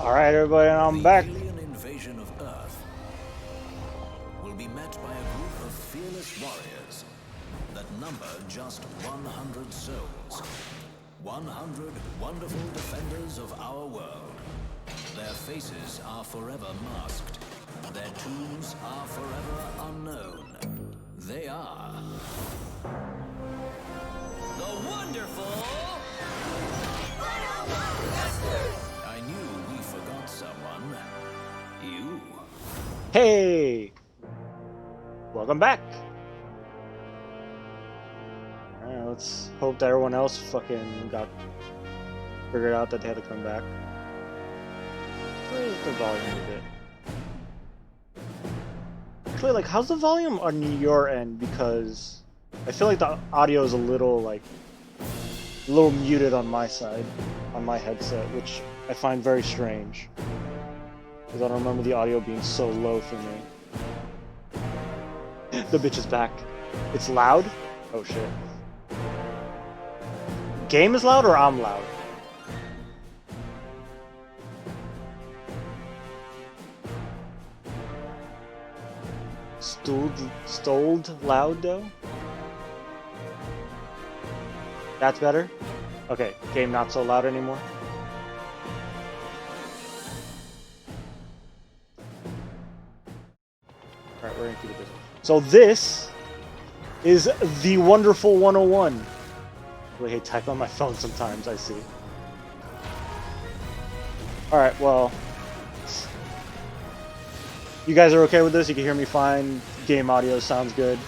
Alright, everybody, and I'm back. The alien invasion of Earth will be met by a group of fearless warriors that number just 100 souls. 100 wonderful defenders of our world. Their faces are forever masked. Their tombs are forever unknown. They are the wonderful... I knew we forgot someone. You. Hey! Welcome back. Alright, let's hope that everyone else fucking got figured out that they had to come back. Raise the volume a bit. Actually, like, how's the volume on your end? Because I feel like the audio is a little muted on my side, on my headset, which I find very strange. Because I don't remember the audio being so low for me. The bitch is back. It's loud? Oh shit. Game is loud or I'm loud? Stoled loud though? That's better? Okay, game not so loud anymore. Alright, we're gonna keep it this. So this is the Wonderful 101. I really hate typing on my phone sometimes, I see. Alright, well. You guys are okay with this? You can hear me fine. Game audio sounds good.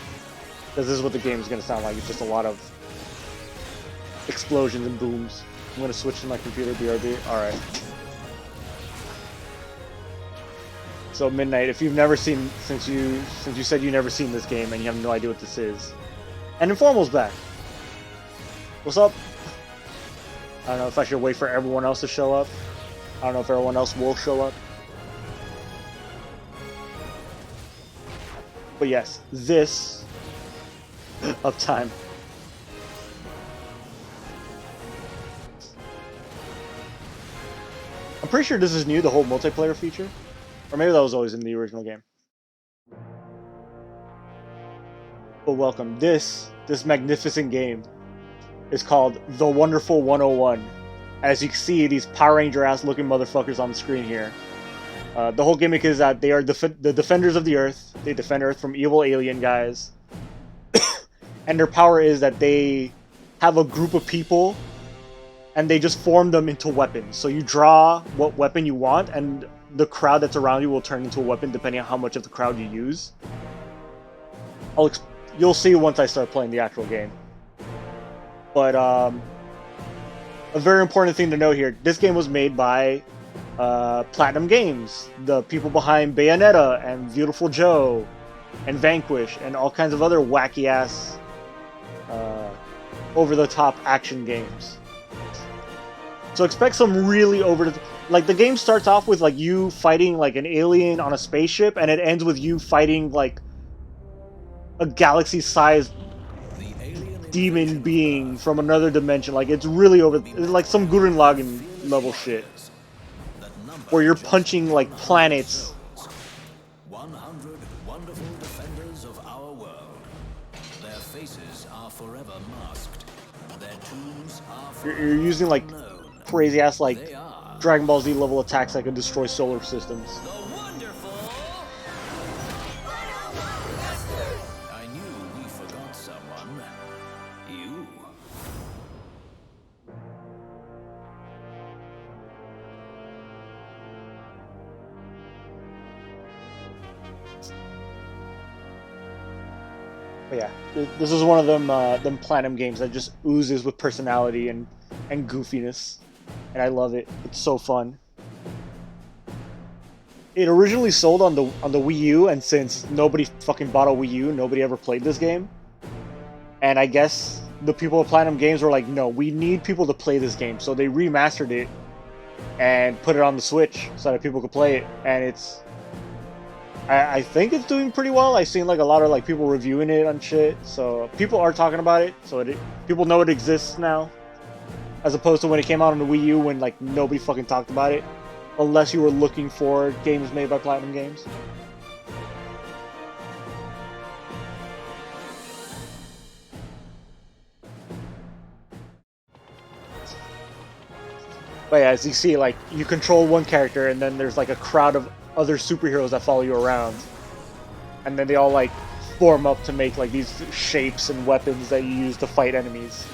Because this is what the game is going to sound like. It's just a lot of explosions and booms. I'm going to switch to my computer, BRB. Alright. So Midnight, if you've never seen, since you said you've never seen this game and you have no idea what this is. And Informal's back. What's up? I don't know if I should wait for everyone else to show up. I don't know if everyone else will show up. But yes, this of time. I'm pretty sure this is new, the whole multiplayer feature. Or maybe that was always in the original game. But welcome. This magnificent game is called The Wonderful 101. As you can see, these Power Ranger ass looking motherfuckers on the screen here. The whole gimmick is that they are the defenders of the Earth. They defend Earth from evil alien guys. And their power is that they have a group of people and they just form them into weapons. So you draw what weapon you want and the crowd that's around you will turn into a weapon depending on how much of the crowd you use. You'll see once I start playing the actual game. But a very important thing to note here, this game was made by Platinum Games, the people behind Bayonetta and Beautiful Joe and Vanquish and all kinds of other wacky ass over-the-top action games. So expect some really like the game starts off with like you fighting like an alien on a spaceship and it ends with you fighting like a galaxy-sized demon being from another dimension. Like it's really it's like some Gurren Lagann level shit. Where you're punching like planets. 100 wonderful defenders of our world. Their faces are forever masked. Their tombs are forever You're using like unknown. crazy ass like They are Dragon Ball Z level attacks that can destroy solar systems. the wonderful. I knew we forgot someone. You. But yeah, this is one of them Platinum games that just oozes with personality and goofiness, and I love it. It's so fun. It originally sold on the Wii U, and since nobody fucking bought a Wii U, nobody ever played this game. And I guess the people at Platinum Games were like, no, we need people to play this game, so they remastered it and put it on the Switch so that people could play it, and it's. I think it's doing pretty well. I've seen like a lot of like people reviewing it on shit, so people are talking about it. So people know it exists now. as opposed to when it came out on the Wii U when like nobody fucking talked about it. unless you were looking for games made by Platinum Games. But yeah, as you see, like, you control one character, and then there's like a crowd of other superheroes that follow you around. And then they all like form up to make like these shapes and weapons that you use to fight enemies.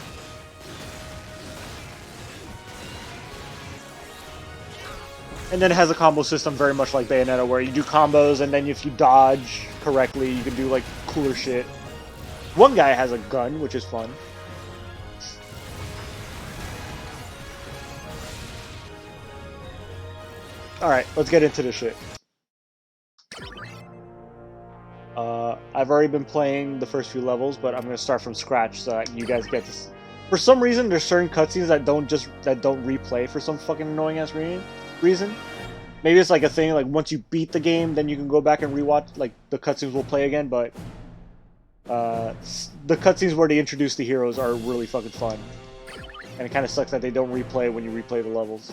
And then it has a combo system very much like Bayonetta, where you do combos, and then if you dodge correctly, you can do like cooler shit. One guy has a gun, which is fun. Alright, let's get into this shit. I've already been playing the first few levels, but I'm gonna start from scratch so that you guys get this. For some reason, there's certain cutscenes that don't replay for some fucking annoying ass reason. Maybe it's like a thing, like once you beat the game, then you can go back and rewatch, like the cutscenes will play again, but the cutscenes where they introduce the heroes are really fucking fun. And it kind of sucks that they don't replay when you replay the levels.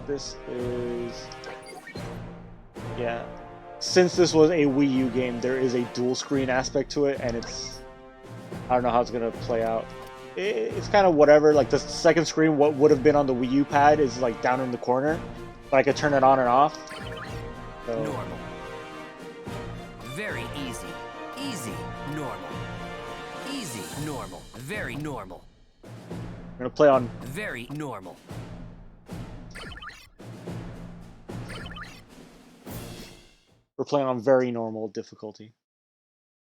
This is, yeah, since this was a Wii U game, there is a dual screen aspect to it, and it's, I don't know how it's gonna play out. It's kind of whatever. Like the second screen, what would have been on the Wii U pad is like down in the corner, but I could turn it on and off. So. Normal. Very easy. Easy. Normal. Easy. Normal. Very normal. I'm gonna play on very normal. We're playing on very normal difficulty.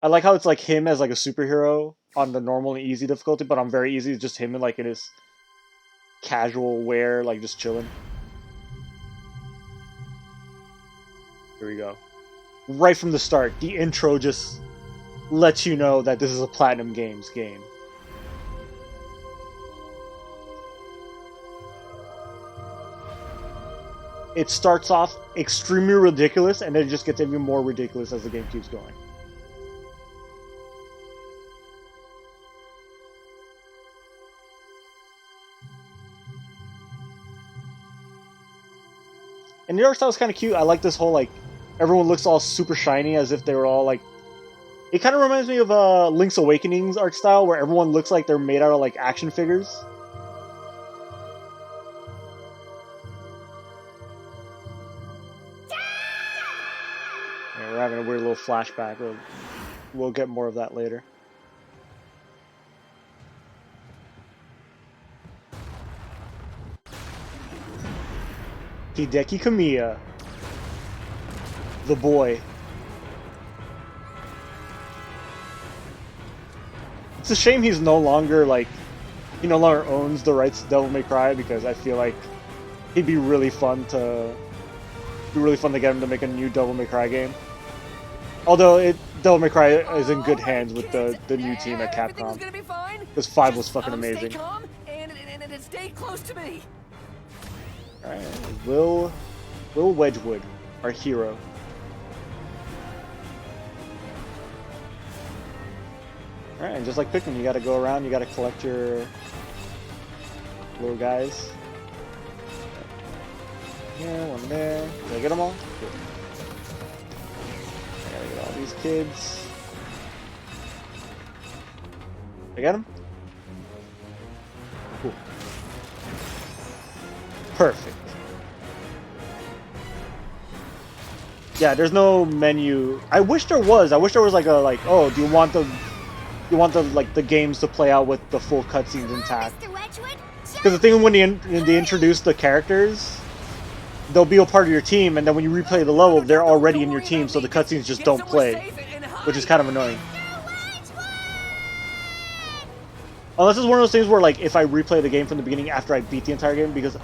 I like how it's like him as like a superhero on the normal and easy difficulty, but on very easy, it's just him and like in his casual wear, like just chilling. Here we go. Right from the start, the intro just lets you know that this is a Platinum Games game. It starts off extremely ridiculous, and then it just gets even more ridiculous as the game keeps going. And the art style is kind of cute. I like this whole, like, everyone looks all super shiny as if they were all, like... It kind of reminds me of Link's Awakening's art style, where everyone looks like they're made out of, like, action figures. We're having a weird little flashback. We'll get more of that later. Hideki Kamiya. The boy. It's a shame he's no longer, like... He no longer owns the rights to Devil May Cry, because I feel like he'd be really fun to... get him to make a new Devil May Cry game. Although Devil May Cry is in good hands with the new team at Capcom. Because 5 was fucking amazing. Stay close to me. Alright, Will Wedgwood, our hero. Alright, and just like Pikmin, you gotta go around, you gotta collect your little guys. Here, one there. Did I get them all? Good. I gotta get all these kids. I get them? Cool. Perfect. Yeah, there's no menu. I wish there was. I wish there was like a oh, do you want the games to play out with the full cutscenes intact? Because the thing when they introduce the characters, they'll be a part of your team, and then when you replay the level, they're already in your team, so the cutscenes just don't play, which is kind of annoying. Unless it's one of those things where, like, if I replay the game from the beginning after I beat the entire game, because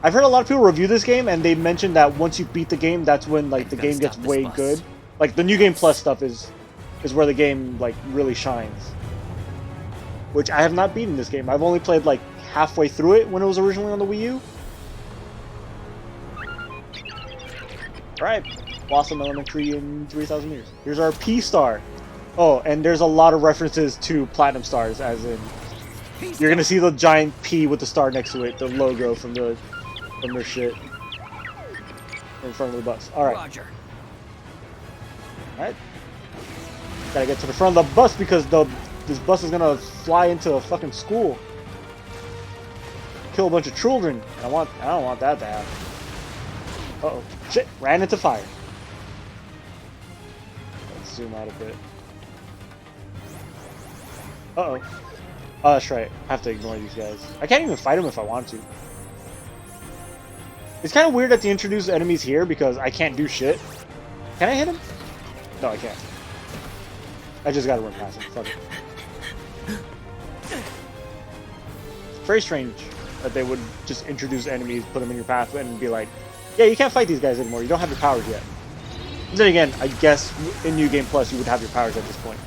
I've heard a lot of people review this game, and they mentioned that once you beat the game, that's when, like, the game gets way good. Like, the New Game Plus stuff is where the game, like, really shines. Which I have not beaten this game. I've only played, like, halfway through it when it was originally on the Wii U. Alright, Blossom Elementary in 3,000 years. Here's our P-Star. Oh, and there's a lot of references to Platinum Stars, as in You're gonna see the giant P with the star next to it, the logo from their shit in front of the bus. All right, Roger. all right. Gotta get to the front of the bus because this bus is gonna fly into a fucking school, kill a bunch of children. I don't want that to happen. Uh oh, shit! Ran into fire. Let's zoom out a bit. Uh oh. Oh, that's right. I have to ignore these guys. I can't even fight them if I want to. It's kind of weird that they introduce enemies here because I can't do shit. Can I hit him? No, I can't. I just gotta run past him. Fuck it. Very strange that they would just introduce enemies, put them in your path, and be like, yeah, you can't fight these guys anymore. You don't have your powers yet. And then again, I guess in New Game Plus you would have your powers at this point.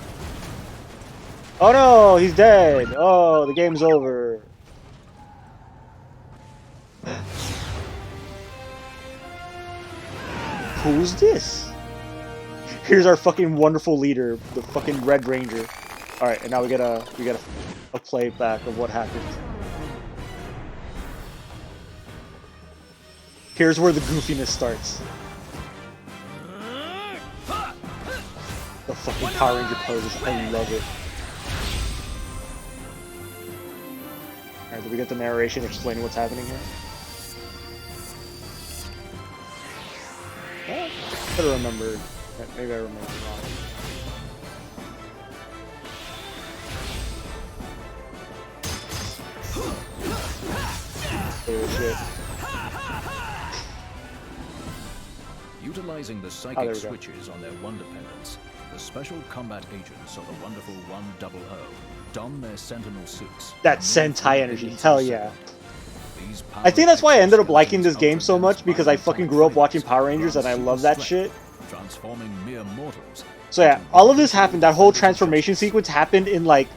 Oh no, he's dead. Oh, the game's over. Who's this? Here's our fucking wonderful leader, the fucking Red Ranger. All right, and now we get a playback of what happened. Here's where the goofiness starts. The fucking Power Ranger poses. I love it. Alright, did we get the narration explaining what's happening here? Well, I better remember. Maybe I remember wrong. Oh shit. Utilizing the there psychic we go. switches on their Wonder Pendants, the special combat agents of the wonderful 100 don their Sentinel suits. That Sentai energy, hell yeah. These I think that's why I ended up liking this game so much, because I fucking grew up watching Power Rangers and I love that shit. Transforming mere mortals. So yeah, all of this happened, that whole transformation sequence happened in like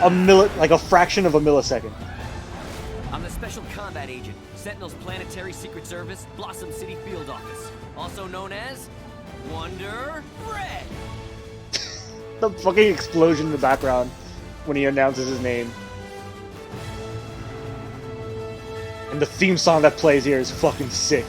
a fraction of a millisecond. I'm the Special Combat Agent, Sentinel's Planetary Secret Service, Blossom City Field Office, also known as Wonder Red. The fucking explosion in the background when he announces his name. And the theme song that plays here is fucking sick.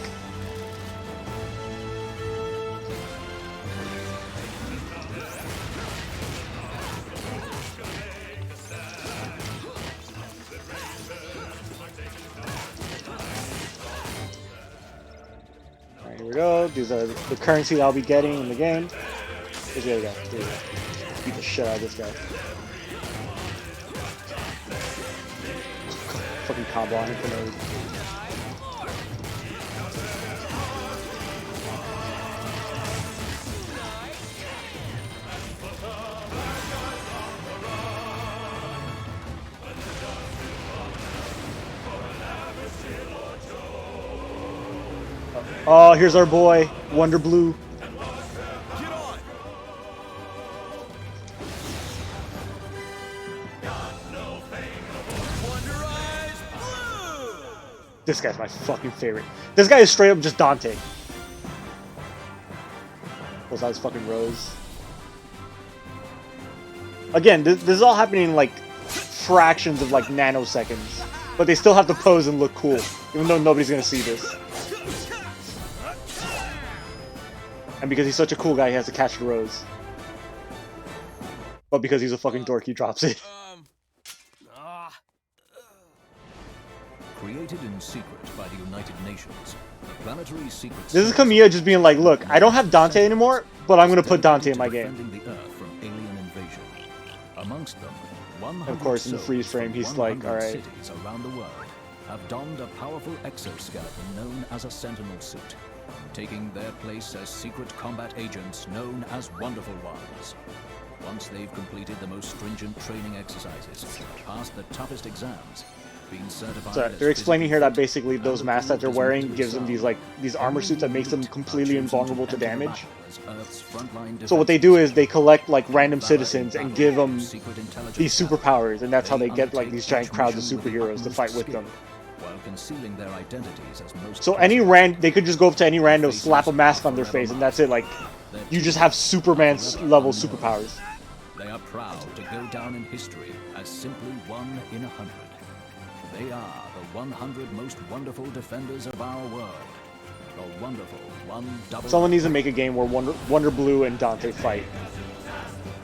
Alright, here we go. These are the currency that I'll be getting in the game. There we go. There we go. Beat the shit out of this guy. Fucking combo on him for no reason. Oh, here's our boy, Wonder Blue. This guy's my fucking favorite. This guy is straight up just Dante. Pulls out his fucking rose. Again, this is all happening in like fractions of like nanoseconds. But they still have to pose and look cool, even though nobody's gonna see this. And because he's such a cool guy, he has to catch the rose. But because he's a fucking dork, he drops it. Created in secret by the United Nations, the Planetary Secret This is Kamiya just being like, look, I don't have Dante anymore, but I'm gonna put Dante in my game. Defending the Earth from alien invasion. Amongst them, 100 Of course, in the freeze frame, he's like, 100 alright. cities around the world have donned a powerful exoskeleton known as a Sentinel suit, taking their place as secret combat agents known as Wonderful Ones. Once they've completed the most stringent training exercises, passed the toughest exams, being certified So as they're explaining here that basically physically those masks that they're wearing gives them these armor suits that makes them completely invulnerable to damage. So what they do is they collect like random citizens and give them these superpowers, and that's how they get like these giant crowds of superheroes to fight with them. While concealing their identities as most So they could just go up to any rando, slap a mask on their face, and that's it. Like, you just have Superman level superpowers. They are proud to go down in history as simply 1 in 100. They are the 100 most wonderful defenders of our world. The wonderful one. Someone needs to make a game where Wonder Blue and Dante fight.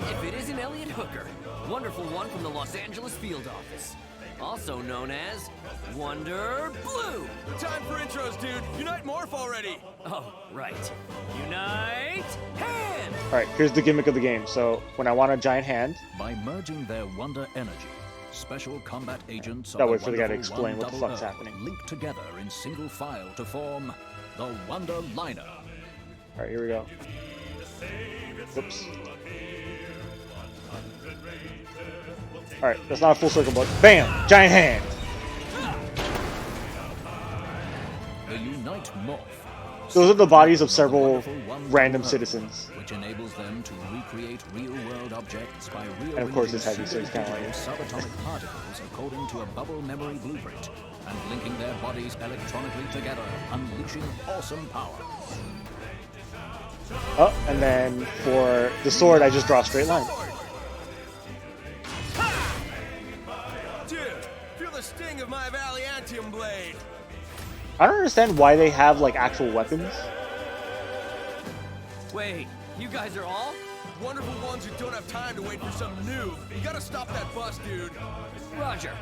If it isn't Elliot Hooker, Wonderful One from the Los Angeles field office, also known as Wonder Blue. Time for intros, dude. Unite Morph already. Oh, right. Unite Hand! Alright, here's the gimmick of the game. So, when I want a giant hand, By merging their wonder energy, special combat agents Gotta of wait the for the guy to wonderful explain what the fuck's 100 happening. link together in single file to form the Wonder Liner. alright, here we go. Whoops. Alright, that's not a full circle, but BAM! Giant hand! The Unite Morph. Those are the bodies of The several wonderful one random Earth, citizens. which enables them to recreate real-world objects by And of course it's rearranging heavy, so it's kinda like- subatomic particles according to a bubble memory blueprint and linking their bodies electronically together, unleashing awesome power. Oh, and then for the sword, I just draw a straight line. Dude, feel the sting of my Valiantium blade. I don't understand why they have, like, actual weapons. Wait, you guys are all? Wonderful ones who don't have time to wait for some noob. You gotta stop that bus, dude. Roger.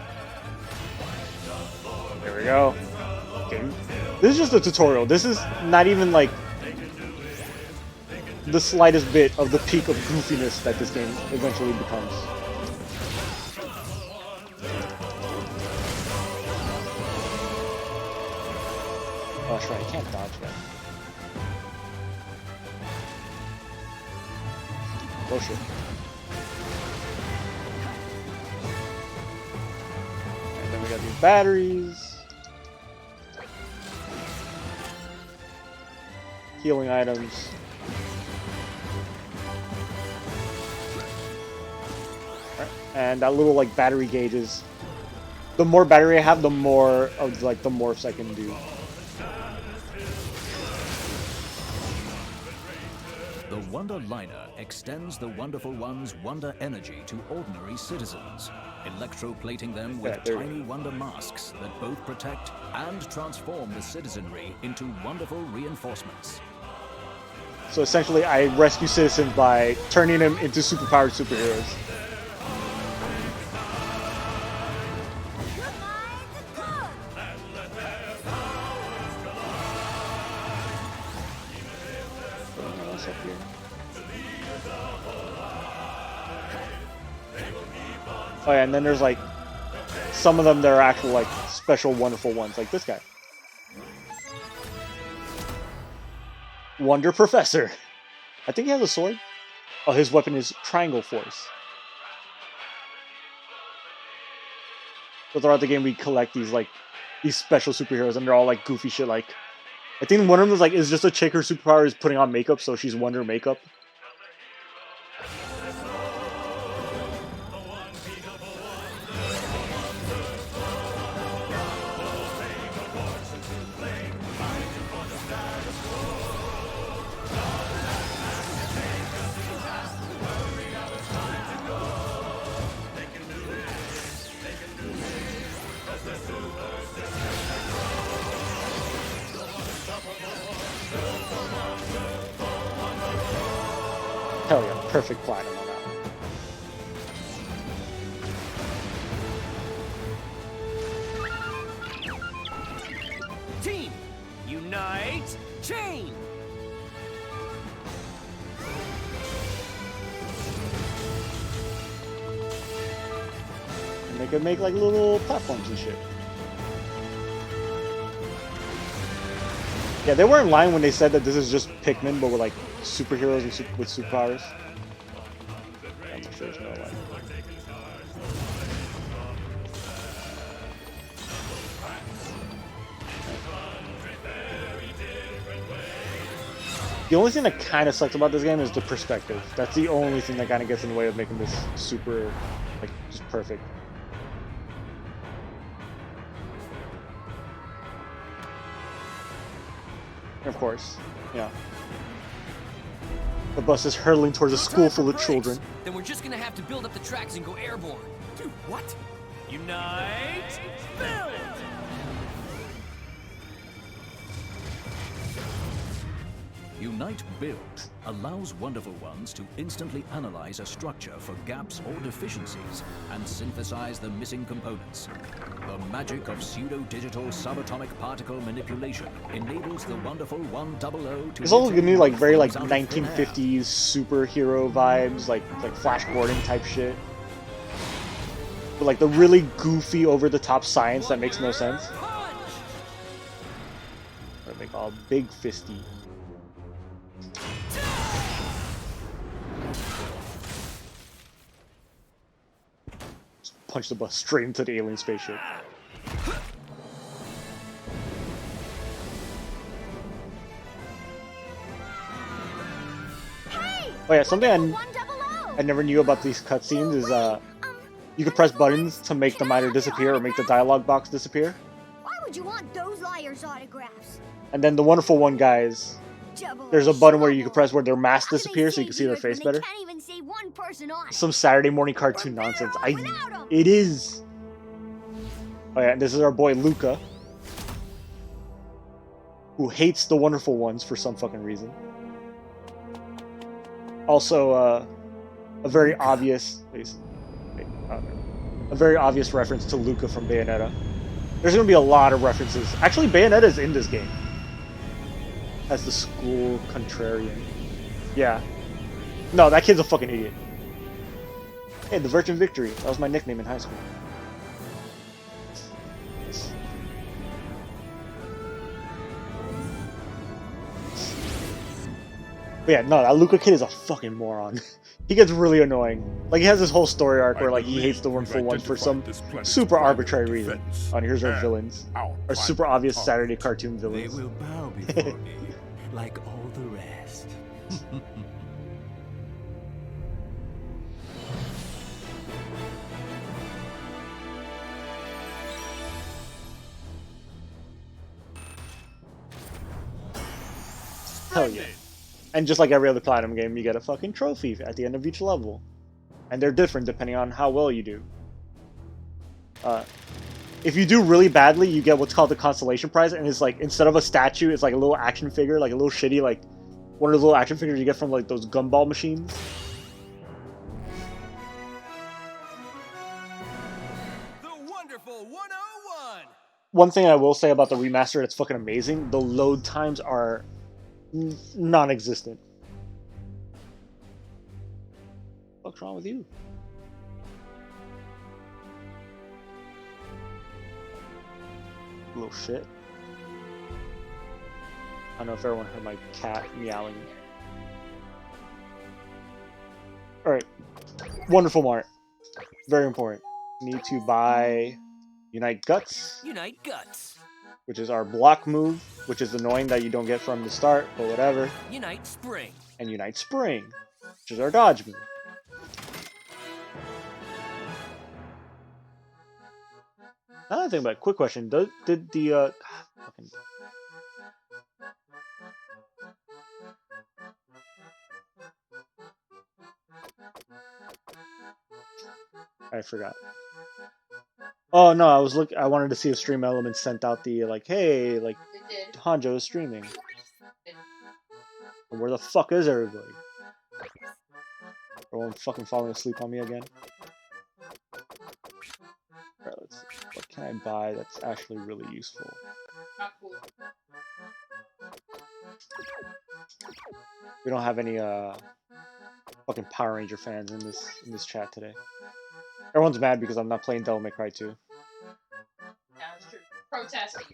There we go. Okay. This is just a tutorial. This is not even, like, the slightest bit of the peak of goofiness that this game eventually becomes. Oh, that's right. I can't dodge that. Oh, shit. And then we got these batteries. Healing items. Alright, and that little, like, battery gauges. The more battery I have, the more of, like, the morphs I can do. The Wonder Liner extends the Wonderful One's wonder energy to ordinary citizens, electroplating them with Yeah, there we tiny wonder masks that both protect and transform the citizenry into wonderful reinforcements. So essentially, I rescue citizens by turning them into superpowered superheroes. What's up here? Oh yeah, and then there's like some of them that are actual like special wonderful ones, like this guy. Wonder Professor. I think he has a sword. Oh, his weapon is Triangle Force. So throughout the game, we collect these these special superheroes, and they're all like goofy shit. Like, I think one of them is just a chick. Her superpower is putting on makeup, so she's Wonder Makeup. Hell yeah, perfect platinum on that one. Team, unite, chain! And they can make like little platforms and shit. Yeah, they weren't lying when they said that this is just Pikmin, but with like superheroes and with superpowers. I'm sure there's no lie. The only thing that kind of sucks about this game is the perspective. That's the only thing that kind of gets in the way of making this super, like, just perfect. And of course, yeah. The bus is hurtling towards a school full of Brakes. children. Then we're just gonna have to build up the tracks and go airborne. Dude, what? Unite, build! Unite Build allows Wonderful Ones to instantly analyze a structure for gaps or deficiencies and synthesize the missing components. The magic of pseudo-digital subatomic particle manipulation enables the Wonderful 100 to... It's all giving me like very like out of thin air. 1950s superhero vibes, like Flash Gordon type shit. But like the really goofy, over-the-top science that makes no sense. What they call big fisty. Just punch the bus straight into the alien spaceship. Oh yeah, something I never knew about these cutscenes is you can press buttons to make the miner disappear or make the dialogue box disappear. Why would you want those liars' autographs? And then the Wonderful One guys, there's a button where you can press where their mask How can they disappears so you can save see their the Earth when face they better. Can't even save one person on it. Some Saturday morning cartoon nonsense. It is. Oh yeah, and this is our boy Luca, who hates the Wonderful Ones for some fucking reason. Also, a very obvious, a very obvious reference to Luca from Bayonetta. There's gonna be a lot of references. Actually, Bayonetta's in this game as the school contrarian. Yeah. No, that kid's a fucking idiot. Hey, the Virgin Victory. That was my nickname in high school. But yeah, no, that Luca kid is a fucking moron. He gets really annoying. Like, he has this whole story arc where, like, he hates the Wonderful One for some super arbitrary reason. Oh, and here's our villains. Our super obvious Saturday cartoon They villains. will bow before me, like all the rest. Hell yeah. And just like every other Platinum game, you get a fucking trophy at the end of each level. And they're different depending on how well you do. If you do really badly, you get what's called the Consolation Prize, and it's like, instead of a statue, it's like a little action figure, like a little shitty, like, one of those little action figures you get from, like, those gumball machines. The Wonderful 101! One thing I will say about the remaster that's fucking amazing, the load times are non-existent. What's wrong with you? Little shit. I don't know if everyone heard my cat meowing. Alright. Wonderful Mart. Very important. Need to buy Unite Guts, Unite Guts. which is our block move, which is annoying that you don't get from the start, but whatever. Unite Spring. And Unite Spring, which is our dodge move. Another thing about quick question, did the fucking I forgot. Oh no, I wanted to see if Stream Elements sent out the like, hey, like It did. Hanjo is streaming. And where the fuck is everybody? Everyone fucking falling asleep on me again. Alright, let's see. What can I buy that's actually really useful? Not cool. We don't have any fucking Power Ranger fans in this chat today. Everyone's mad because I'm not playing Devil May Cry 2. Yeah, it's true. Protesting.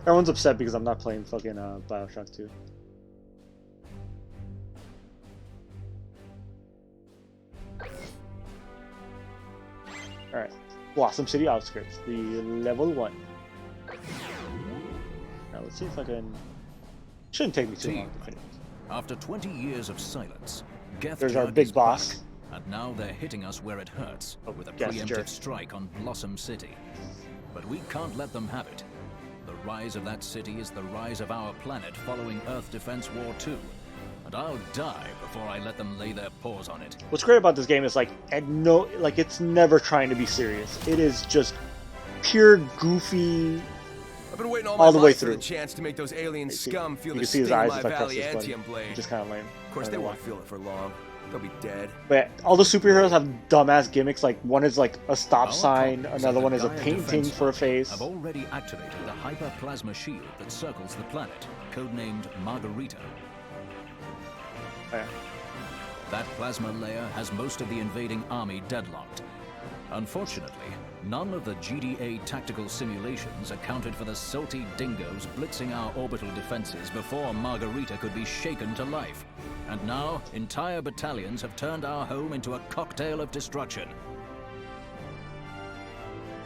Everyone's upset because I'm not playing fucking Bioshock 2. Alright. Blossom City Outskirts, the level 1. Now let's see if I can... Shouldn't take me too long to finish. After 20 years of silence, Geth There's our Jug big is boss. back, and now they're hitting us where it hurts, Oh, with a Geth preemptive Jug. strike on Blossom City. But we can't let them have it. The rise of that city is the rise of our planet following Earth Defense War 2. And I'll die before I let them lay their paws on it. What's great about this game is like, it's never trying to be serious. It is just pure goofy. I've been waiting all All my the way life for the through. chance to make those alien scum feel You the can see his sting of eyes my if I press this button. Valiantium blade. Which is kind of lame. Of course, I they don't know won't feel it for long. They'll be dead. But all the superheroes have dumbass gimmicks. Like one is like a stop Our sign, colleagues another at one the is a Gaia painting Defense for a Army face. have already activated the hyperplasma shield that circles the planet, codenamed Margarita. Yeah. That plasma layer has most of the invading army deadlocked. Unfortunately, none of the GDA tactical simulations accounted for the salty dingoes blitzing our orbital defenses before Margarita could be shaken to life. And now, entire battalions have turned our home into a cocktail of destruction.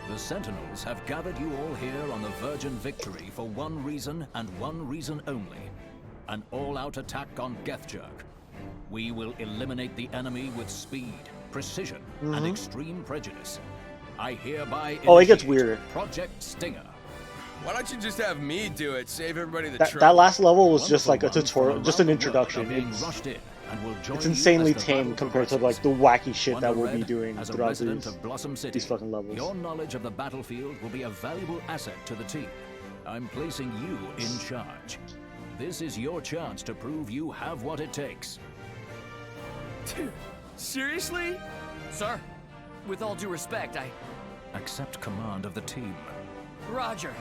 The Sentinels have gathered you all here on the Virgin Victory for one reason and one reason only. An all-out attack on Gethjerk. We will eliminate the enemy with speed, precision, and extreme prejudice. I hereby Oh, it gets initiate weirder. Project Stinger. Why don't you just have me do it? Save everybody the That trouble. last level was just like a Wonderful ones tutorial, from just an around the world introduction. are being It's rushed in and will join it's you insanely as the tame battle compared to like progresses. the wacky shit that Wonder we'll be Red, doing as a throughout resident these. of Blossom City, these fucking levels. Your knowledge of the battlefield will be a valuable asset to the team. I'm placing you in charge. This is your chance to prove you have what it takes. Seriously? Sir, with all due respect, Accept command of the team. Roger.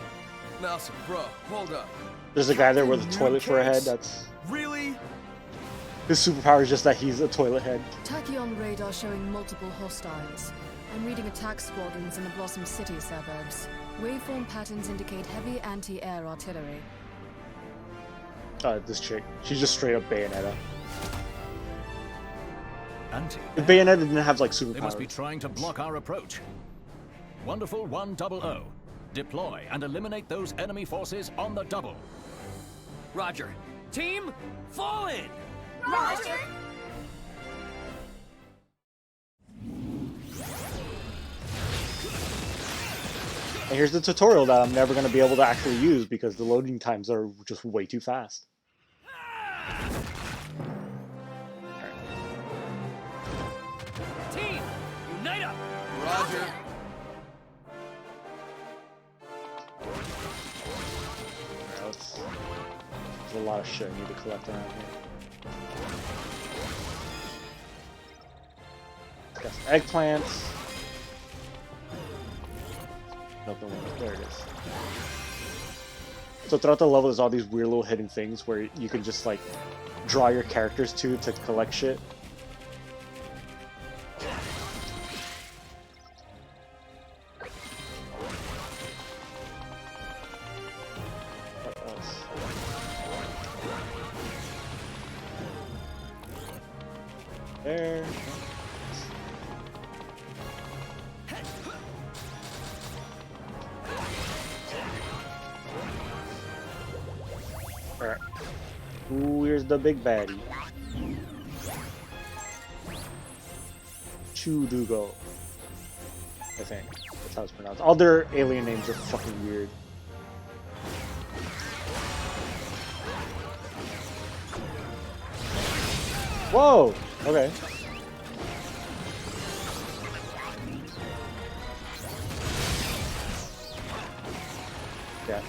Nelson, bro, hold up. There's a guy there with a Captain toilet for a head. Newcase? That's Really? his superpower is just that he's a toilet head. Tachyon radar showing multiple hostiles. I'm reading attack squadrons in the Blossom City suburbs. Waveform patterns indicate heavy anti-air artillery. This chick, she's just straight up Bayonetta. Anti. If Bayonetta didn't have like They must be superpowers. trying to block our approach. Wonderful 100. Deploy and eliminate those enemy forces on the double. Roger. Team, fall in! Roger! And here's the tutorial that I'm never going to be able to actually use because the loading times are just way too fast. Team, unite up! Roger. Alright, there's a lot of shit I need to collect around here. Got some eggplants. Nothing left. There it is. So throughout the level, there's all these weird little hidden things where you can just like draw your characters to collect shit. What else? There. Alright. Ooh, here's the big baddie. Chudugo. I think. That's how it's pronounced. All their alien names are fucking weird. Whoa! Okay. Yeah.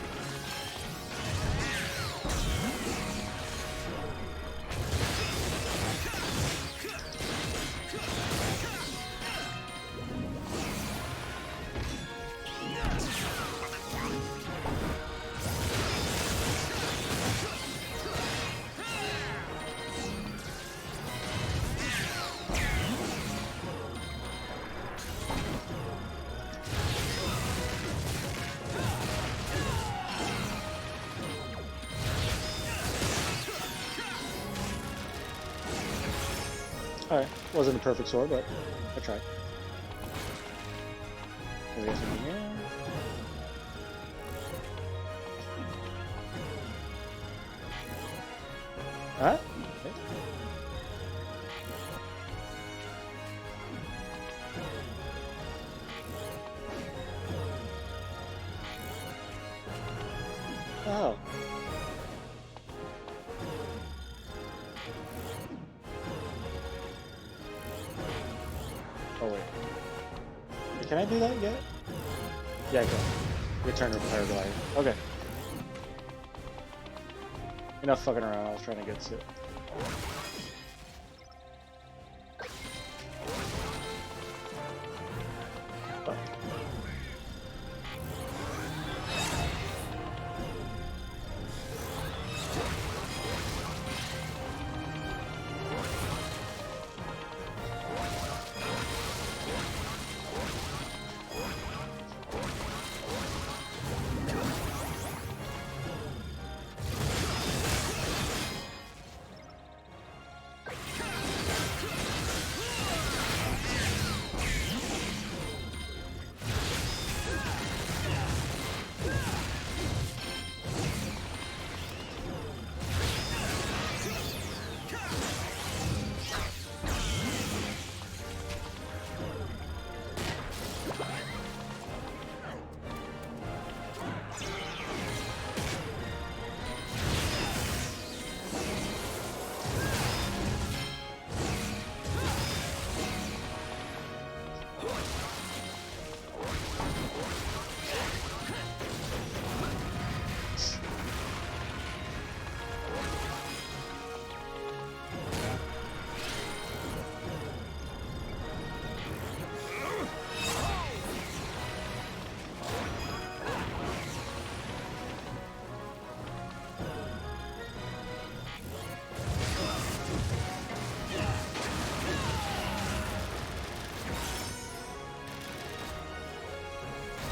Alright, wasn't a perfect sword, but I tried. Maybe there's something here. Huh? Okay. hell? Oh wait. Can I do that yet? Yeah, I can. Return to paraglider. Okay. Enough fucking around. I was trying to get to it.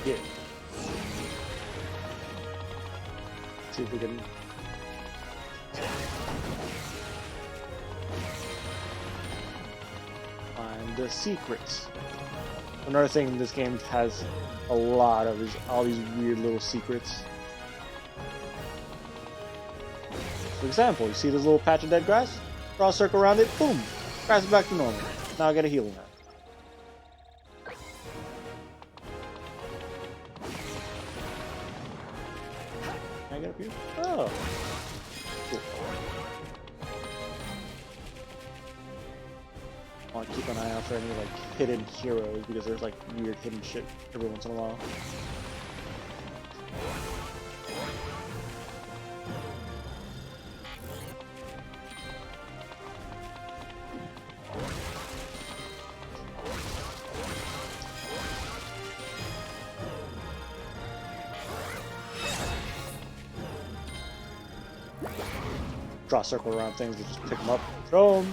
Yeah. See if we can. Find the secrets. Another thing, this game has a lot of is all these weird little secrets. For example, you see this little patch of dead grass? Draw a circle around it, boom! Grass is back to normal. Now I get a healing now. Can I get up here? Oh. Cool. I want to keep an eye out for any like hidden heroes because there's like weird hidden shit every once in a while. Draw a circle around things and just pick them up, throw them.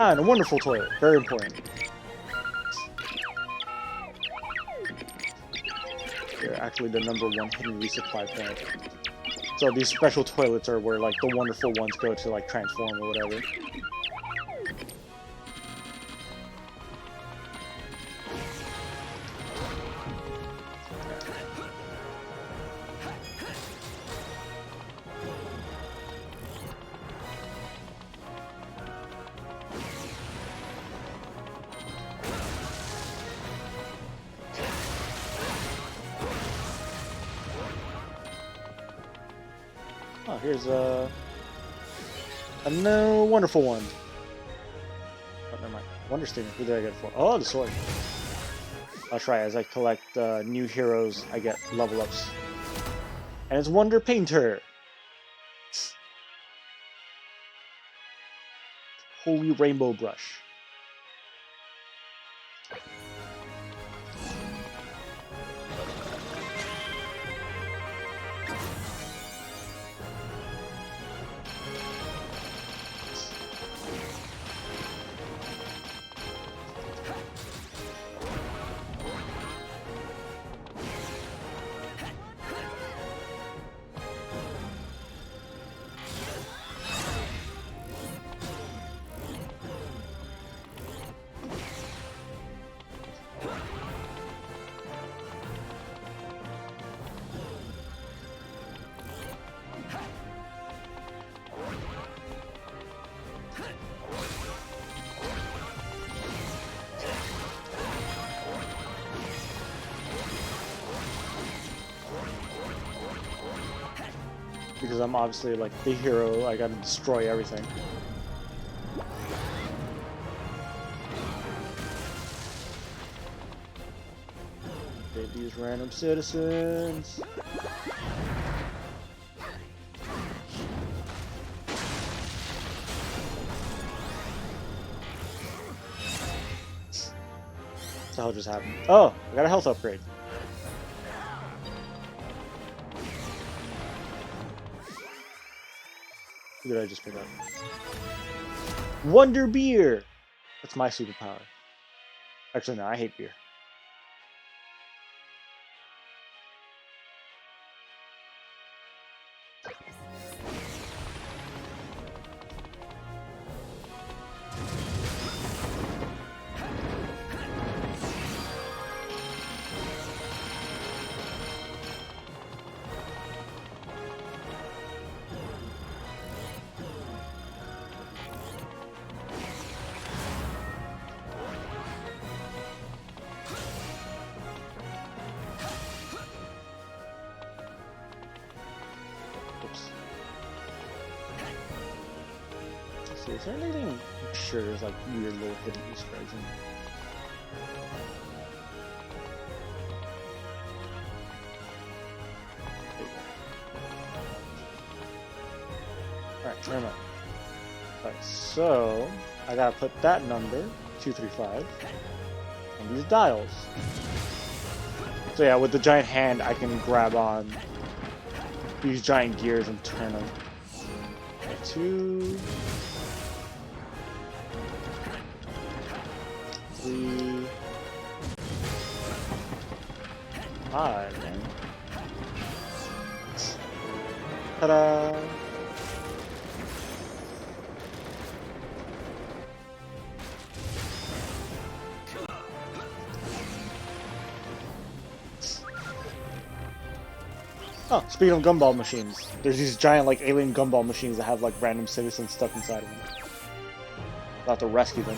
Ah, and a wonderful toilet. Very important. They're actually the #1 hidden resupply point. So these special toilets are where like the wonderful ones go to like transform or whatever. Oh, here's a no wonderful one. Oh, never mind. Wonder Student. Who did I get it for? Oh, the sword. That's right. As I collect new heroes, I get level ups. And it's Wonder Painter. Holy Rainbow Brush. Because I'm obviously like the hero, I gotta destroy everything. Okay, these random citizens. What the hell just happened? Oh, I got a health upgrade. Who did I just pick up? Wonder Beer! That's my superpower. Actually, no, I hate beer. Is there anything? I'm sure there's like weird little hidden Easter eggs in there. Alright, never mind. Alright, so I gotta put that number, 235, on these dials. So yeah, with the giant hand I can grab on these giant gears and turn them. 2 3 5 man. Ta-da! Oh, speaking of gumball machines, there's these giant like alien gumball machines that have like random citizens stuck inside of them. I'll have to rescue them.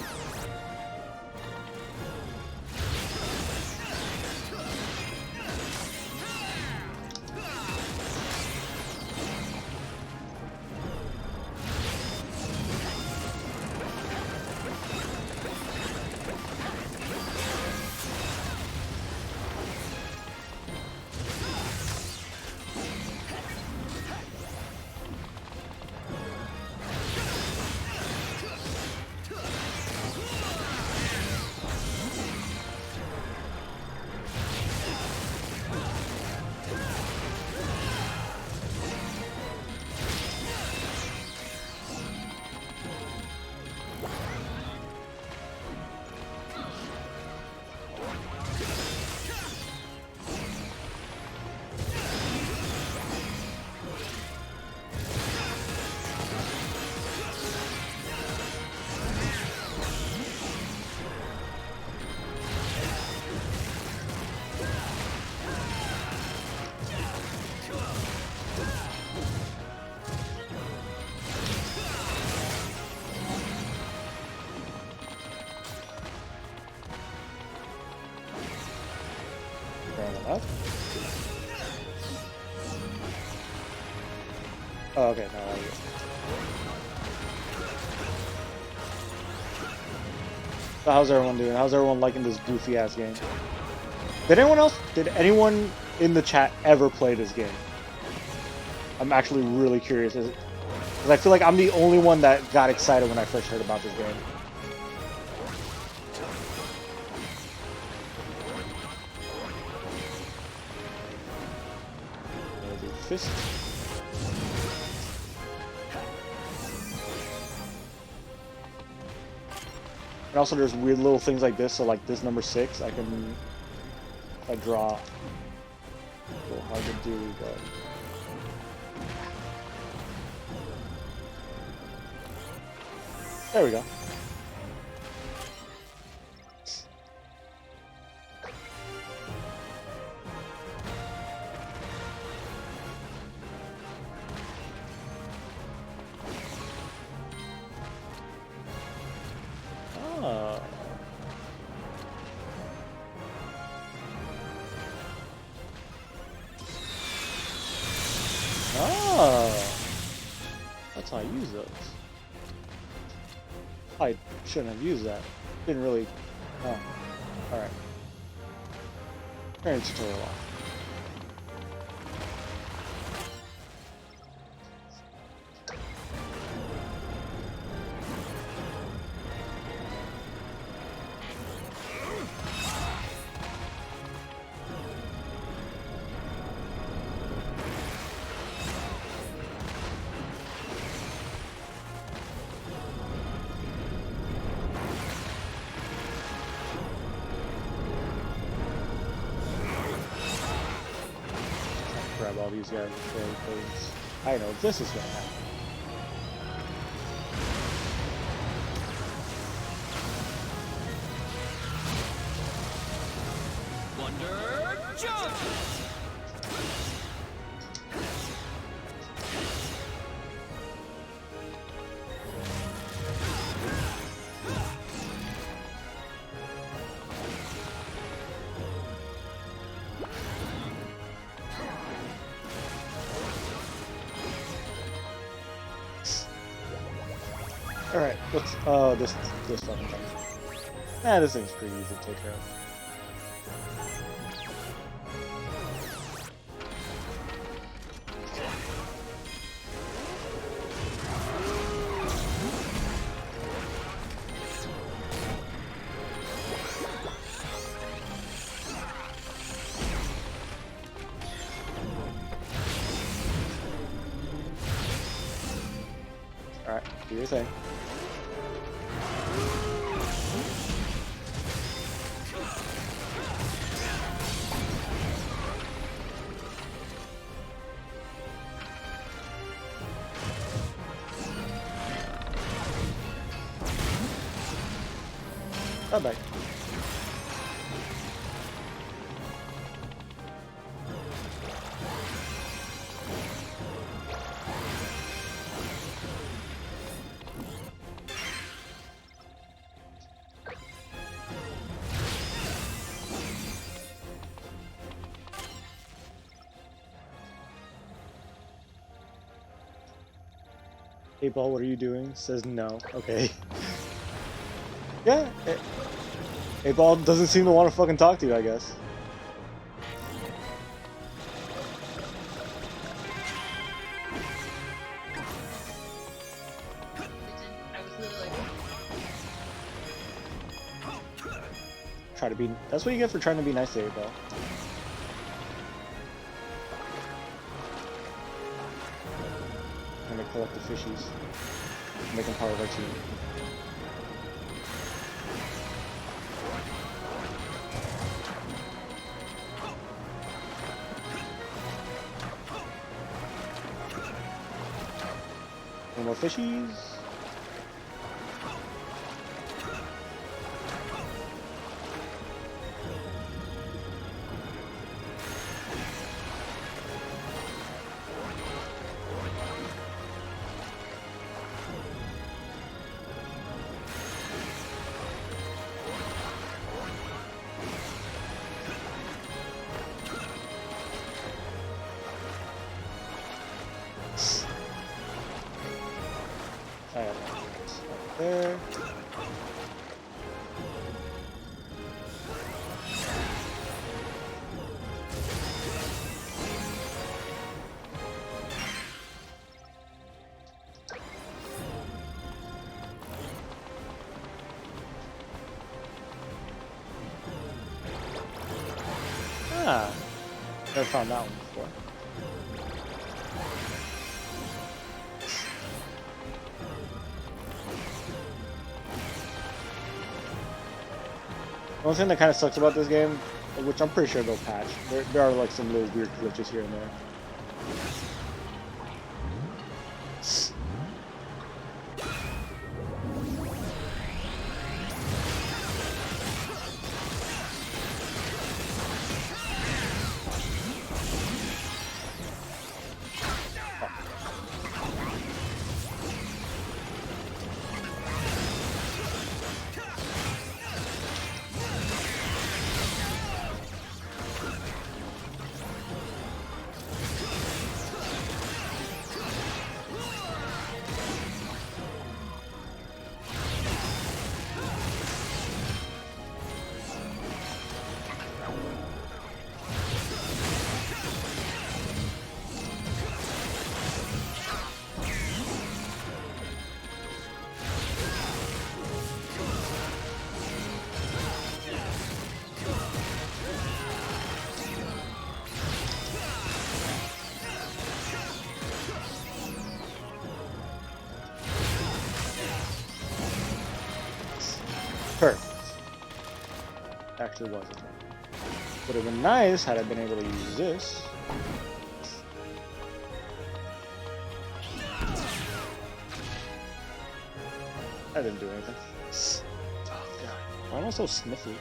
Oh, okay, now I get it. So how's everyone doing? How's everyone liking this goofy ass game? Did anyone in the chat ever play this game? I'm actually really curious. Because I feel like I'm the only one that got excited when I first heard about this game. Fist. And also there's weird little things like this, so like this number 6, I can, if I draw, a little hard to do, but... There we go. Oh, that's how I use those. I shouldn't have used that. Didn't really. Oh, all right. Turn the tutorial off. Grab all these guys because I know this is gonna happen. Wonder Jump! Alright, let's this fucking thing. This thing's pretty easy to take care of. Alright, do your thing. Bye bye. Hey Ball, what are you doing? Says no. Okay. Yeah. Hey Ball doesn't seem to want to fucking talk to you, I guess. I was literally Try to be. That's what you get for trying to be nice to Hey Ball. I'm gonna collect the fishies. Make them part of our team. No more fishies. I got that there. Ah, never found that one before. One thing that kind of sucks about this game, which I'm pretty sure they'll patch, there are like some little weird glitches here and there. actually was. Would have been nice had I been able to use this. That didn't do anything. Oh god. Why am I so sniffly?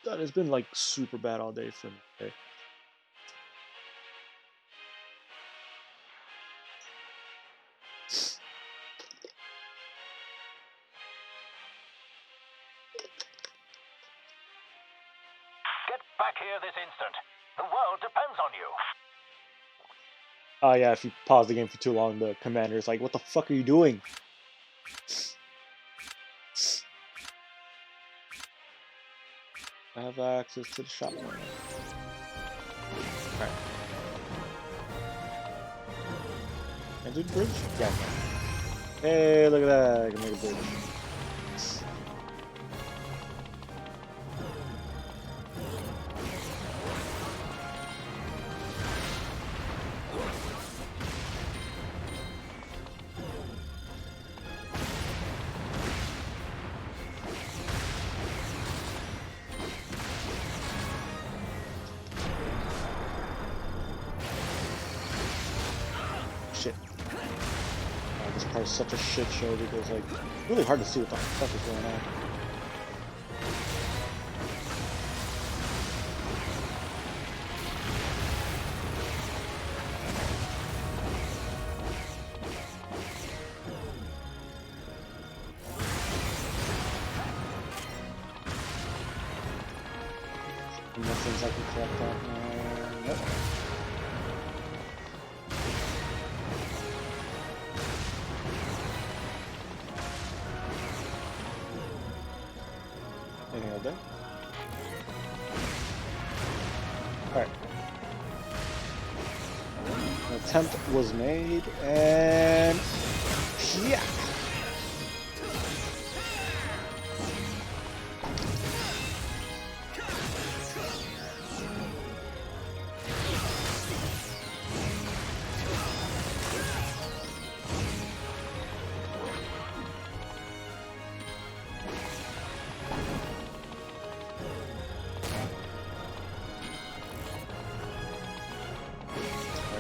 God, it's been like super bad all day for me today. Get back here this instant. The world depends on you. Oh yeah, if you pause the game for too long, the commander's like, what the fuck are you doing? I have access to the shop. Alright. Can I do the bridge? Yeah, I can. Hey, look at that, I can make a bridge. Shit. This part is such a shit show because like it's really hard to see what the fuck is going on. Things I can collect that. Nope. Anything out there? Alright. An attempt was made, and yeah.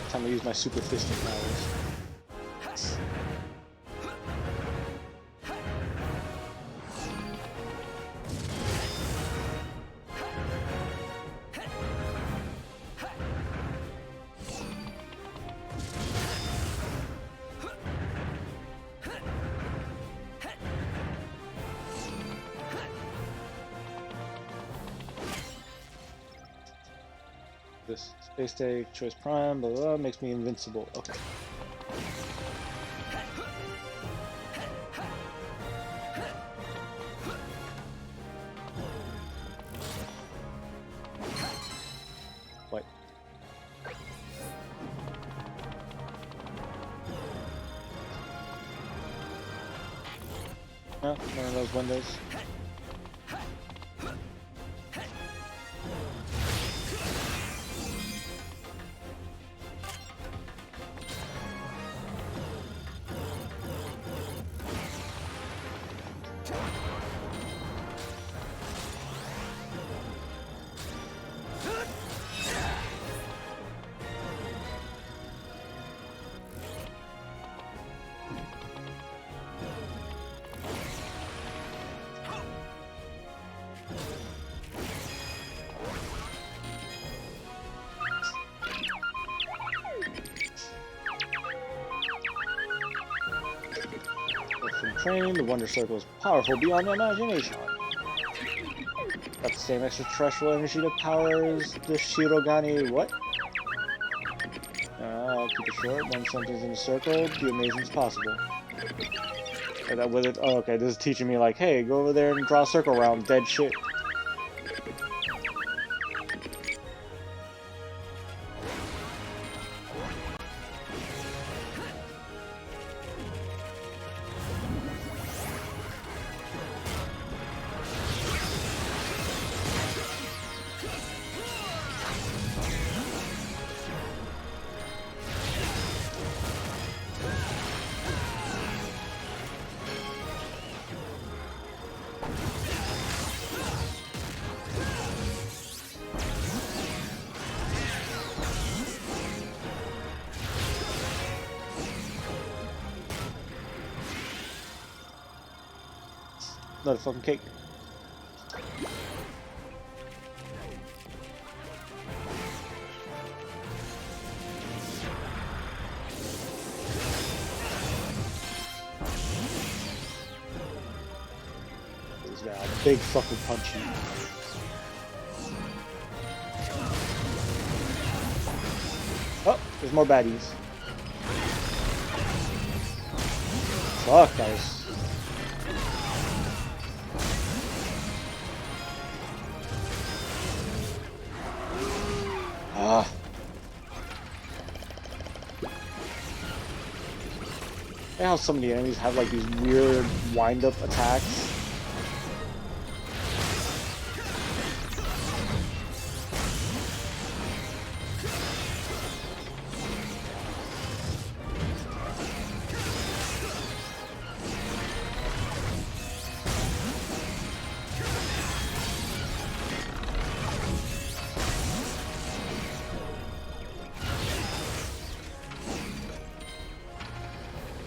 Time to use my super fisting powers. This space day, choice prime, blah, blah, blah, makes me invincible. Okay. What? No, none of those windows. Training, the Wonder Circle is powerful beyond imagination. Got the same extraterrestrial energy that powers the Shirogane what? I'll keep it short. When something's in a circle, the amazing's possible. Okay, that with it. Oh, okay, this is teaching me like, hey, go over there and draw a circle around dead shit. Another fucking cake. He's got a big fucking punchy. Oh, there's more baddies. Fuck, guys. Ah. And how some of the enemies have like these weird wind-up attacks.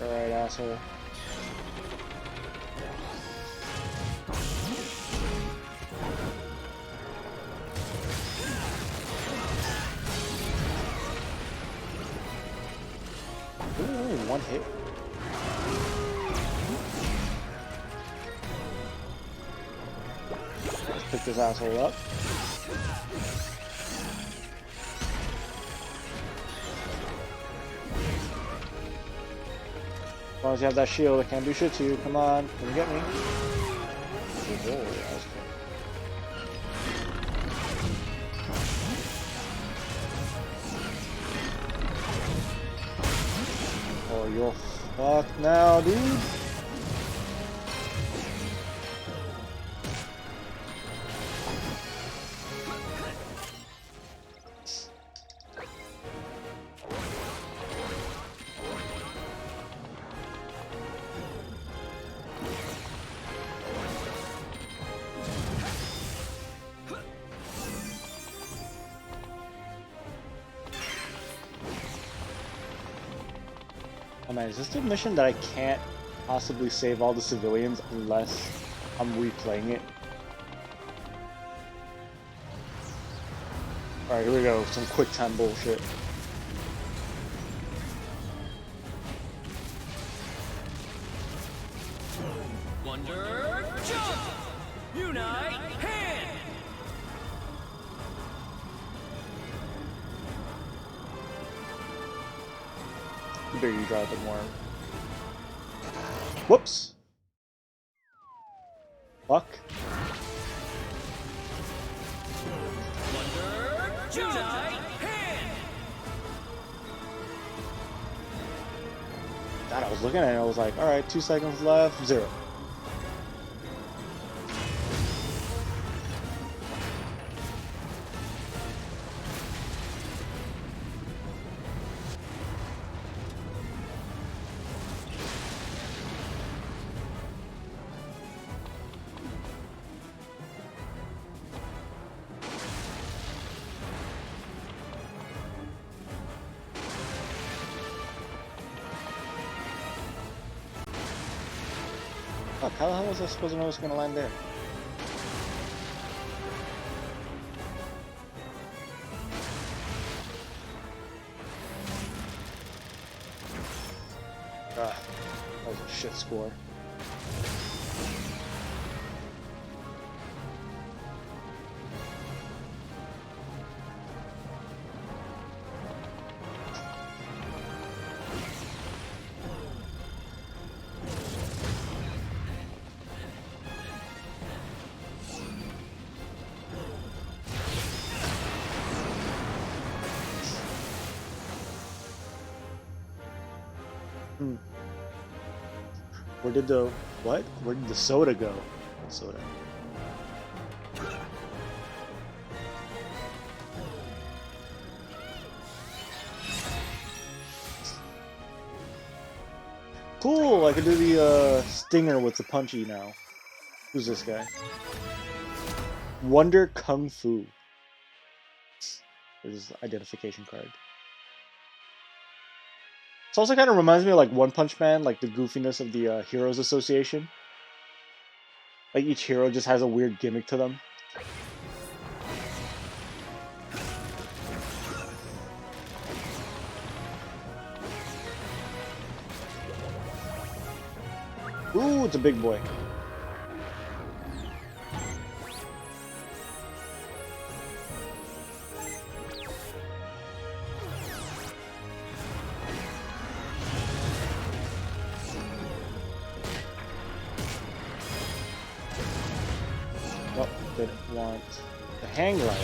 Alright, asshole. Ooh, only one hit. Let's pick this asshole up. As long as you have that shield, I can't do shit to you. Come on, can you get me? Oh, that's cool. Oh, you're fucked now, dude. Oh man, is this the mission that I can't possibly save all the civilians unless I'm replaying it? Alright, here we go. Some quick time bullshit. Wonder Jump! Unite Hand! You better you drive it more. Whoops! Fuck. Wonder Unite Hand! God, I was looking at it and I was like, alright, 2 seconds left, 0. Fuck, how the hell was I supposed to know it was gonna land there? Ah, that was a shit score. Where did the what? Where did the soda go? What soda? Cool, I can do the stinger with the punchy now. Who's this guy? Wonder Kung Fu. There's his identification card. This also kind of reminds me of like One Punch Man, like the goofiness of the Heroes Association. Like each hero just has a weird gimmick to them. Ooh, it's a big boy. Nope, didn't want the hang glider.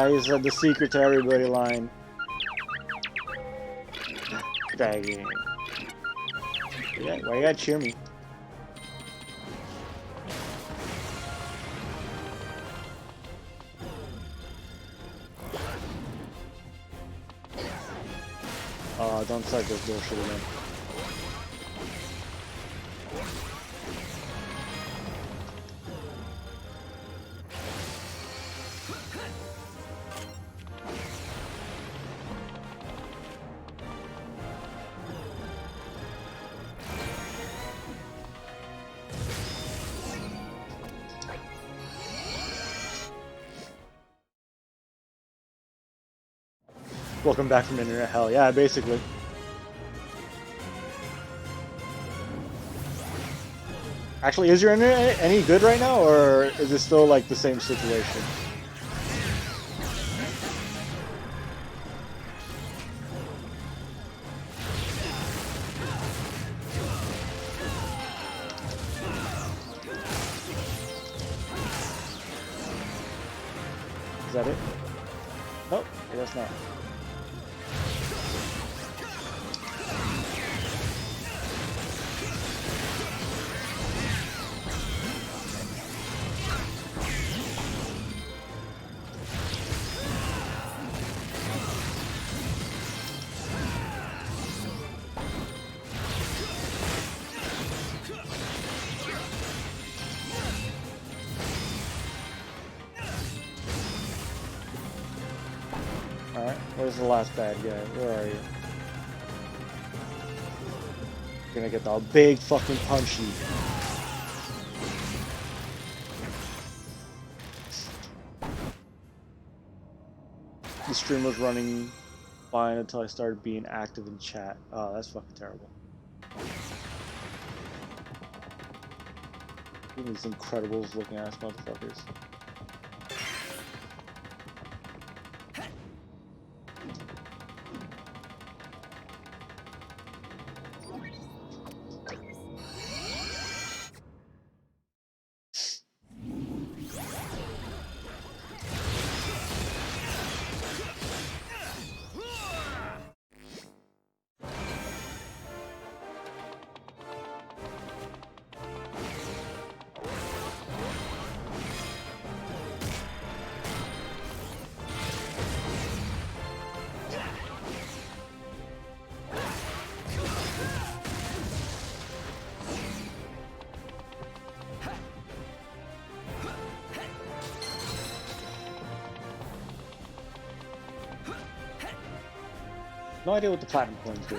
He said the secret to everybody line. Dang it. Yeah, why you gotta cheer me? Oh, don't start this bullshit again. Welcome back from internet hell. Yeah, basically. Actually, is your internet any good right now, or is it still like the same situation? Is that it? Nope, I guess not. Alright, where's the last bad guy? Where are you? Gonna get the big fucking punchy. The stream was running fine until I started being active in chat. Oh, that's fucking terrible. These Incredibles looking ass motherfuckers. No idea what the platinum coins do.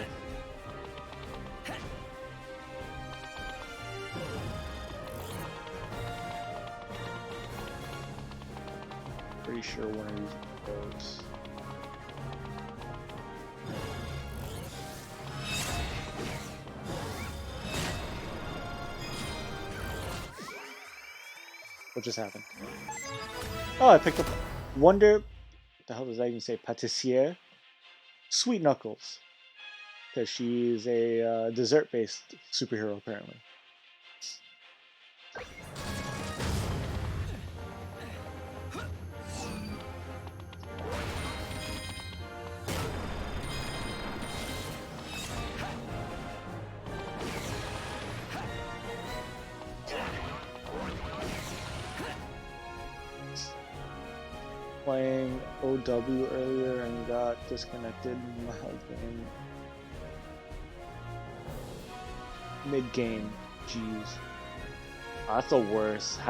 Pretty sure one of these goes. What just happened? Oh, I picked up Wonder. What the hell does that even say? Patissiere? Sweet Knuckles. Because she's a dessert-based superhero, apparently. OW earlier and got disconnected mid-game. Jeez. Oh, that's the worst.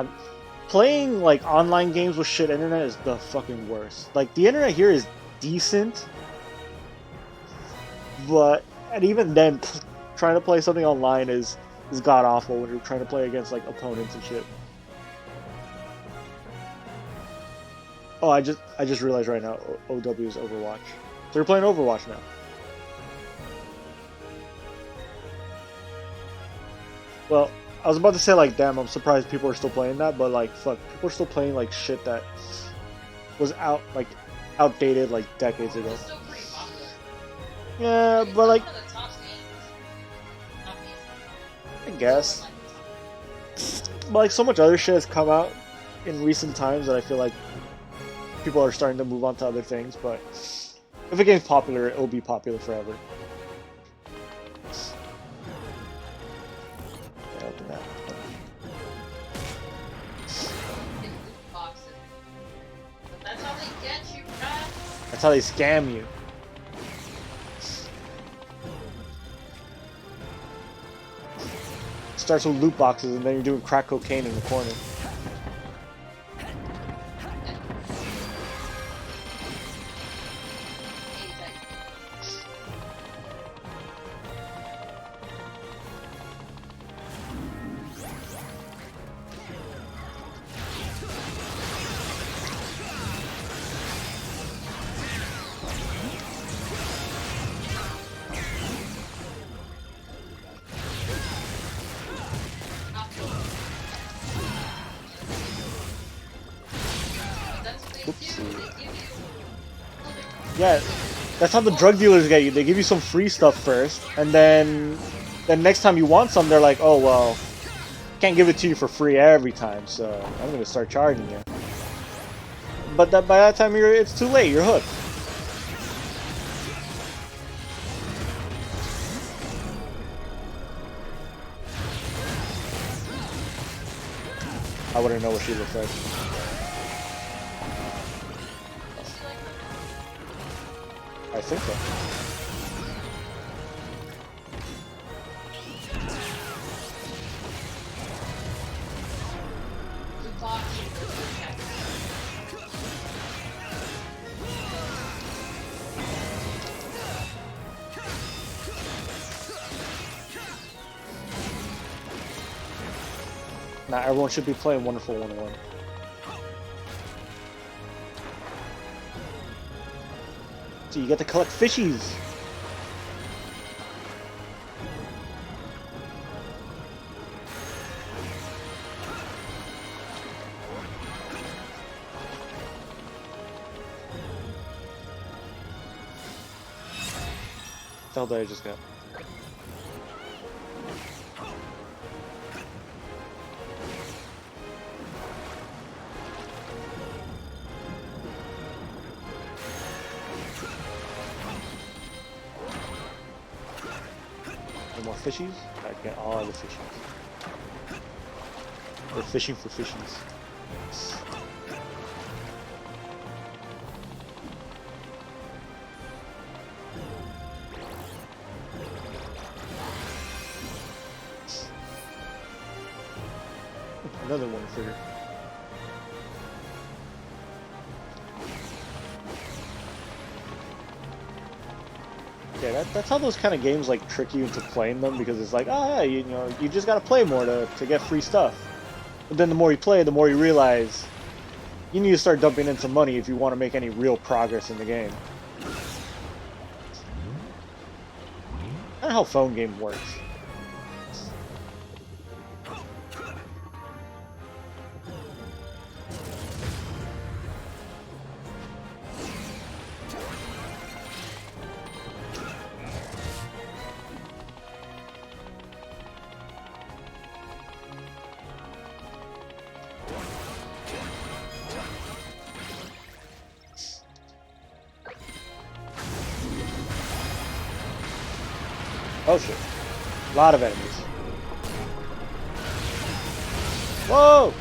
Playing like online games with shit internet is the fucking worst. Like the internet here is decent, and even then, trying to play something online is god awful when you're trying to play against like opponents and shit. Oh, I just realized right now OW is Overwatch. So you're playing Overwatch now. Well, I was about to say like, damn, I'm surprised people are still playing that, but like, fuck, people are still playing like shit that was outdated like decades ago. It's still pretty popular. Yeah, It's but like, one of the top games. Not I guess. But like, so much other shit has come out in recent times that I feel like people are starting to move on to other things. But if a game's popular, it'll be popular forever. Yeah, open that. in loot boxes. But that's how they get you, bruh. That's how they scam you. Starts with loot boxes and then you're doing crack cocaine in the corner. Yeah, that's how the drug dealers get you. They give you some free stuff first, and then next time you want some, they're like, oh, well, can't give it to you for free every time, so I'm going to start charging you. But by that time, it's too late. You're hooked. I wouldn't know what she looks like. I think so. Now everyone should be playing Wonderful 101. So you get to collect fishies. What the hell did I just get? More fishies? I get all the fishies. We're fishing for fishies. Another one figure. Yeah, that's how those kind of games like trick you into playing them, because it's like, oh yeah, you know, you just gotta play more to get free stuff. But then the more you play, the more you realize you need to start dumping in some money if you want to make any real progress in the game. That's how phone game works. Oh shit. A lot of enemies. Whoa!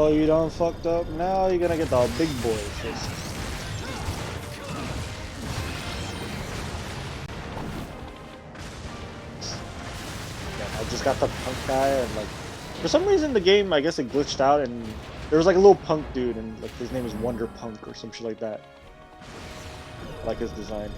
Oh, you done fucked up. Now you're gonna get the big boy fist. Yeah, I just got the punk guy, and like, for some reason the game, I guess it glitched out, and there was like a little punk dude, and like his name is Wonder Punk or some shit like that. I like his design.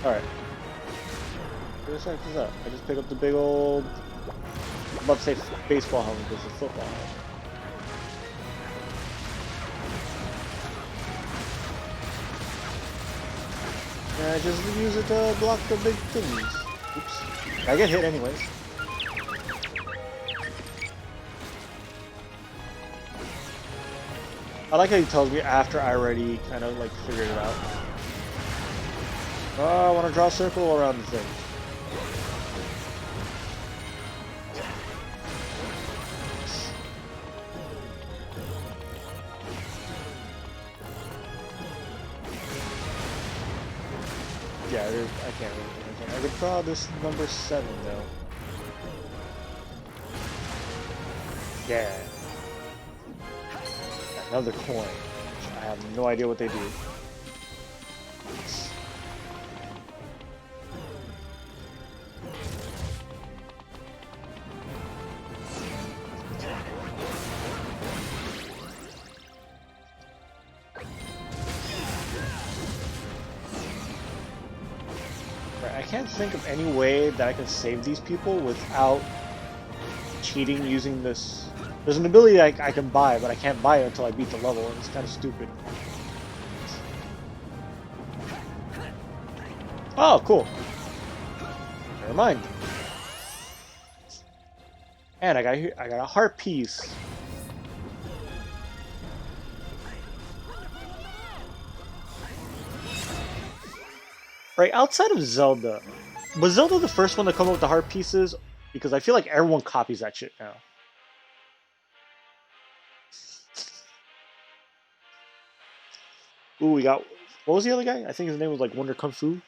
Alright. What the heck is that? I just picked up the big old... I'm about to say baseball helmet, but it's a football helmet. And I just use it to block the big things. Oops. I get hit anyways. I like how he tells me after I already kind of like figured it out. Oh, I want to draw a circle around the thing. Yeah, I can't really do anything. I could draw this number 7 though. Yeah. Another coin. I have no idea what they do. I can't think of any way that I can save these people without cheating using this. There's an ability I can buy, but I can't buy it until I beat the level, and it's kind of stupid. Oh, cool. Never mind. And I got a heart piece. Right, outside of Zelda, was Zelda the first one to come up with the heart pieces? Because I feel like everyone copies that shit now. Ooh, we got... What was the other guy? I think his name was like Wonder Kung Fu.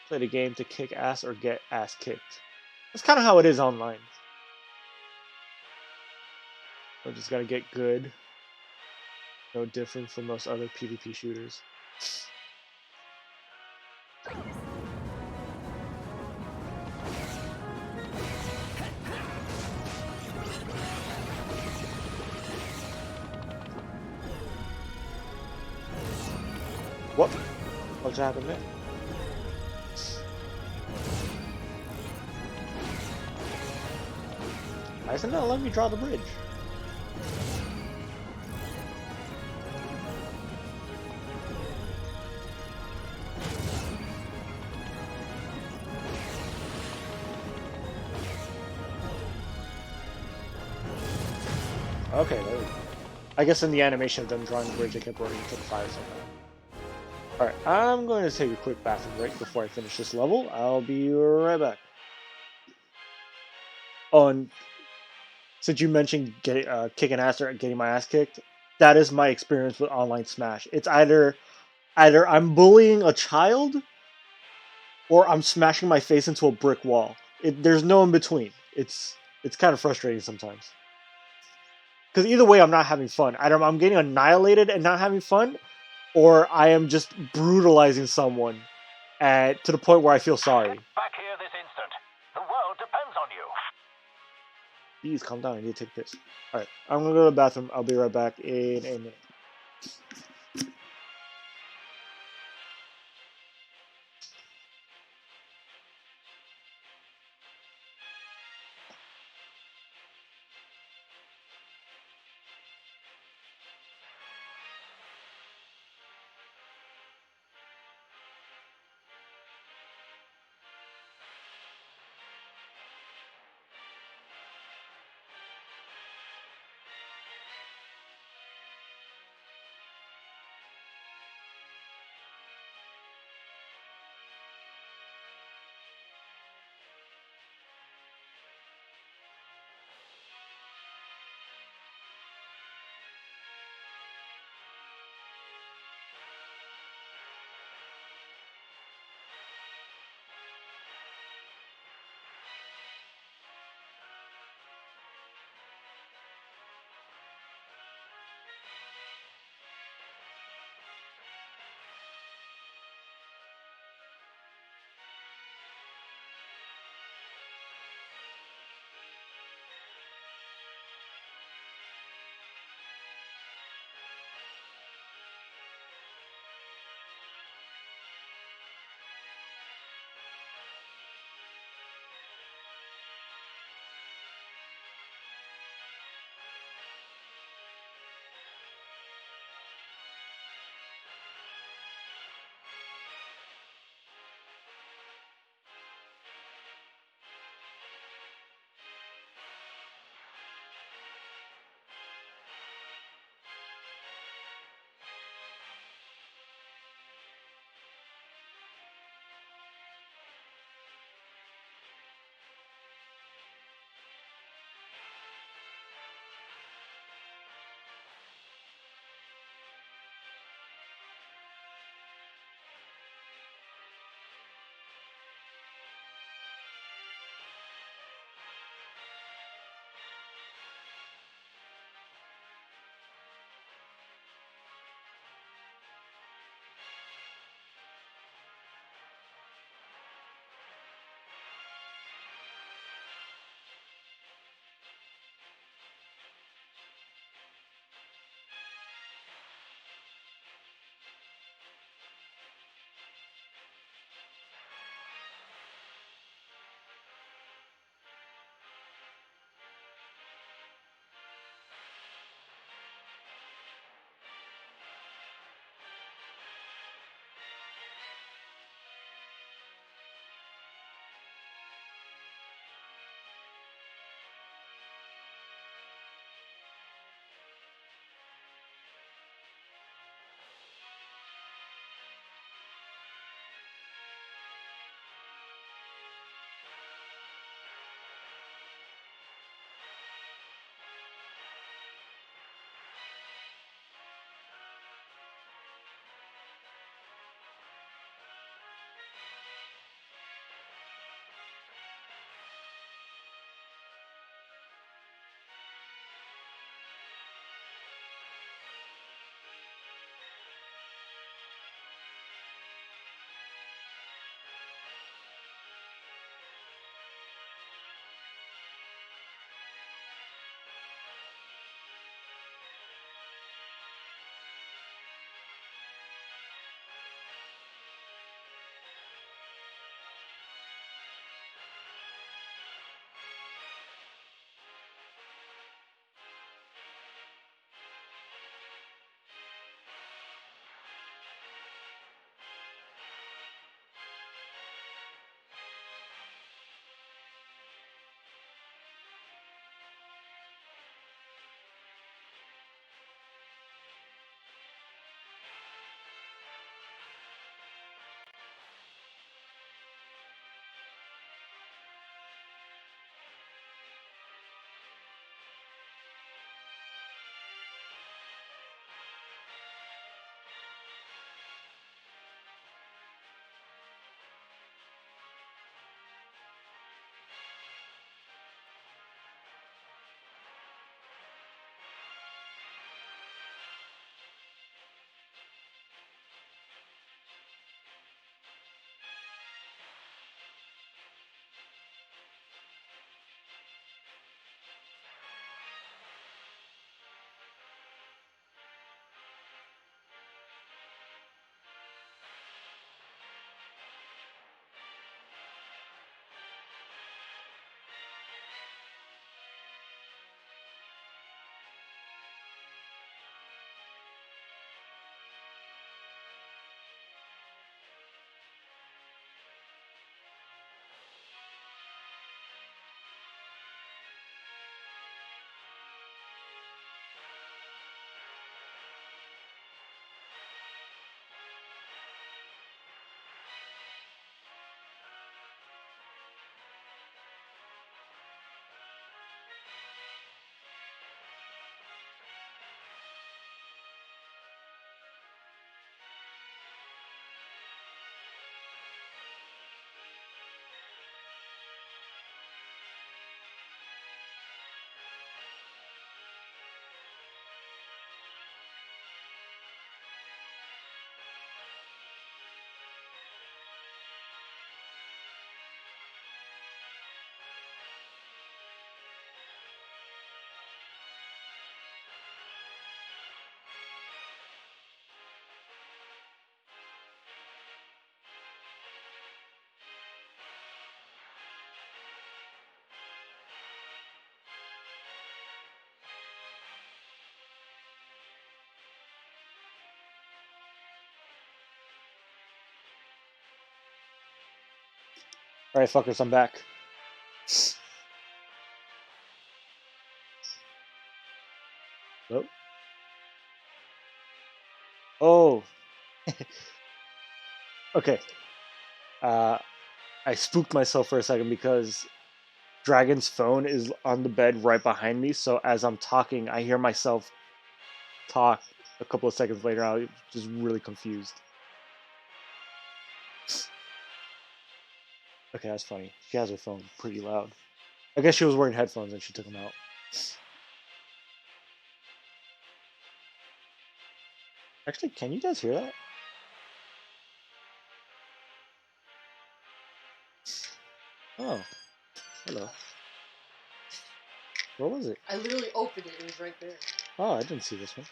Play the game to kick ass or get ass kicked. That's kind of how it is online. I just gotta get good. No different from most other PvP shooters. What? What's happened there? Why isn't that letting me draw the bridge? Okay, there we go. I guess in the animation of them drawing the bridge, I kept running into the fire somehow. Alright, I'm going to take a quick bathroom break before I finish this level. I'll be right back. Oh, and since you mentioned kicking ass or getting my ass kicked, that is my experience with online Smash. It's either I'm bullying a child, or I'm smashing my face into a brick wall. There's no in between. It's kind of frustrating sometimes. Because either way, I'm not having fun. Either I'm getting annihilated and not having fun, or I am just brutalizing someone to the point where I feel sorry. Get back here this instant. The world depends on you. Please calm down. I need to take a piss. Alright, I'm gonna go to the bathroom. I'll be right back in a minute. Alright, fuckers, I'm back. Nope. Oh. Okay. I spooked myself for a second because Dragon's phone is on the bed right behind me, so as I'm talking, I hear myself talk a couple of seconds later. I was just really confused. Okay, that's funny. She has her phone pretty loud. I guess she was wearing headphones and she took them out. Actually, can you guys hear that? Oh, hello. Where was it? I literally opened it. It was right there. Oh, I didn't see this one.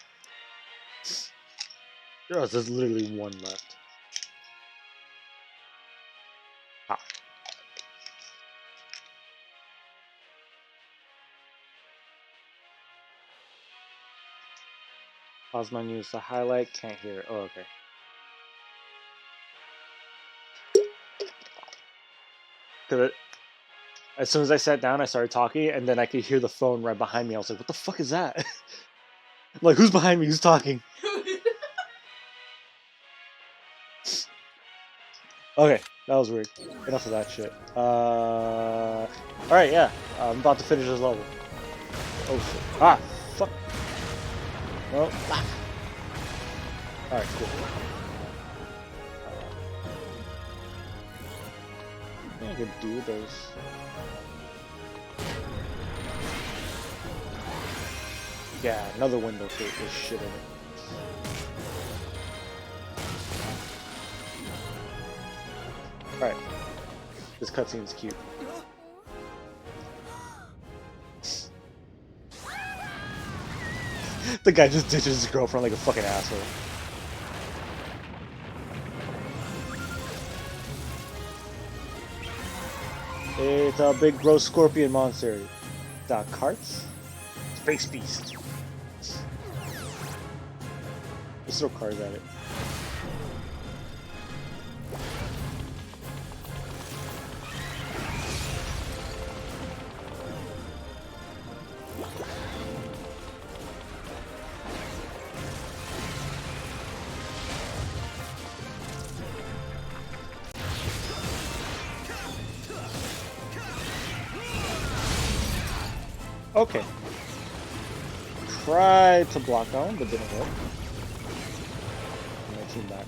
There's literally one left. Ah. Pause menu is to highlight. Can't hear it. Oh, okay. Cause as soon as I sat down, I started talking, and then I could hear the phone right behind me. I was like, "What the fuck is that?" Like, who's behind me? Who's talking? Okay, that was weird. Enough of that shit. Alright, yeah. I'm about to finish this level. Oh shit. Ah, fuck. No. Ah. Alright, cool. I could do those. Yeah, another window with shit in it. Alright. This cutscene's cute. The guy just ditches his girlfriend like a fucking asshole. It's a big gross scorpion monster. Doc Carts? Space Beast. Let's throw cars at it. Okay. Tried to block that one, but didn't work. My team back.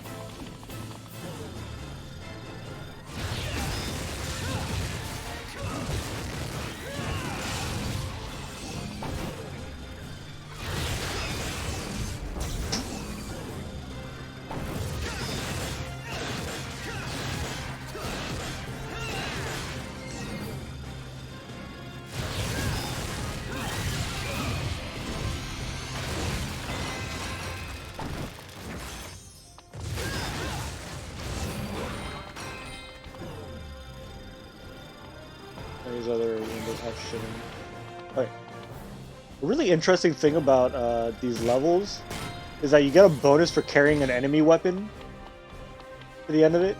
These other windows have shit in. Okay. A really interesting thing about these levels is that you get a bonus for carrying an enemy weapon at the end of it.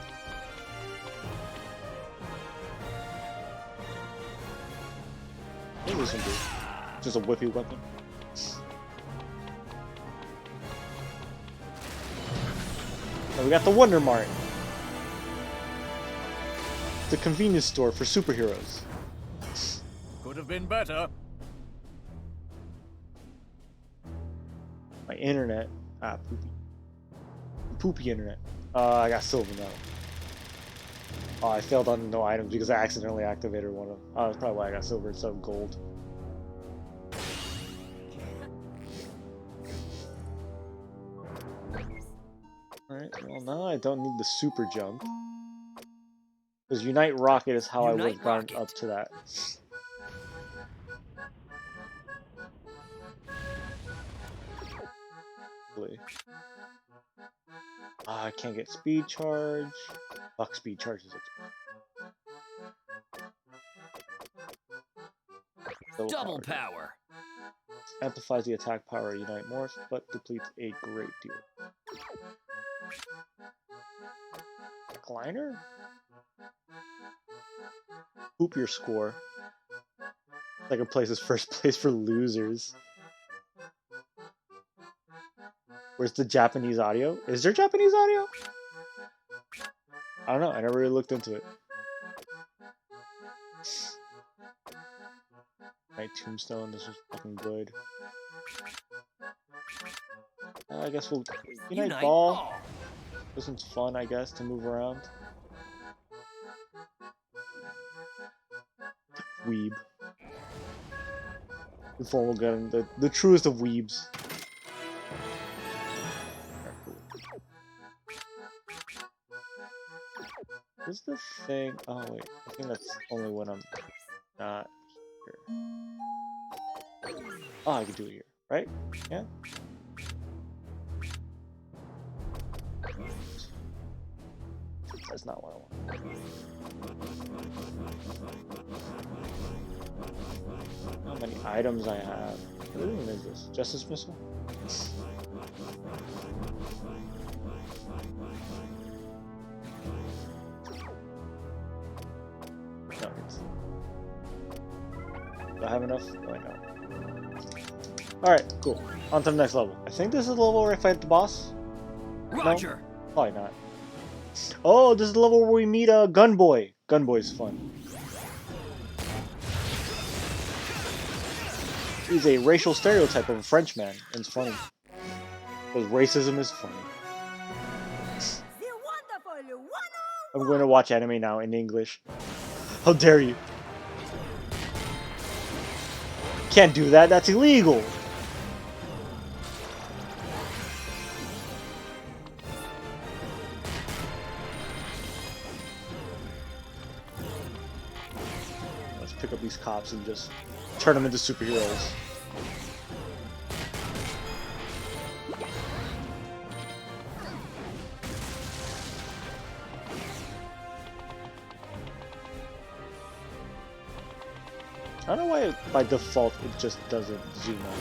What does this one do? Just a whippy weapon. And we got the Wonder Mart. The convenience store for superheroes. Could have been better. My internet. Ah, poopy. Poopy internet. I got silver now. Oh, I failed on no items because I accidentally activated one of them. Oh, that's probably why I got silver instead of gold. Alright, well now I don't need the super jump. Because Unite Rocket is how I would have gotten up to that. I can't get speed charge. Fuck, speed charge is expensive. Double power. Amplifies the attack power of Unite Morph, but depletes a great deal. Decliner? Hoop your score. Second place is first place for losers. Where's the Japanese audio? Is there Japanese audio? I don't know. I never really looked into it. Right, Tombstone. This was fucking good. I guess we'll Unite Ball. This one's fun, I guess, to move around. Weeb. Before we'll get in the truest of weebs. What's the thing? Oh wait, I think that's only when I'm not here. Oh, I can do it here, right? Yeah. That's not what I want. How many items I have? What even is this? Justice Missile? No, it's... Do I have enough? Oh, I know. Alright, cool. On to the next level. I think this is the level where I fight the boss? Roger! No? Probably not. Oh, this is the level where we meet Gunboy. Gunboy's fun. He's a racial stereotype of a Frenchman, and it's funny. Because racism is funny. I'm going to watch anime now in English. How dare you? Can't do that, that's illegal! Let's pick up these cops and just turn them into superheroes. I don't know why by default it just doesn't zoom out.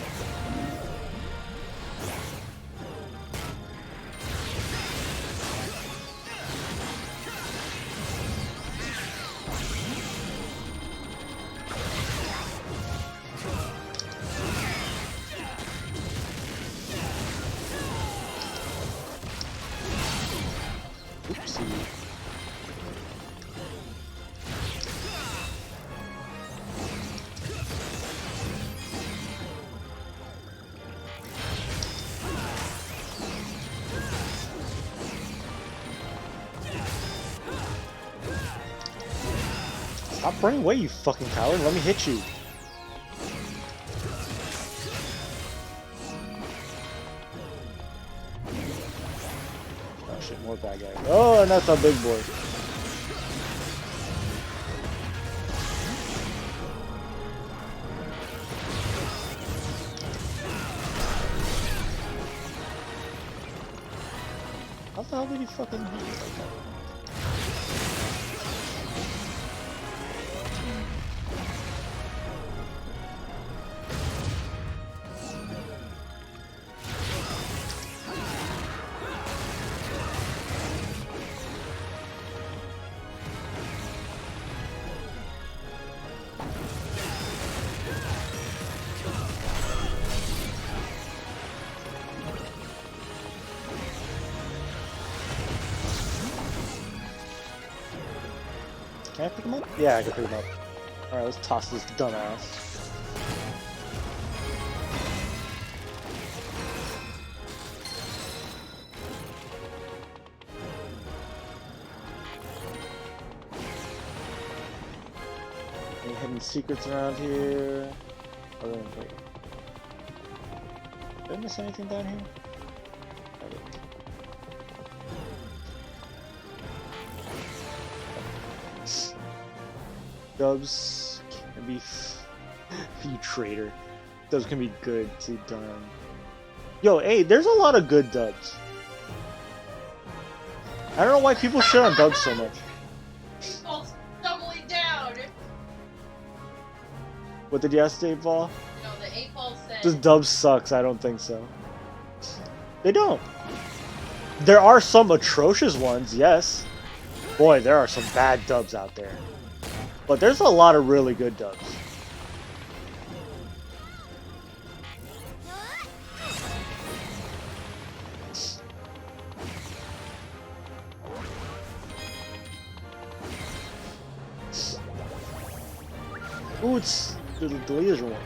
Stop running away, you fucking coward. Let me hit you. Oh shit, more bad guys. Oh, and that's a big boy. How the hell did he fucking hit me like that? Can I pick him up? Yeah, I can pick him up. Alright, let's toss this dumbass. Any hidden secrets around here? Oh, wait. Did I miss anything down here? Dubs can be you traitor. Dubs can be good too darn. Yo, hey, there's a lot of good dubs. I don't know why people shit on dubs so much. People doubling down. What did you ask, 8Ball? No, the 8Ball said. Does dubs sucks? I don't think so. They don't. There are some atrocious ones, yes. Boy, there are some bad dubs out there. But there's a lot of really good dubs. Ooh, it's the laser one.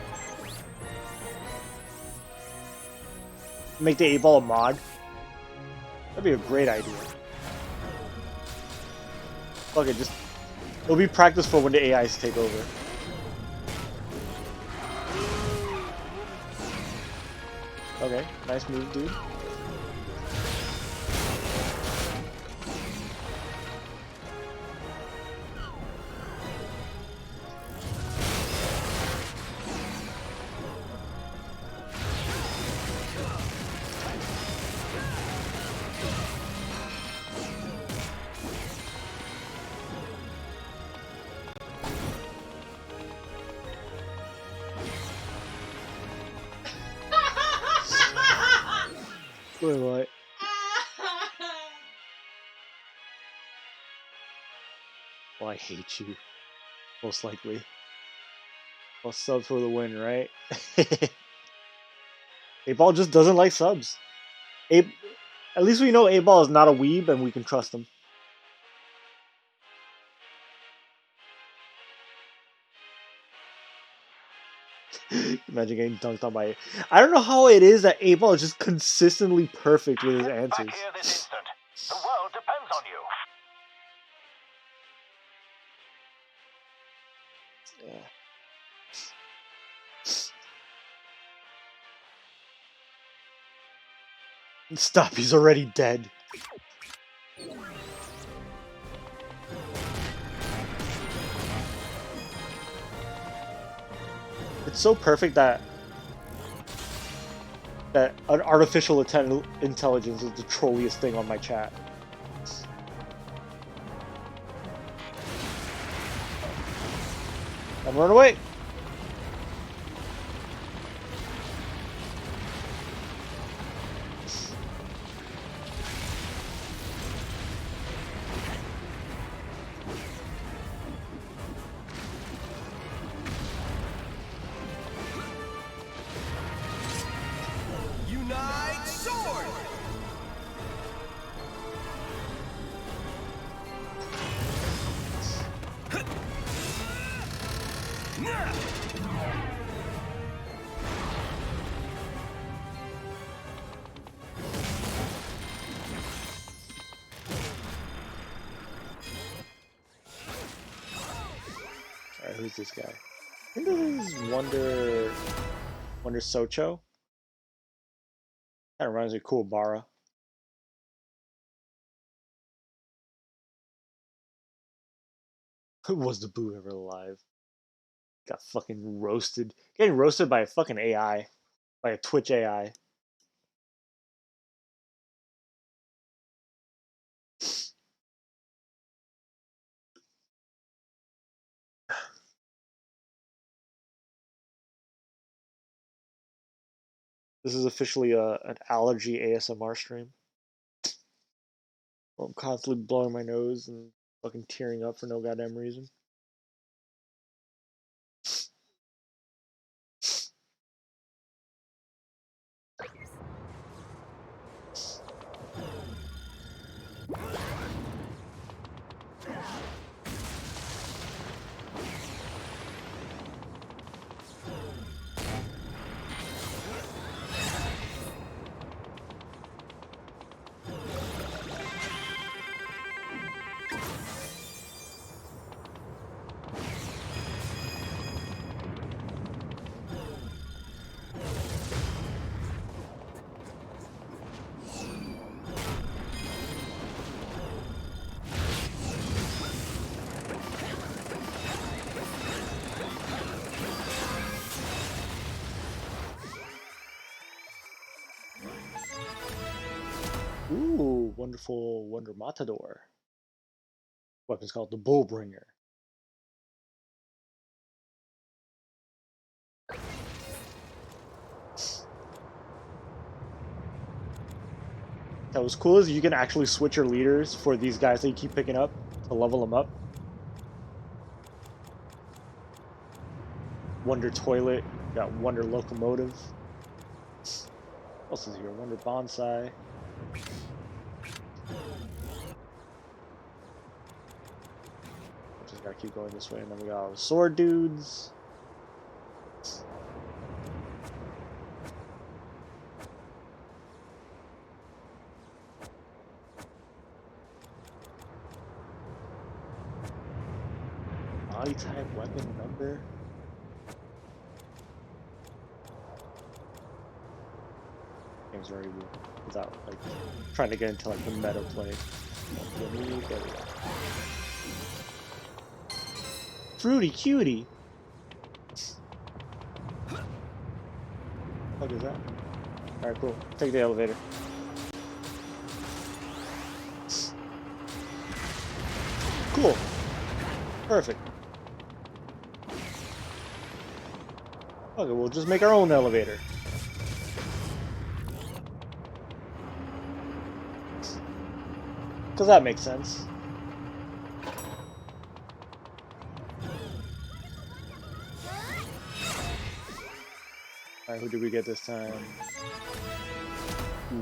Make the 8-ball a mod? That'd be a great idea. Fuck it, just... It'll be practice for when the AIs take over. Okay, nice move, dude. Wait, what? Oh, I hate you. Most likely. Well, sub for the win, right? 8-ball just doesn't like subs. At least we know 8-ball is not a weeb and we can trust him. Imagine getting dunked on by... I don't know how it is that 8-ball is just consistently perfect with his answers. Back here this instant. The world depends on you. Yeah. Stop, he's already dead. It's so perfect that an artificial intelligence is the trolliest thing on my chat. I'm running away. Unite sword! Alright, who's this guy? I think this is Wonder Socho. That reminds me of Kuwabara. Was the Boo ever alive? Got fucking roasted. Getting roasted by a fucking AI. By a Twitch AI. This is officially an allergy ASMR stream. I'm constantly blowing my nose and fucking tearing up for no goddamn reason. Ooh, wonderful Wonder Matador. Weapon's called the Bullbringer. That was cool is you can actually switch your leaders for these guys that you keep picking up to level them up. Wonder Toilet. Got Wonder Locomotive. What else is here? Wonder Bonsai. Just gotta keep going this way, and then we got all the sword dudes. Body type, weapon number. Game's already without like trying to get into like the meta play. Fruity cutie. What is that? Alright, cool. Take the elevator. Cool. Perfect. Okay, we'll just make our own elevator. Because that makes sense. Alright, who did we get this time?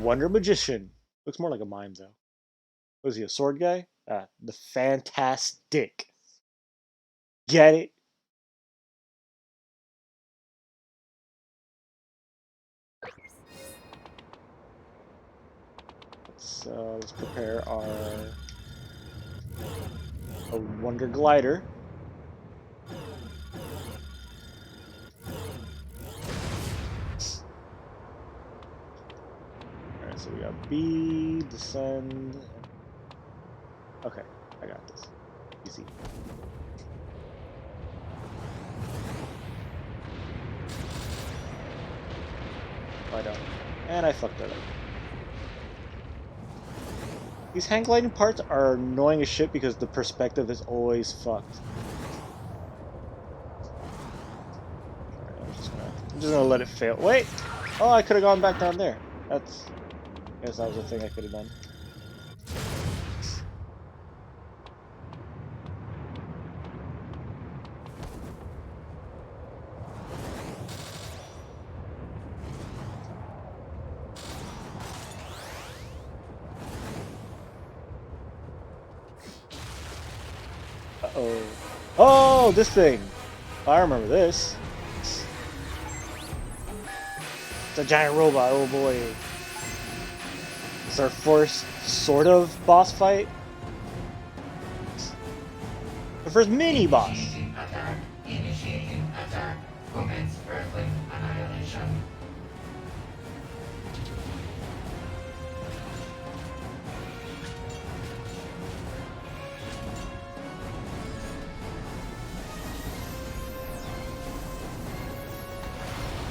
Wonder Magician. Looks more like a mime, though. Was he a sword guy? Ah, the Fantastic. Get it? Let's prepare our Wonder Glider. Alright, so we got B, descend. Okay, I got this. Easy. I don't. And I fucked that up. These hang gliding parts are annoying as shit because the perspective is always fucked. Alright, I'm just gonna let it fail. Wait! Oh, I could have gone back down there. That's... I guess that was a thing I could have done. Uh-oh. Oh, this thing! I remember this. It's a giant robot, oh boy. It's our first sort of boss fight. The first mini boss. Initiating attack. Commence Earthling annihilation.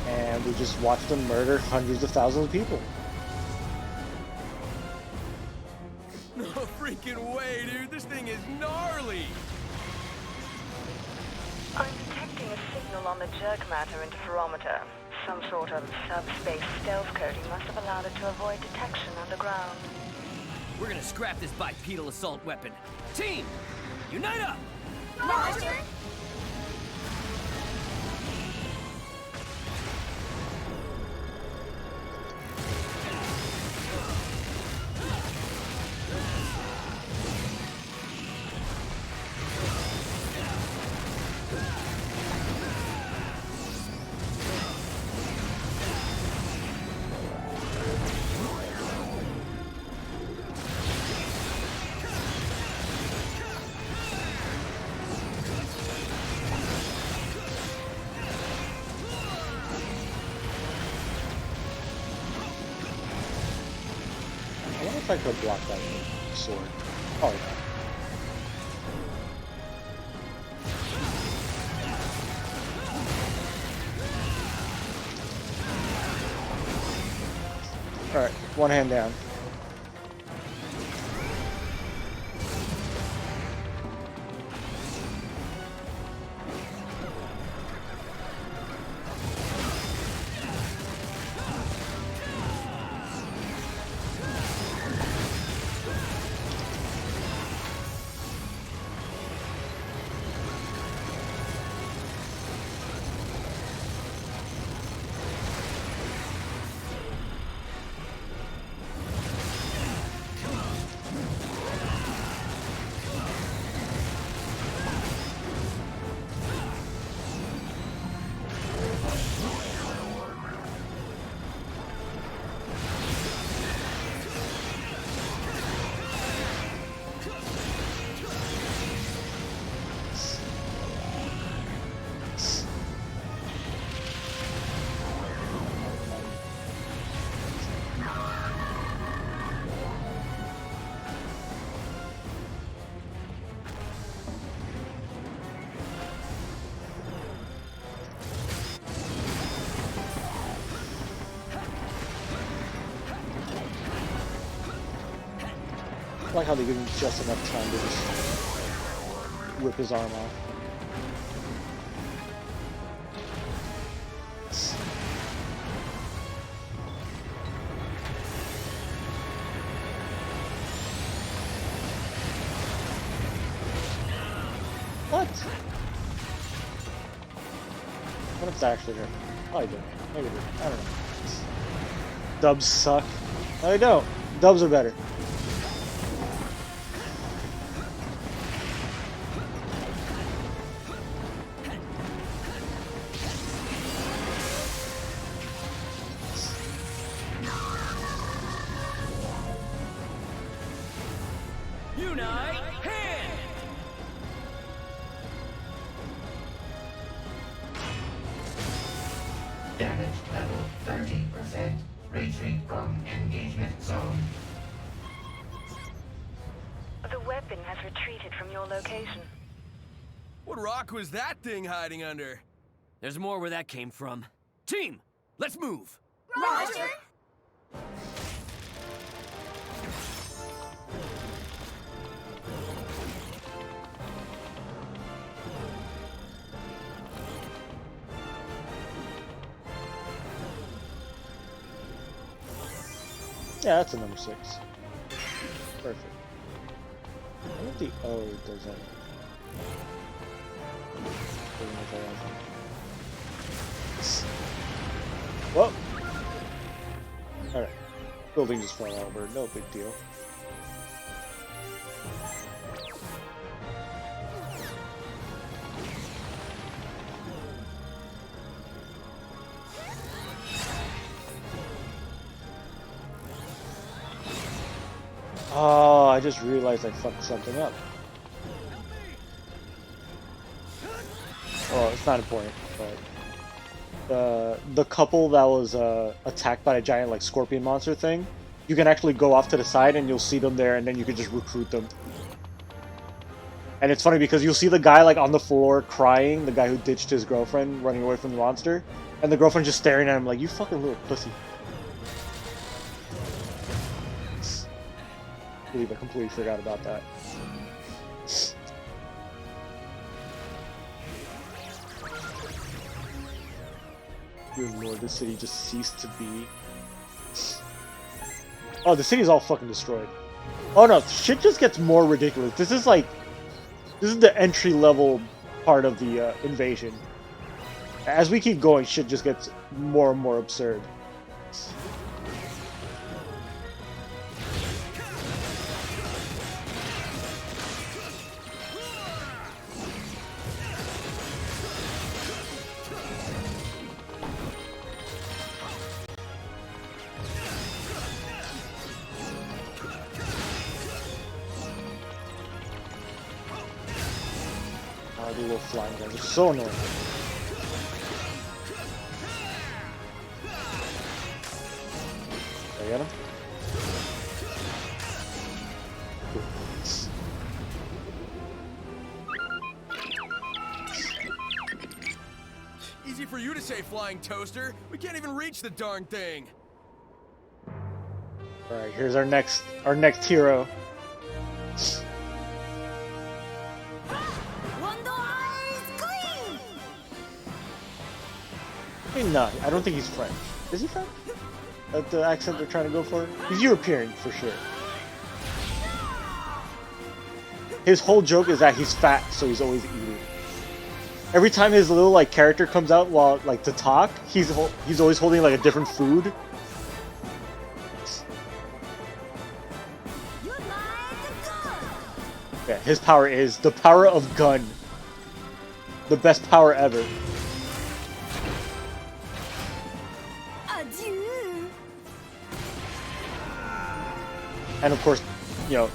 And we just watched them murder hundreds of thousands of people. No freaking way, dude. This thing is gnarly. I'm detecting a signal on the jerk matter interferometer. Some sort of subspace stealth coating must have allowed it to avoid detection underground. We're gonna scrap this bipedal assault weapon. Team, unite up! Roger! I wonder if I could block that with a sword. Oh, yeah. Alright, one hand down. I like how they give him just enough time to just rip his arm off. What? What if it's actually her? Probably did. Maybe it did. I don't know. Dubs suck. No, they don't. Dubs are better. Unite hand. Damage level 30%. Retreat from engagement zone. The weapon has retreated from your location. What rock was that thing hiding under? There's more where that came from. Team, let's move. Roger! Yeah, that's a number 6. Perfect. I wonder if the O does that. Whoa! Alright. Building just fell over, no big deal. Oh, I just realized I fucked something up. Oh, it's not important, but the couple that was attacked by a giant like scorpion monster thing, you can actually go off to the side and you'll see them there, and then you can just recruit them. And it's funny because you'll see the guy like on the floor crying, the guy who ditched his girlfriend running away from the monster, and the girlfriend just staring at him like, "You fucking little pussy." I believe I completely forgot about that. Dear Lord, this city just ceased to be. Oh, the city's all fucking destroyed. Oh no, shit just gets more ridiculous. This is the entry level part of the invasion. As we keep going, shit just gets more and more absurd. The little flying guys are so annoying. Did I get him? Easy for you to say, flying toaster. We can't even reach the darn thing. Alright, here's our next hero. I mean, no, I don't think he's French. Is he French? The accent they're trying to go for? He's European, for sure. His whole joke is that he's fat, so he's always eating. Every time his little, like, character comes out while, like, to talk, he's always holding, like, a different food. Yeah, his power is the power of gun. The best power ever. And of course, you know,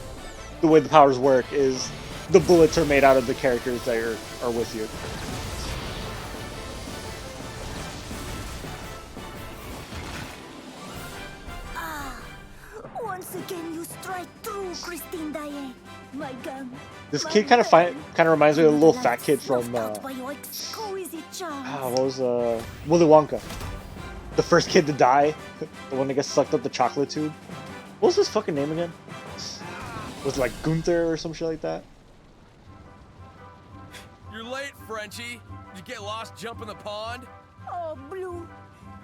the way the powers work is the bullets are made out of the characters that are with you. Once again you strike through, Christine Daae. My gun. This kid kind of reminds me of a little fat kid from what was Willy Wonka. The first kid to die, the one that gets sucked up the chocolate tube. What was his fucking name again? Was it like Gunther or some shit like that? You're late, Frenchie. Did you get lost jumping the pond? Oh, Blue.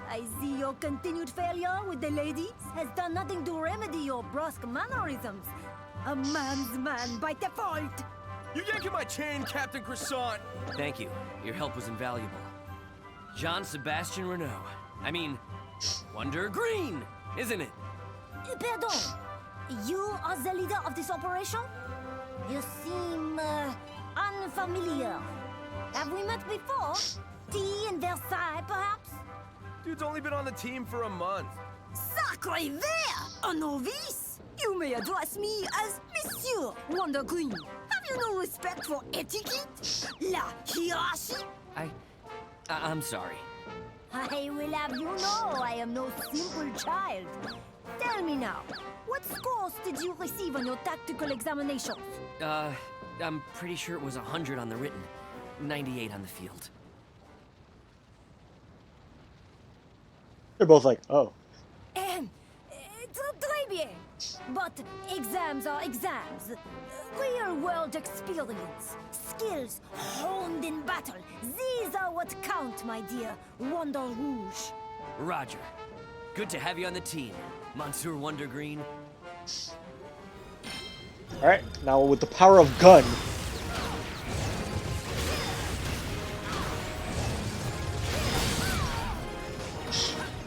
I see your continued failure with the ladies has done nothing to remedy your brusque mannerisms. A man's man by default. You yanking my chain, Captain Croissant. Thank you. Your help was invaluable. Jean Sebastian Renault. I mean, Wonder Green, isn't it? Pardon. You are the leader of this operation? You seem unfamiliar. Have we met before? Tea in Versailles, perhaps? Dude's only been on the team for a month. Sacre vert! A novice? You may address me as Monsieur Wonder Green. Have you no respect for etiquette? La hiérarchie? I'm sorry. I will have you know I am no simple child. Tell me now, what scores did you receive on your tactical examinations? I'm pretty sure it was 100 on the written, 98 on the field. They're both like, oh. Très bien. But exams are exams. Real-world experience, skills honed in battle. These are what count, my dear Wonder Rouge. Roger. Good to have you on the team, Monsieur Wonder Green. Alright, now with the power of gun.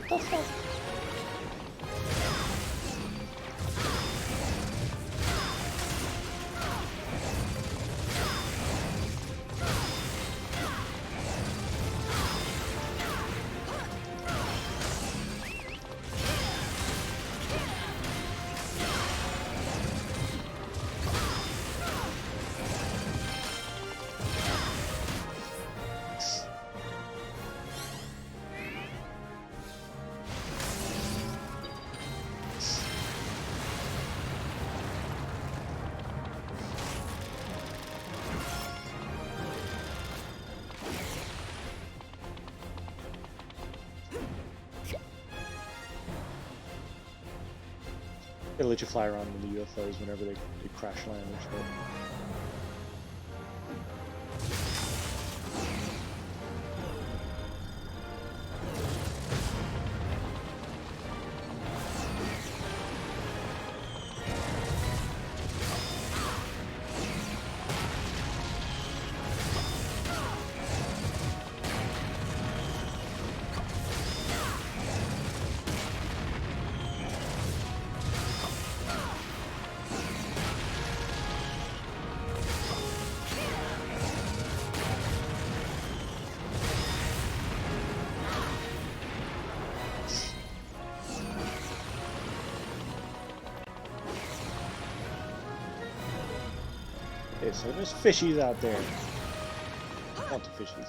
What the fuck? They let you fly around in the UFOs whenever they crash land or shit. Okay, so there's fishies out there. Not the fishies.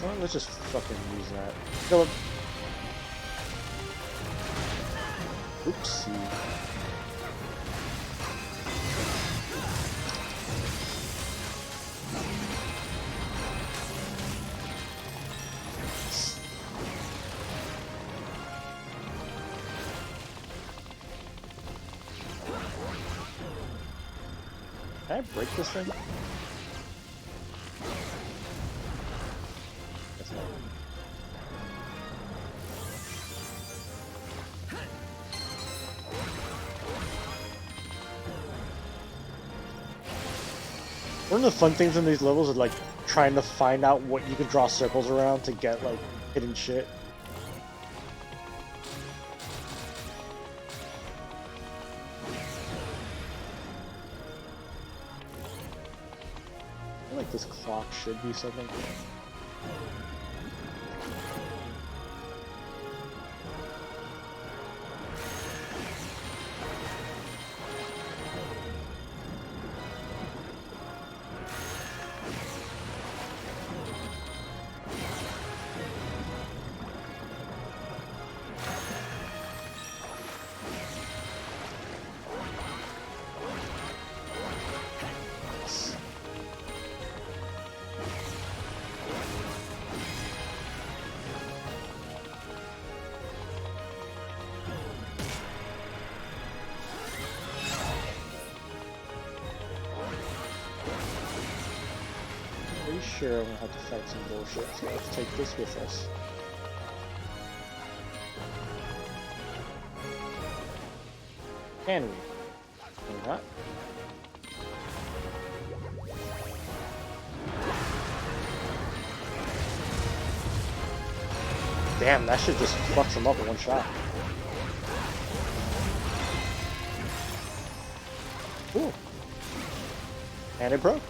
Well, let's just fucking use that. Kill him. Oopsie. Can I break this thing? That's not. One of the fun things in these levels is like trying to find out what you can draw circles around to get like hidden shit. I feel like this clock should be something. Sure, I'm gonna have to fight some bullshit, so let's take this with us. Can we? Can we not? Damn, that shit just fucks him up in one shot. Cool. And it broke.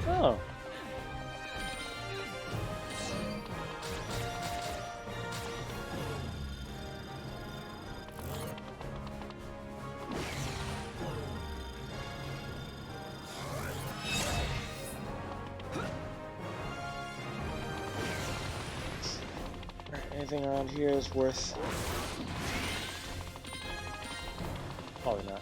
Oh. Anything around here is worth... Probably not.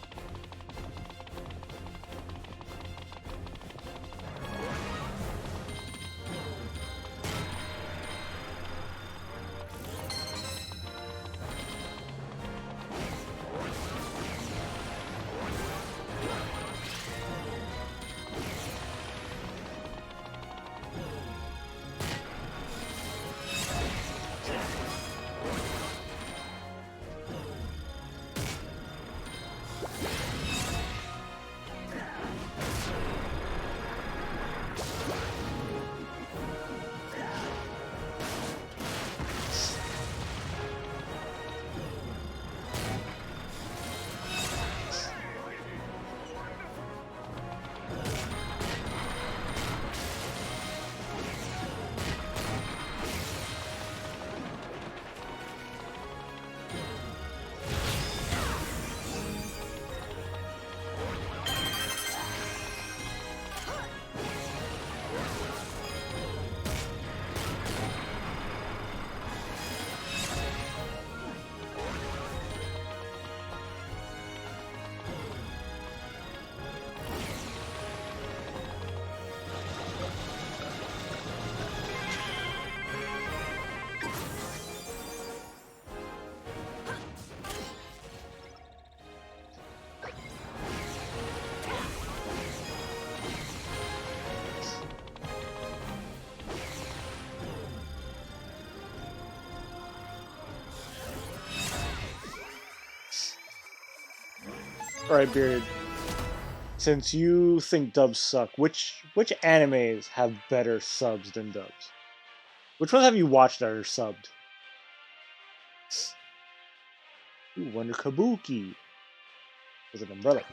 Alright, Bearded. Since you think dubs suck, which animes have better subs than dubs? Which ones have you watched that are subbed? Ooh, Wonder Kabuki. There's an umbrella.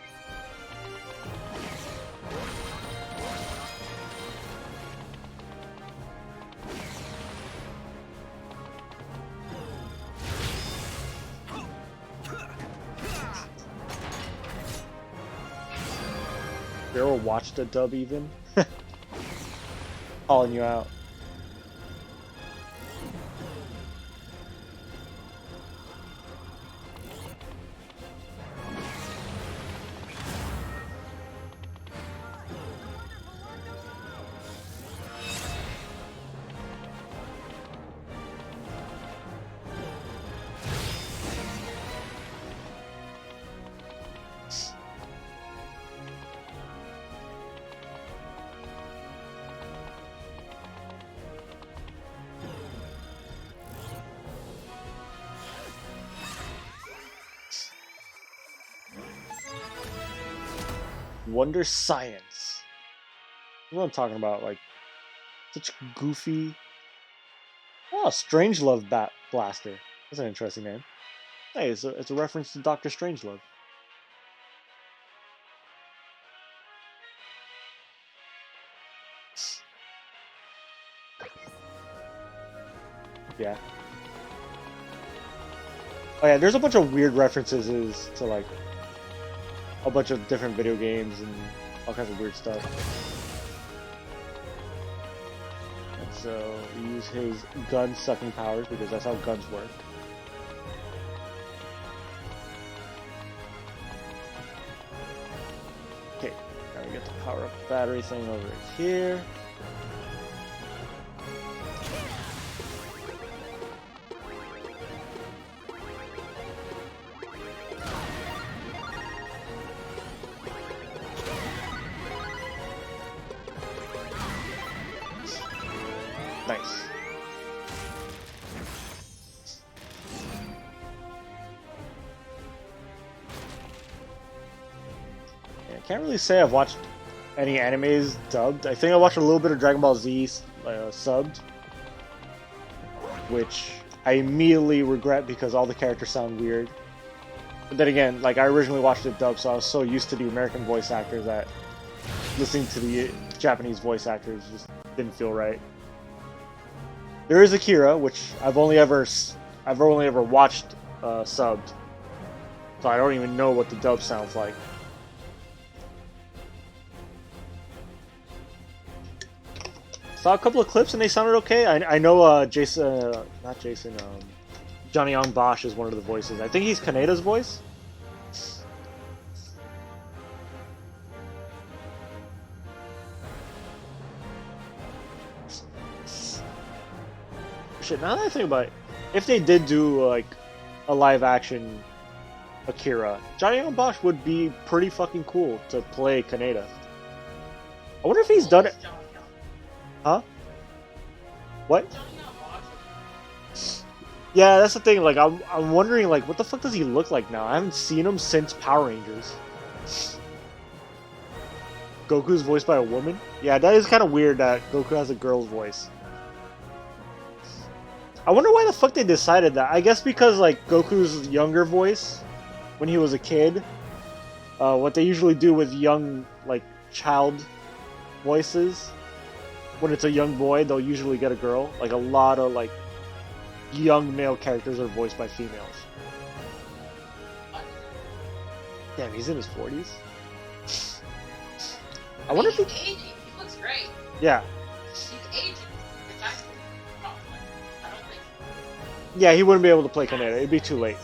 You ever watched a dub even? Calling you out. Wonder Science. That's what I'm talking about, like, such goofy... Oh, Strangelove Blaster. That's an interesting name. Hey, it's a reference to Dr. Strangelove. Yeah. Oh yeah, there's a bunch of weird references to like a bunch of different video games and all kinds of weird stuff. And so we use his gun sucking powers because that's how guns work. Okay, now we get the power up battery thing over here. Nice. Yeah, I can't really say I've watched any animes dubbed. I think I watched a little bit of Dragon Ball Z subbed, which I immediately regret because all the characters sound weird. But then again, like I originally watched it dubbed, so I was so used to the American voice actors that listening to the Japanese voice actors just didn't feel right. There is Akira, which I've only ever watched subbed, so I don't even know what the dub sounds like. Saw a couple of clips and they sounded okay. I know Johnny Young Bosch is one of the voices. I think he's Kaneda's voice. Shit, now that I think about it, if they did do like a live action Akira, Johnny Young Bosch would be pretty fucking cool to play Kaneda. I wonder if he's done it. Huh? What? Yeah, that's the thing. Like, I'm wondering, like, what the fuck does he look like now? I haven't seen him since Power Rangers. Goku's voiced by a woman? Yeah, that is kind of weird that Goku has a girl's voice. I wonder why the fuck they decided that. I guess because, like, Goku's younger voice, when he was a kid, what they usually do with young, like, child voices, when it's a young boy, they'll usually get a girl. Like, a lot of, like, young male characters are voiced by females. Damn, he's in his 40s? I wonder if he's aging. He looks great. Yeah. He's aging. Yeah, he wouldn't be able to play Kaneda. It'd be too late.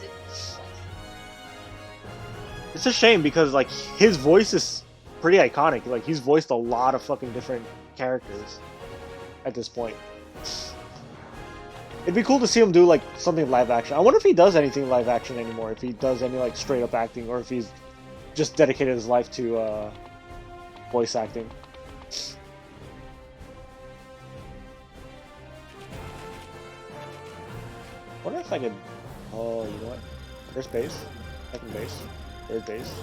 It's a shame because, like, his voice is pretty iconic. Like, he's voiced a lot of fucking different characters at this point. It'd be cool to see him do, like, something live action. I wonder if he does anything live action anymore. If he does any, like, straight up acting, or if he's just dedicated his life to voice acting. I wonder if I could... Oh, you know what? First base, second base, third base.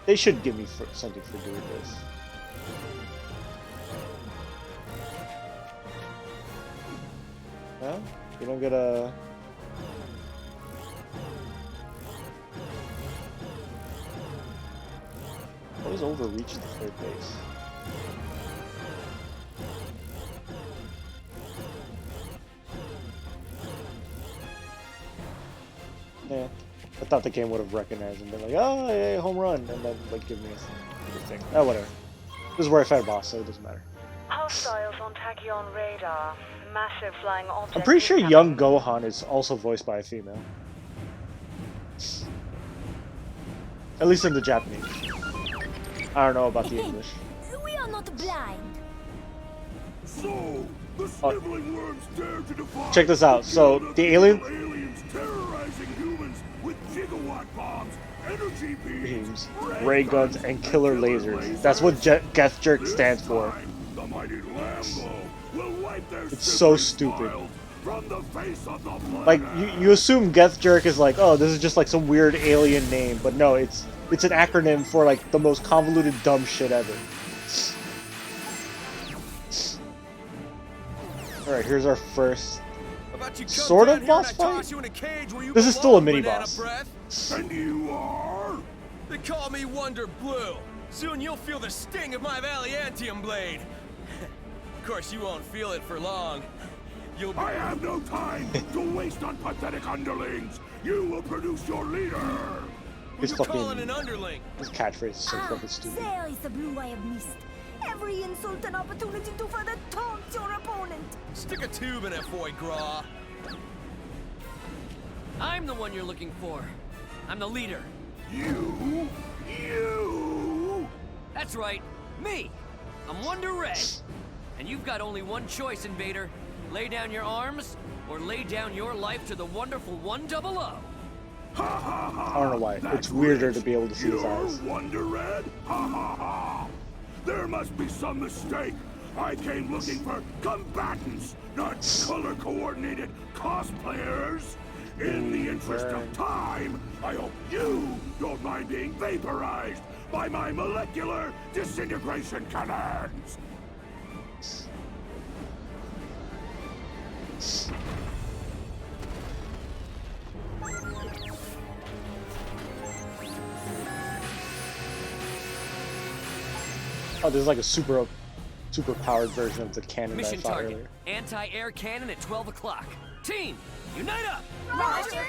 They should give me something for doing this. No? You don't get a... Always overreach the third base. Yeah, I thought the game would have recognized and been like, oh, yeah, home run, and then like give me a thing. Oh, whatever. This is where I fight a boss, so it doesn't matter. Hostiles on Tachyon radar. Massive flying object. I'm pretty sure young Gohan is also voiced by a female. At least in the Japanese. I don't know about the English. We are not blind. So, the sniveling worms dare to defy. Check this out. So the alien aliens terrorizing humans with gigawatt bombs, energy beams, ray guns, and killer lasers. That's what Geth Jerk stands for. The mighty Lambo will wipe their it's so stupid. From the face of the planet. Like you assume Geth Jerk is like, oh, this is just like some weird alien name, but no, it's It's an acronym for like the most convoluted dumb shit ever. Alright, here's our first sort of boss fight. This is still a mini boss. And you are? They call me Wonder Blue. Soon you'll feel the sting of my Valiantium blade. Of course, you won't feel it for long. You'll be... I have no time to waste on pathetic underlings. You will produce your leader. His You're fucking calling an underling. his catchphrase is so fucking stupid. There is the blue I have missed. Every insult an opportunity to further taunt your opponent. Stick a tube in it, foie gras. I'm the one you're looking for. I'm the leader. You? That's right, me. I'm Wonder Red. And you've got only one choice, Invader. Lay down your arms, or lay down your life to the wonderful 100. I don't know why. It's weirder to be able to see his eyes. Wonder Red? Ha ha ha! There must be some mistake. I came looking for combatants, not color-coordinated cosplayers. In the interest of time, I hope you don't mind being vaporized by my molecular disintegration cannons. Oh, there's like a super powered version of the cannon Mission that I fought target. earlier. Anti-air cannon at 12 o'clock. Team, unite up! Roger!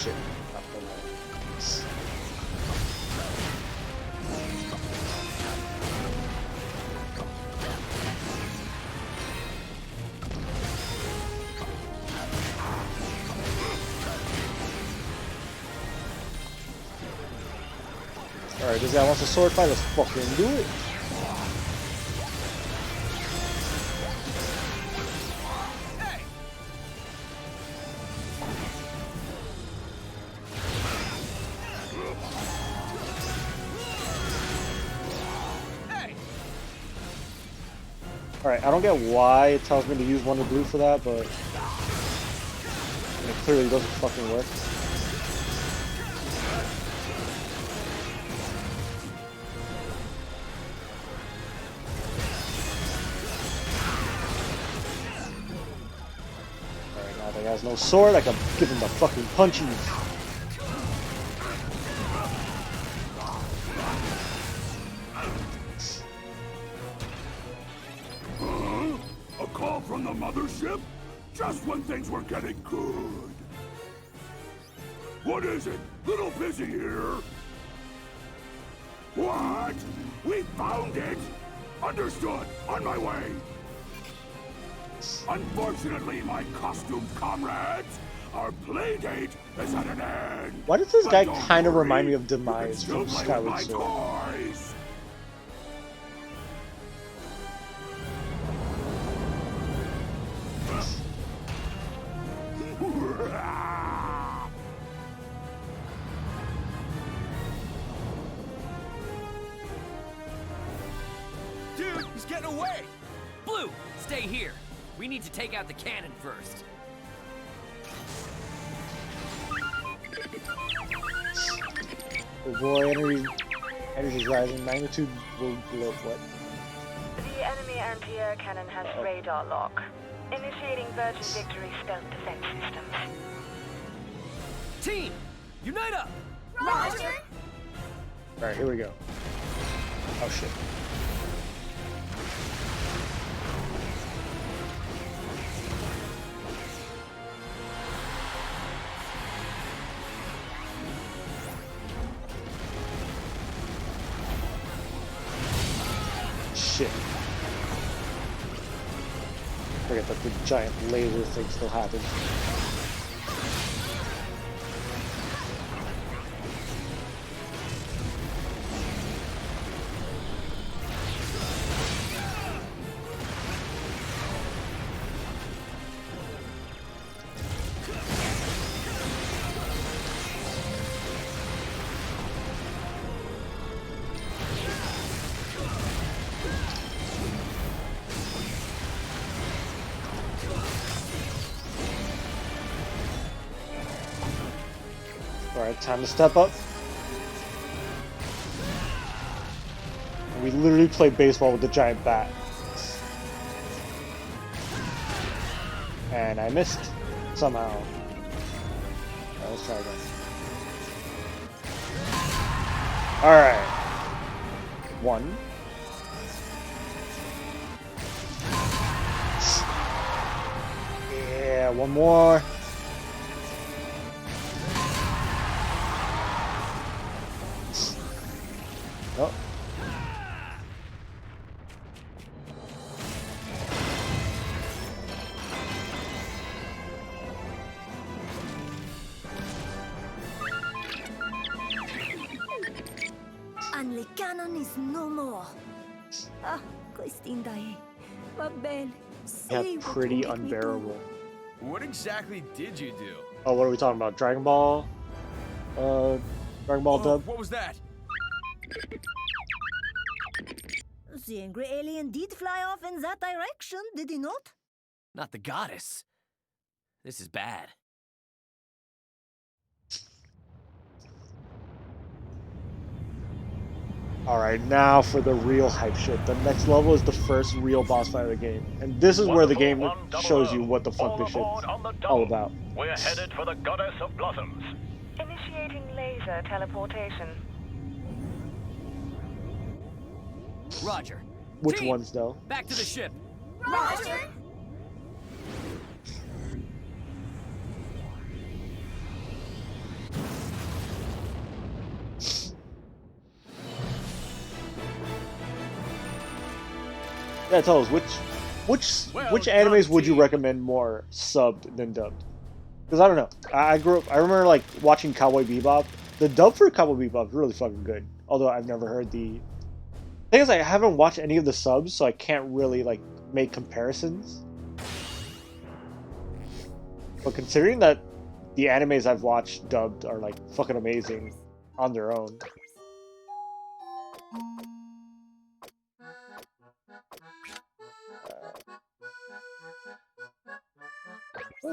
Shit. Not the light. Alright, this guy wants a sword fight, let's fucking do it. Alright, I don't get why it tells me to use Wonder Blue for that, but it clearly doesn't fucking work. Alright, now that he has no sword, I can give him the fucking punchies. A call from the mothership? Just when things were getting good. What is it? Little busy here. What? We found it! Understood. On my way. Unfortunately, my costumed comrades, our playdate is at an end. Why does this guy But don't kind of worry, remind me of you can Demise still from play with Skyward my Sword? toys. Dude, he's getting away. Blue, stay here. We need to take out the cannon first. Oh boy, energy's rising. Magnitude will blow. What? The enemy anti-air cannon has radar lock. Initiating Virgin Victory stealth defense systems. Team, unite up! Roger! Alright, here we go. Oh shit. shit. Forget that the giant laser thing still happens. Alright, time to step up. We literally play baseball with the giant bat. And I missed somehow. Alright, let's try again. Alright. 1. Yeah, one more. Oh. And the cannon is no more. Ah, Christine Daae. Ma belle. Yeah, say what pretty you make me do. unbearable. What exactly did you do? Oh, what are we talking about? Dragon Ball? Dragon Ball dub? What was that? The angry alien did fly off in that direction, did he not? Not the goddess. This is bad. Alright, now for the real hype shit. The next level is the first real boss fight of the game. And this is where the game shows you what the fuck this shit's all about. We're headed for the Goddess of Blossoms. Initiating laser teleportation. Roger. Which Team, ones, though? Back to the ship. Roger! Yeah, tell us, which animes would you recommend more subbed than dubbed? Because I don't know. I grew up, I remember like watching Cowboy Bebop. The dub for Cowboy Bebop is really fucking good. Although I've never heard the... thing is, I haven't watched any of the subs, so I can't really like make comparisons. But considering that the animes I've watched dubbed are like fucking amazing on their own.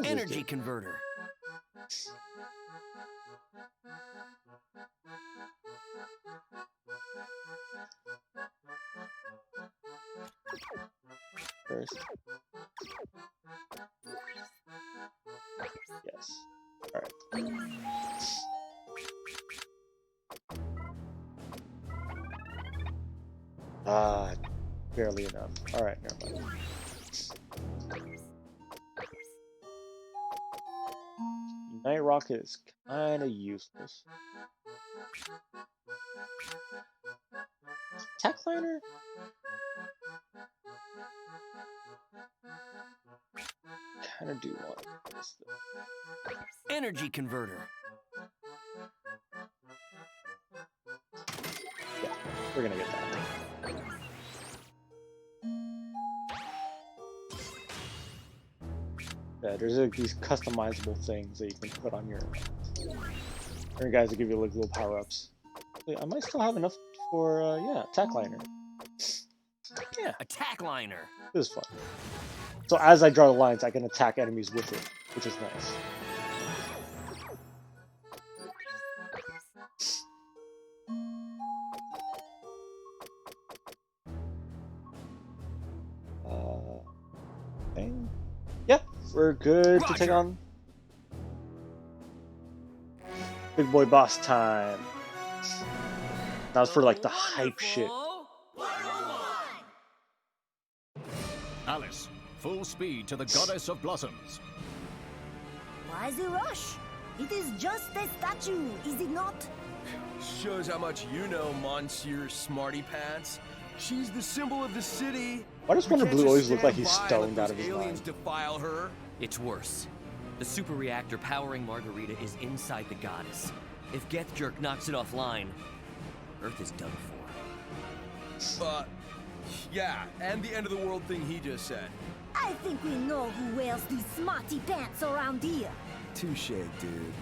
Energy converter. First. Yes. Alright. Barely enough. Alright, never mind. Night Rocket is kinda useless. Techliner? Kinda do want this though. Energy converter. Yeah, we're gonna get that. Yeah, there's like these customizable things that you can put on your guys to give you like little power-ups. Wait, I might still have enough for yeah, attack liner. Yeah, attack liner. This is fun. So as I draw the lines, I can attack enemies with it, which is nice. Thing. Yep, we're good to take on big boy boss time. That was for like the hype shit. Alice, full speed to the Goddess of Blossoms. Why the rush? It is just a statue, is it not? Shows how much you know, Monsieur Smarty Pants. She's the symbol of the city. Why does We Wonder can't Blue just always look like stand he's by and stoned let out of those his aliens mind? defile her. It's worse. The super reactor powering Margarita is inside the goddess. If Gethjerk knocks it offline, Earth is done for. Yeah, and the end of the world thing he just said. I think we know who wears these smarty pants around here. Touche, dude.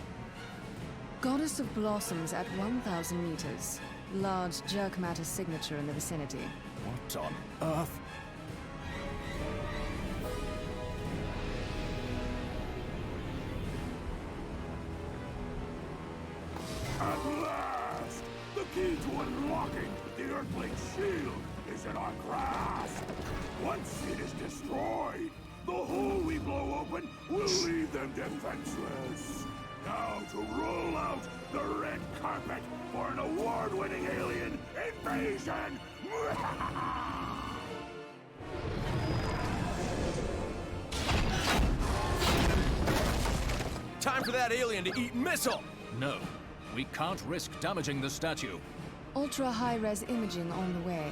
Goddess of Blossoms at 1,000 meters. Large jerk matter signature in the vicinity. What on earth? At last! The key to unlocking the Earthling shield is in our grasp. Once it is destroyed, the hole we blow open will leave them defenseless. Now to roll out the red carpet for an award-winning alien invasion! Time for that alien to eat missile! No, we can't risk damaging the statue. Ultra high-res imaging on the way.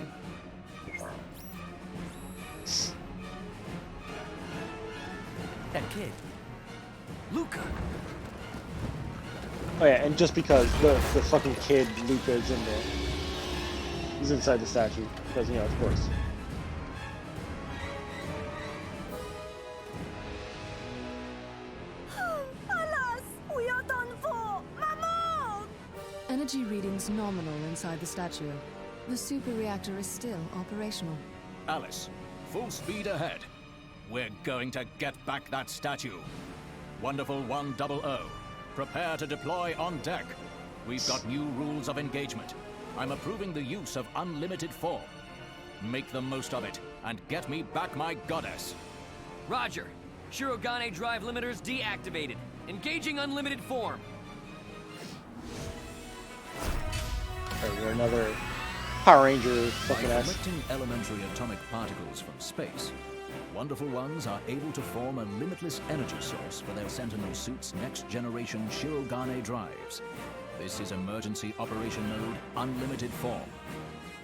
That kid. Luca! Oh yeah, and just because the fucking kid Luca is in there. He's inside the statue. Because, you know, of course. Alas, we are done for! Maman! Energy readings nominal inside the statue. The super reactor is still operational. Alice, full speed ahead. We're going to get back that statue. Wonderful 100, prepare to deploy on deck. We've got new rules of engagement. I'm approving the use of unlimited form. Make the most of it, and get me back my goddess. Roger. Shirogane drive limiters deactivated. Engaging unlimited form. Alright, we're another Power Ranger fucking By ass. collecting elementary atomic particles from space, Wonderful Ones are able to form a limitless energy source for their Sentinel suits' next-generation Shirogane drives. This is Emergency Operation Mode Unlimited Form.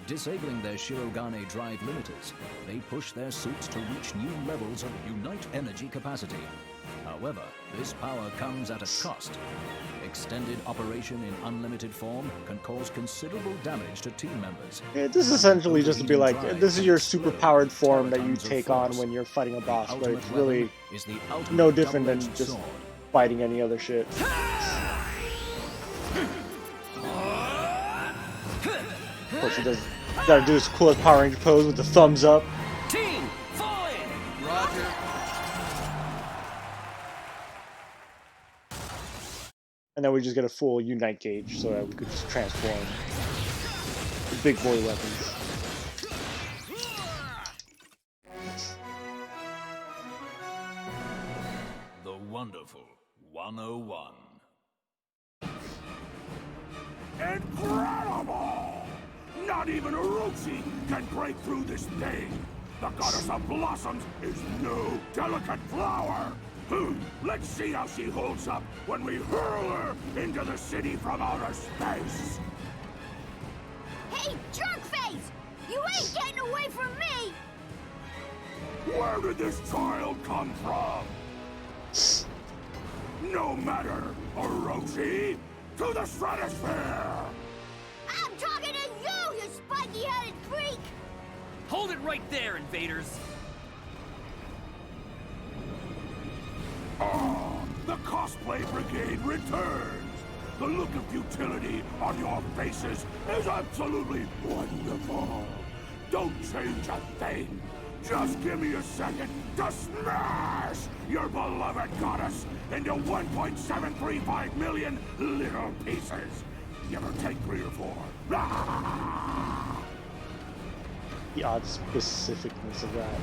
Disabling their Shirogane drive limiters, they push their suits to reach new levels of Unite energy capacity. However, this power comes at a cost. Extended operation in unlimited form can cause considerable damage to team members. Yeah, this is essentially just to be like, this is your super powered form that you take on when you're fighting a boss, but it's really no different than just fighting any other shit. Of course, he does. Gotta do his coolest Power Ranger pose with the thumbs up. Team, fall in! Roger. And then we just get a full Unite gauge so that we could just transform the big boy weapons. The Wonderful 101. Incredible! Not even Orochi can break through this thing! The Goddess of Blossoms is no delicate flower! Let's see how she holds up when we hurl her into the city from outer space! Hey, jerkface! You ain't getting away from me! Where did this child come from? No matter, Orochi! To the stratosphere! I'm talking to you, you spiky-headed freak! Hold it right there, invaders! The Cosplay Brigade returns! The look of futility on your faces is absolutely wonderful! Don't change a thing! Just give me a second to smash your beloved goddess into 1.735 million little pieces! Give or take 3 or 4. The odd specificness of that.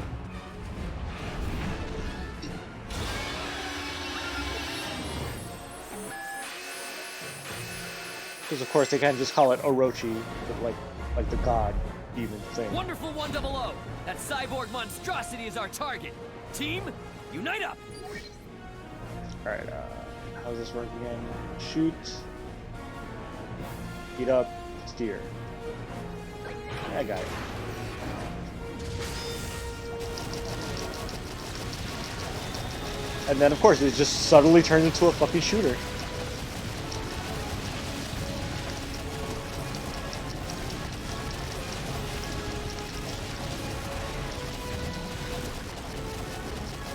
Because of course they can't just call it Orochi, but like the god demon thing. Wonderful 100! That cyborg monstrosity is our target. Team, unite up! Alright, how's this work again? Shoot. Heat up. Steer. I got it. And then, of course, it just suddenly turns into a fucking shooter.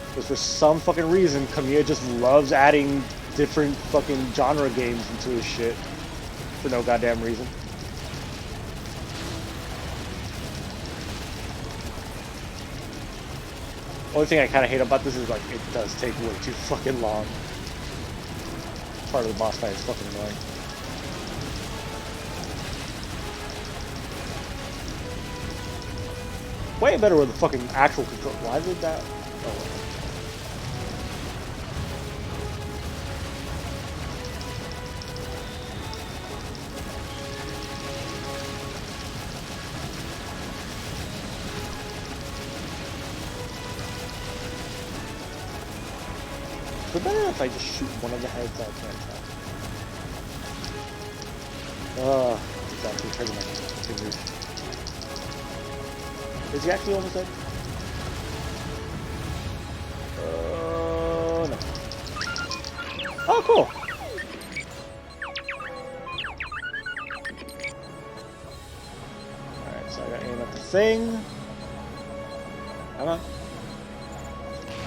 Because for some fucking reason, Kamiya just loves adding different fucking genre games into his shit. For no goddamn reason. Only thing I kind of hate about this is, like, it does take way too fucking long. Part of the boss fight is fucking annoying. Way better with the fucking actual control. Why did that? Oh. Is it better if I just shoot one of the heads out there? It's actually hurting my fingers. Is he actually almost dead? No. Oh, cool! Alright, so I gotta aim at the thing. Come on.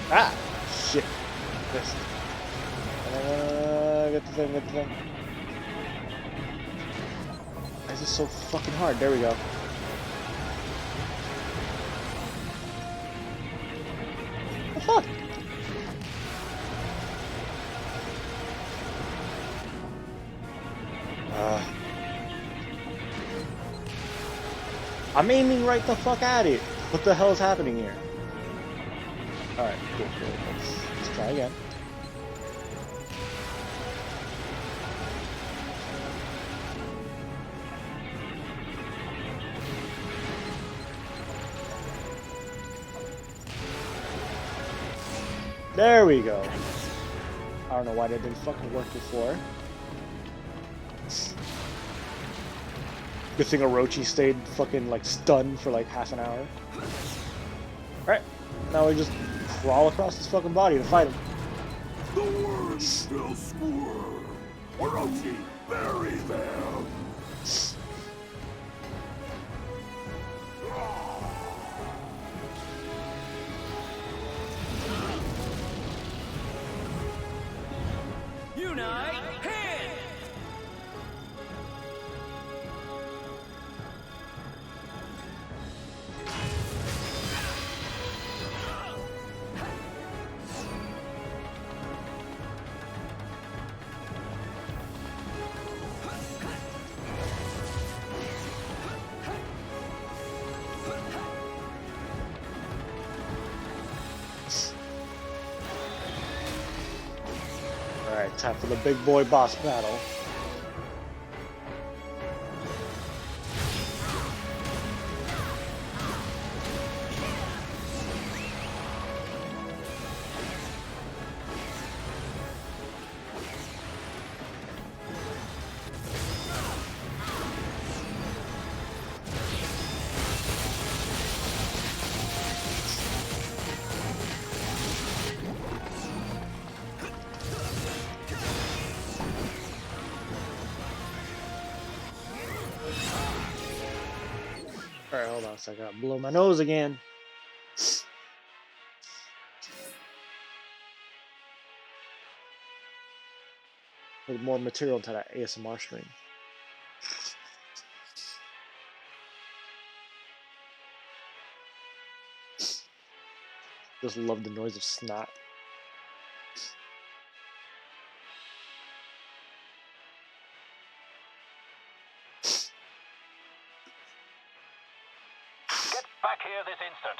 Ah! Shit. Missed. Get the thing, get the thing. Why is this so fucking hard? There we go. What the fuck? I'm aiming right the fuck at it. What the hell is happening here? Alright, cool. Let's try again. There we go. I don't know why that didn't fucking work before. Good thing Orochi stayed fucking like stunned for like half an hour. Alright, now we just crawl across his fucking body to fight him. The words still squirm. Orochi, bury them. Unite, hand! Alright, time for the big boy boss battle. Alright, hold on a second. I gotta blow my nose again. With more material to that ASMR stream. Just love the noise of snot. Back here this instant.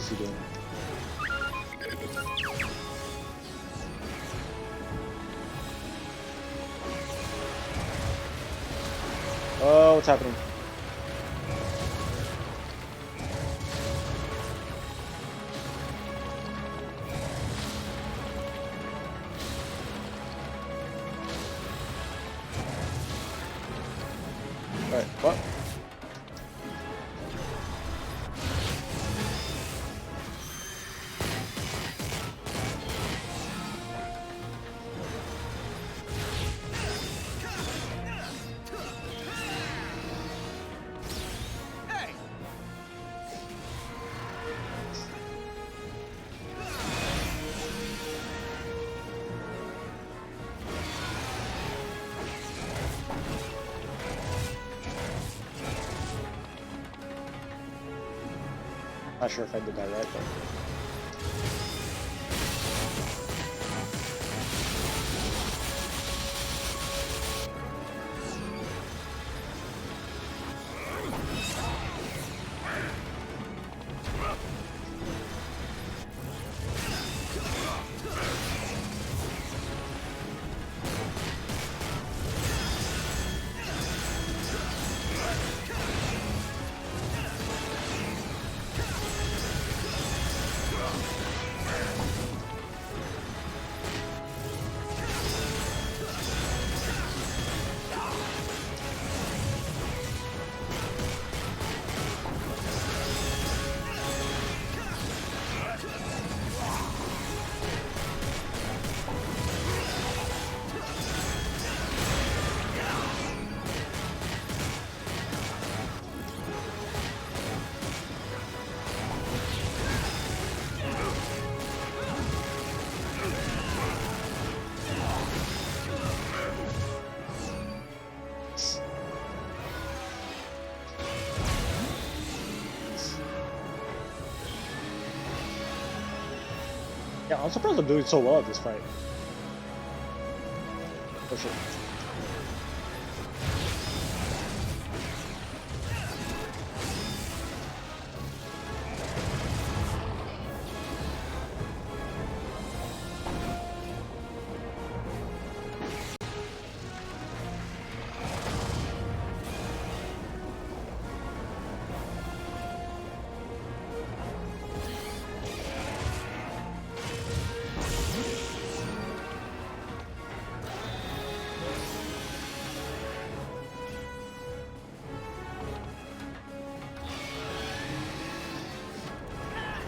was he doing? Oh, what's happening? Alright, what? Not sure if I did that right, but... Yeah, I'm surprised I'm doing so well at this fight. For sure.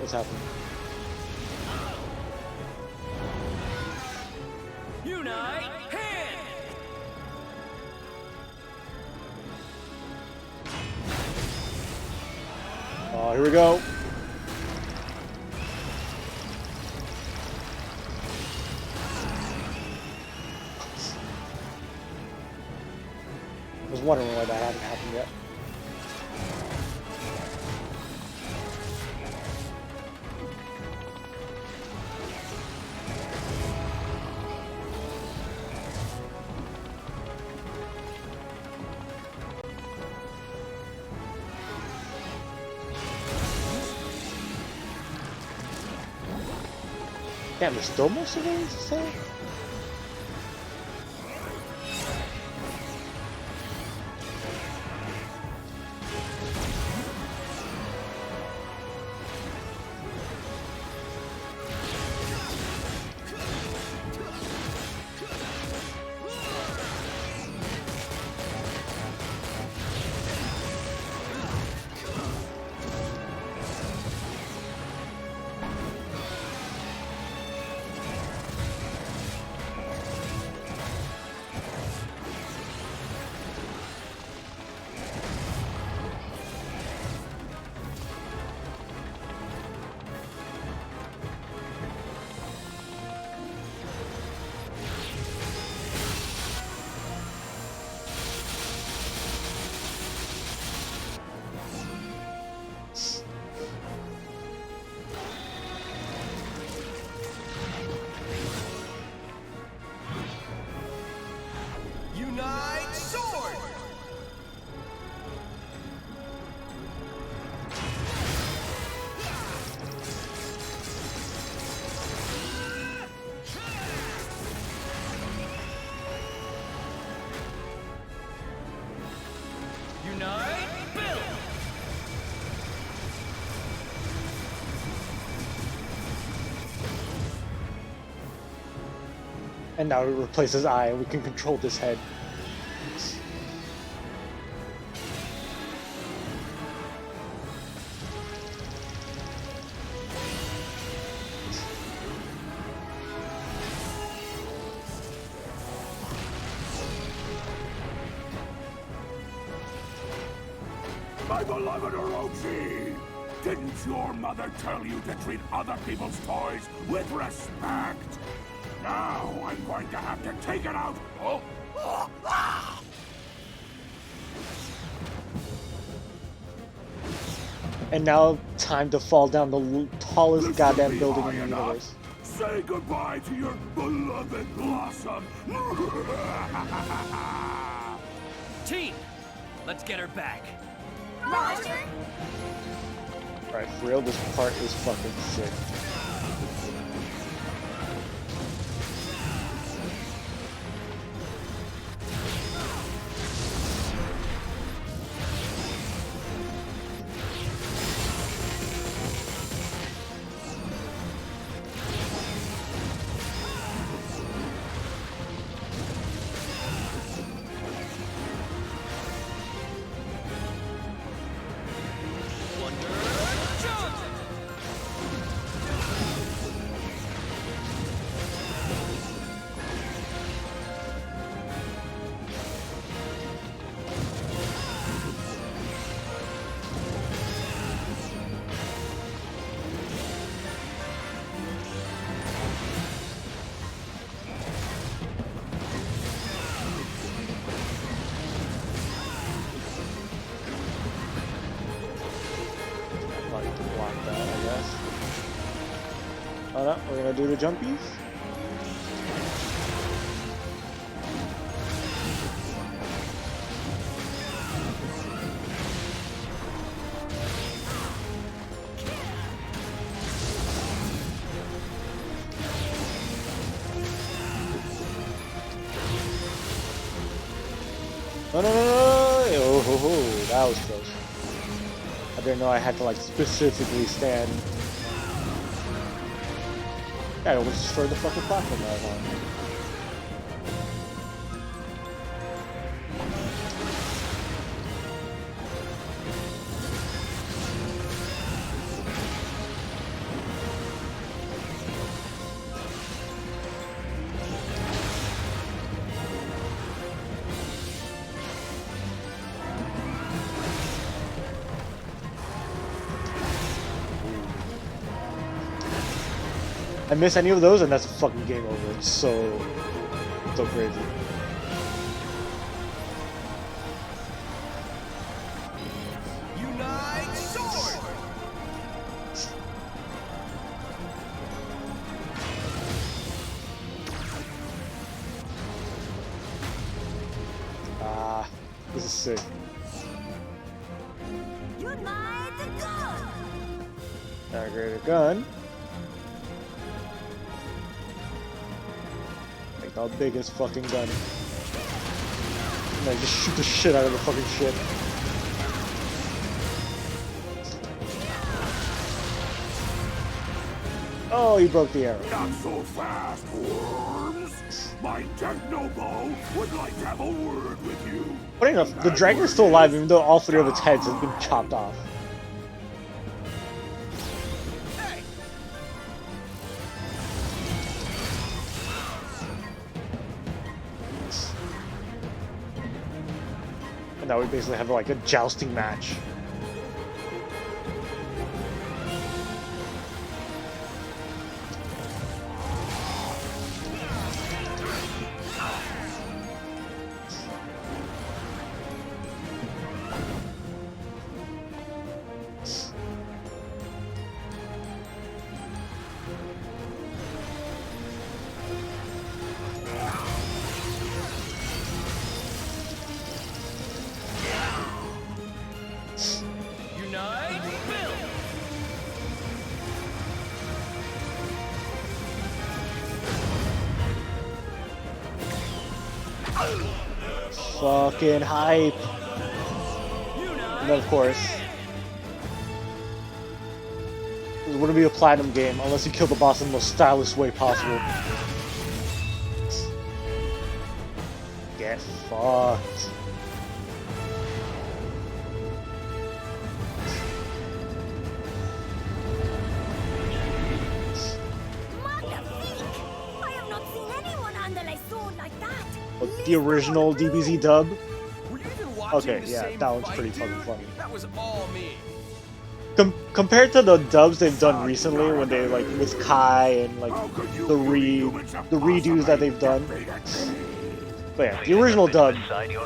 What's happening? Unite hand! Oh, here we go. I was wondering why that hadn't happened yet. Damn, there's still more civilians to say? And now we replace his eye and we can control this head. My beloved Orochi! Didn't your mother tell you to treat other people's toys with respect? Now I'm going to have to take it out! Oh. And now, time to fall down the tallest goddamn building in the universe. Say goodbye to your beloved Blossom! Team, let's get her back. Roger. Alright, for real, this part is fucking sick. Oh no, we're gonna do the jumpies. No, no, no, no! Oh, ho, ho, that was close. I didn't know I had to like specifically stand. Yeah, it was destroy the fucking platform that I was on. I miss any of those and that's a fucking game over. It's so crazy. Unite sword! Ah, this is sick. Unite the gun! Integrated gun. Like the biggest fucking gun. And I just shoot the shit out of the fucking shit. Oh, he broke the arrow. Not so fast, worms! My Technobo would like to have a word with you. Funny enough, the dragon is still alive even though all three of its heads have been chopped off. And now we basically have like a jousting match. Fucking hype. And then of course, this wouldn't be a platinum game unless you kill the boss in the most stylish way possible. Get fucked. I have not seen anyone handle a sword like that. The original DBZ dub. Were you even watching Okay, the yeah, same that one's fight, pretty dude? fucking funny. That was all me. Compared to the dubs they've done recently, when they like with Kai and like the redos that they've done. But yeah, the original dub. You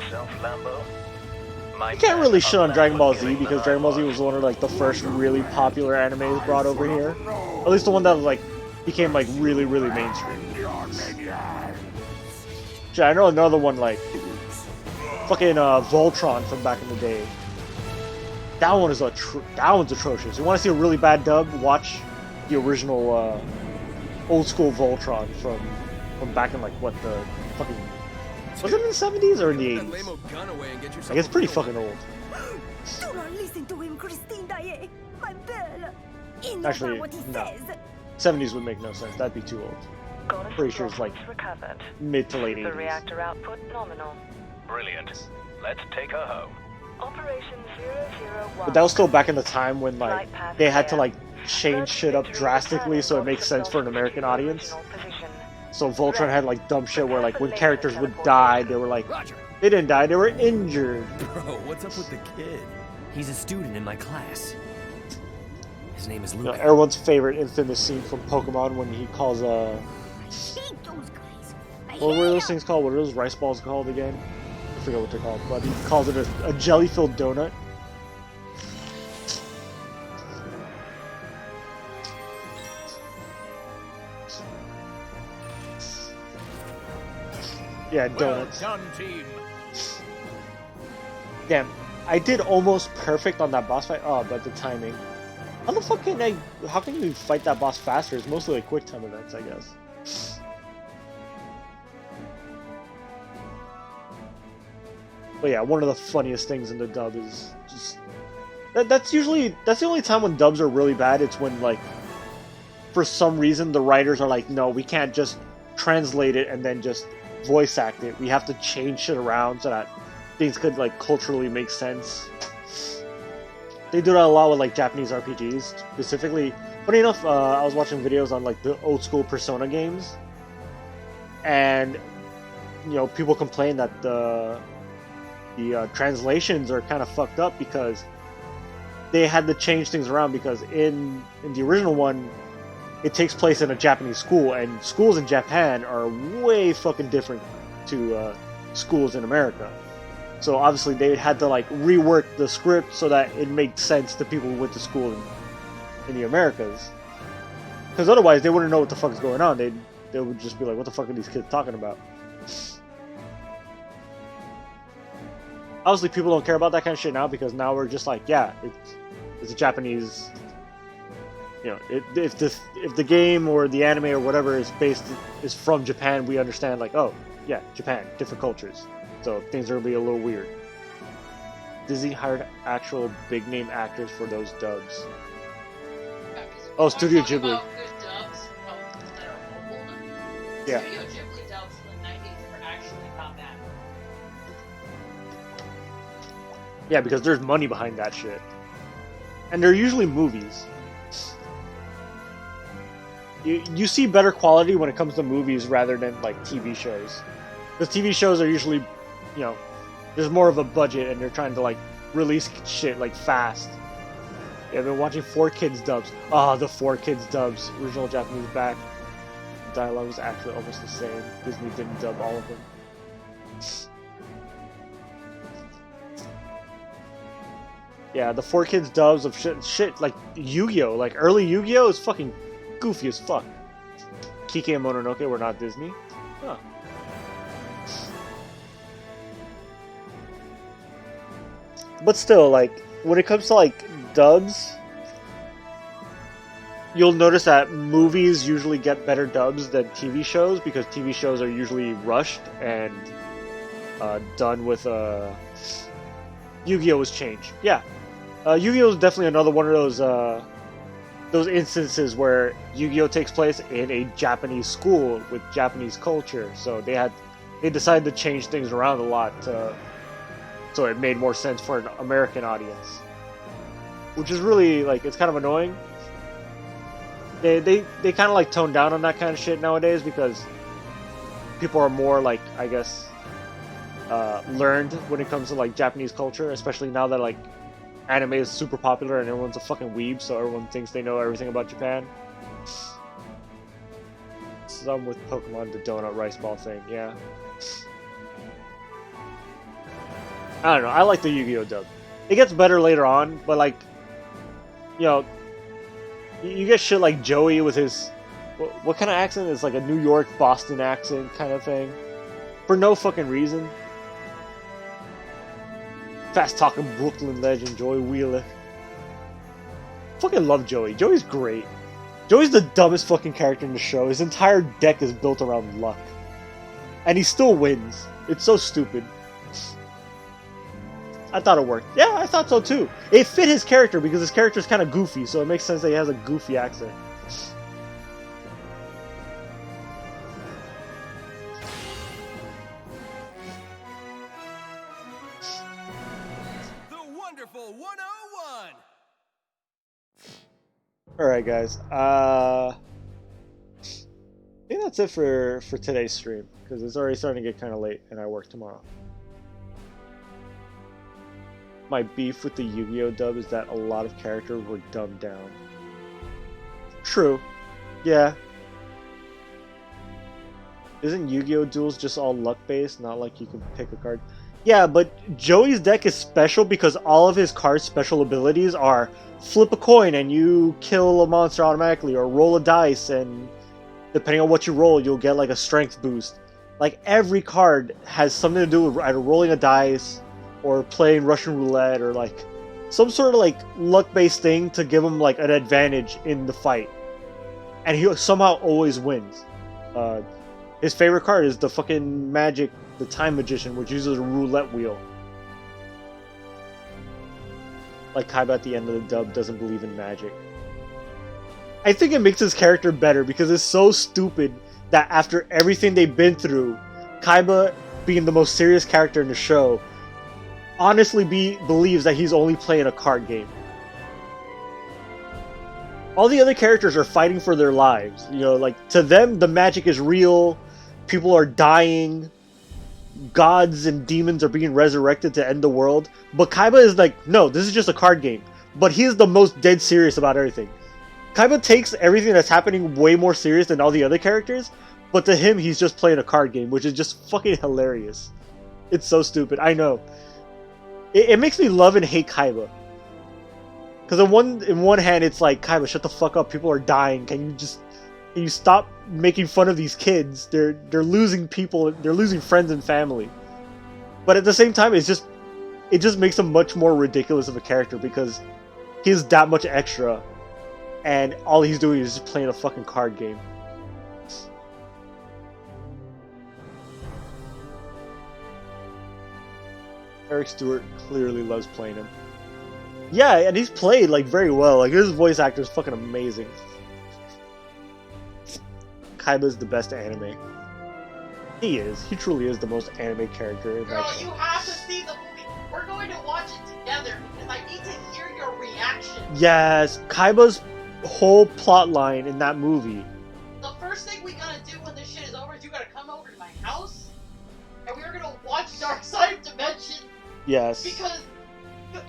can't really shit on Dragon Ball Z because Dragon Ball Z was one of like the first really popular animes brought over here. At least the one that like became like really mainstream. Shit, I know another one like fucking Voltron from back in the day. That one is that one's atrocious. You want to see a really bad dub? Watch the original old school Voltron from back in like what the fucking was it in the 70s or in the 80s? Like it's pretty fucking old. Do not listen to him, Christine Daae. My belle. He knows Actually, what he no. says. 70s would make no sense. That'd be too old. Pretty sure it's like recovered. mid to late The 80s. reactor output nominal. Brilliant. Let's take her home. Operation 001. But that was still back in the time when like they had to like change shit up drastically so it makes sense for an American audience. So Voltron had like dumb shit where like when characters would die, they were like, they didn't die, they were injured. Bro, what's up with the kid? He's a student in my class. His name is You know, Luca. everyone's favorite infamous scene from Pokemon when he calls what were those things called? What are those rice balls called again? I forget what they're called, but he calls it a jelly-filled donut. Yeah, donuts. Well done, team. Damn, I did almost perfect on that boss fight. Oh, but the timing. How the fuck can how can you fight that boss faster? It's mostly like quick time events, I guess. But yeah, one of the funniest things in the dub is just that's the only time when dubs are really bad. It's when like for some reason the writers are like, no, we can't just translate it and then just voice act it. We have to change shit around so that things could like culturally make sense. They do that a lot with like Japanese RPGs specifically. Funny enough, I was watching videos on like the old school Persona games, and you know people complain that the translations are kind of fucked up because they had to change things around because in the original one it takes place in a Japanese school, and schools in Japan are way fucking different to schools in America. So obviously they had to like rework the script so that it made sense to people who went to school in the Americas. Because otherwise they wouldn't know what the fuck is going on. They would just be like, what the fuck are these kids talking about? Obviously people don't care about that kind of shit now because now we're just like, yeah, it's a Japanese. You know, if the game or the anime or whatever is from Japan, we understand like, oh yeah, Japan, different cultures. So things are gonna be a little weird. Disney hired actual big name actors for those dubs. Oh, Studio Ghibli. About good dubs that are old. Yeah. Studio Ghibli dubs in the 90s were actually not bad. Yeah, because there's money behind that shit. And they're usually movies. You see better quality when it comes to movies rather than like TV shows. Because TV shows are usually, you know, there's more of a budget and they're trying to like release shit like fast. Yeah, I've been watching 4Kids dubs. Ah, the 4Kids dubs. Original Japanese back. The dialogue was actually almost the same. Disney didn't dub all of them. Yeah, the 4Kids dubs of shit like Yu-Gi-Oh! Like early Yu-Gi-Oh! Is fucking goofy as fuck. Kike and Mononoke were not Disney. Huh. But still, like, when it comes to, like, dubs, you'll notice that movies usually get better dubs than TV shows because TV shows are usually rushed and done with, Yu-Gi-Oh! Was changed. Yeah. Yu-Gi-Oh! Is definitely another one of those instances where Yu-Gi-Oh! Takes place in a Japanese school with Japanese culture, so they had they decided to change things around a lot so it made more sense for an American audience, which is really like it's kind of annoying. They kind of like tone down on that kind of shit nowadays because people are more like, I guess, learned when it comes to like Japanese culture, especially now that like anime is super popular and everyone's a fucking weeb, so everyone thinks they know everything about Japan. Some with Pokemon, the donut rice ball thing, yeah. I don't know, I like the Yu-Gi-Oh dub. It gets better later on, but like, you know, you get shit like Joey with his, what kind of accent? It's like a New York, Boston accent kind of thing. For no fucking reason. Fast-talking Brooklyn legend, Joey Wheeler. Fucking love Joey. Joey's great. Joey's the dumbest fucking character in the show. His entire deck is built around luck. And he still wins. It's so stupid. I thought it worked. Yeah, I thought so too. It fit his character because his character's kind of goofy, so it makes sense that he has a goofy accent. The Wonderful 101! Alright guys, I think that's it for today's stream, because it's already starting to get kind of late and I work tomorrow. My beef with the Yu-Gi-Oh dub is that a lot of characters were dumbed down. True. Yeah. Isn't Yu-Gi-Oh duels just all luck-based, not like you can pick a card? Yeah, but Joey's deck is special because all of his card's special abilities are flip a coin and you kill a monster automatically, or roll a dice and depending on what you roll, you'll get like a strength boost. Like every card has something to do with either rolling a dice or playing Russian roulette or like some sort of like luck-based thing to give him like an advantage in the fight. And he somehow always wins. His favorite card is the fucking magic, the Time Magician, which uses a roulette wheel. Like Kaiba at the end of the dub doesn't believe in magic. I think it makes his character better because it's so stupid that after everything they've been through, Kaiba, being the most serious character in the show, honestly believes that he's only playing a card game. All the other characters are fighting for their lives. You know, like, to them, the magic is real, people are dying, gods and demons are being resurrected to end the world. But Kaiba is like, no, this is just a card game. But he's the most dead serious about everything. Kaiba takes everything that's happening way more serious than all the other characters, but to him, he's just playing a card game, which is just fucking hilarious. It's so stupid, I know. It makes me love and hate Kaiba. Because in one hand, it's like, Kaiba, shut the fuck up, people are dying, can you stop making fun of these kids? They're losing people, they're losing friends and family. But at the same time, it just makes him much more ridiculous of a character because he's that much extra, and all he's doing is just playing a fucking card game. Eric Stewart clearly loves playing him. Yeah, and he's played like very well. Like his voice actor is fucking amazing. Kaiba's the best anime. He is. He truly is the most anime character in Girl, that. you have to see the movie. We're going to watch it together because I need to hear your reaction. Yes, Kaiba's whole plot line in that movie. The first thing we gotta do when this shit is over is you gotta come over to my house and we're gonna watch Dark Side of Dimension. Yes. Because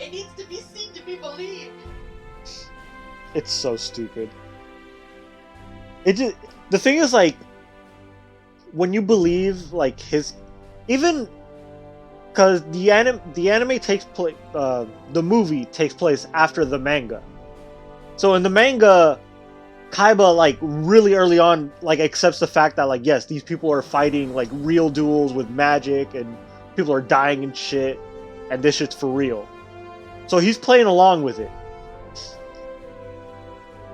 it needs to be seen to be believed. It's so stupid. The thing is, like, when you believe like his, even because the anime takes place, the movie takes place after the manga. So in the manga, Kaiba like really early on like accepts the fact that like yes, these people are fighting like real duels with magic and people are dying and shit, and this shit's for real. So he's playing along with it.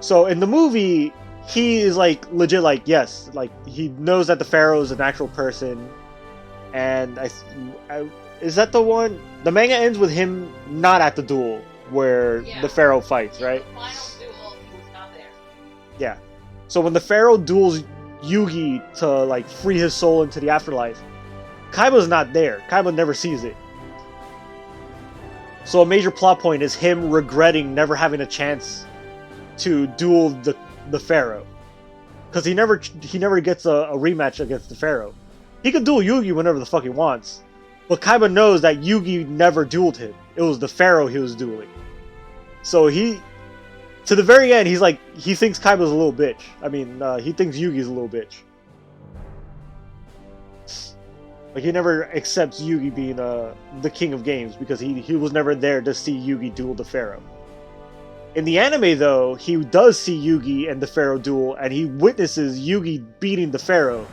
So in the movie, he is like legit like yes, like he knows that the Pharaoh is an actual person, and is that the one? The manga ends with him not at the duel where the Pharaoh fights, right? The final duel, he was not there. Yeah. So when the Pharaoh duels Yugi to like free his soul into the afterlife, Kaiba's not there. Kaiba never sees it. So a major plot point is him regretting never having a chance to duel the Pharaoh. Because he never gets a rematch against the Pharaoh. He can duel Yugi whenever the fuck he wants. But Kaiba knows that Yugi never dueled him. It was the Pharaoh he was dueling. So he... To the very end, he's like... He thinks Kaiba's a little bitch. I mean, he thinks Yugi's a little bitch. Like, he never accepts Yugi being the king of games because he was never there to see Yugi duel the Pharaoh. In the anime, though, he does see Yugi and the Pharaoh duel, and he witnesses Yugi beating the Pharaoh.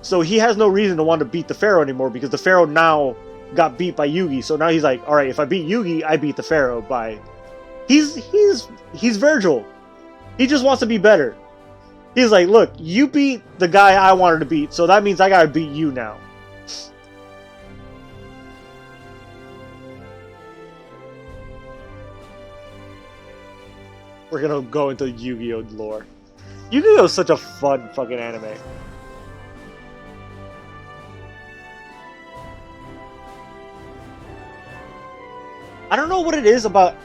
So he has no reason to want to beat the Pharaoh anymore because the Pharaoh now got beat by Yugi. So now he's like, alright, if I beat Yugi, I beat the Pharaoh by... He's Virgil. He just wants to be better. He's like, look, you beat the guy I wanted to beat, so that means I gotta beat you now. We're gonna go into Yu-Gi-Oh! Lore. Yu-Gi-Oh! Is such a fun fucking anime. I don't know what it is about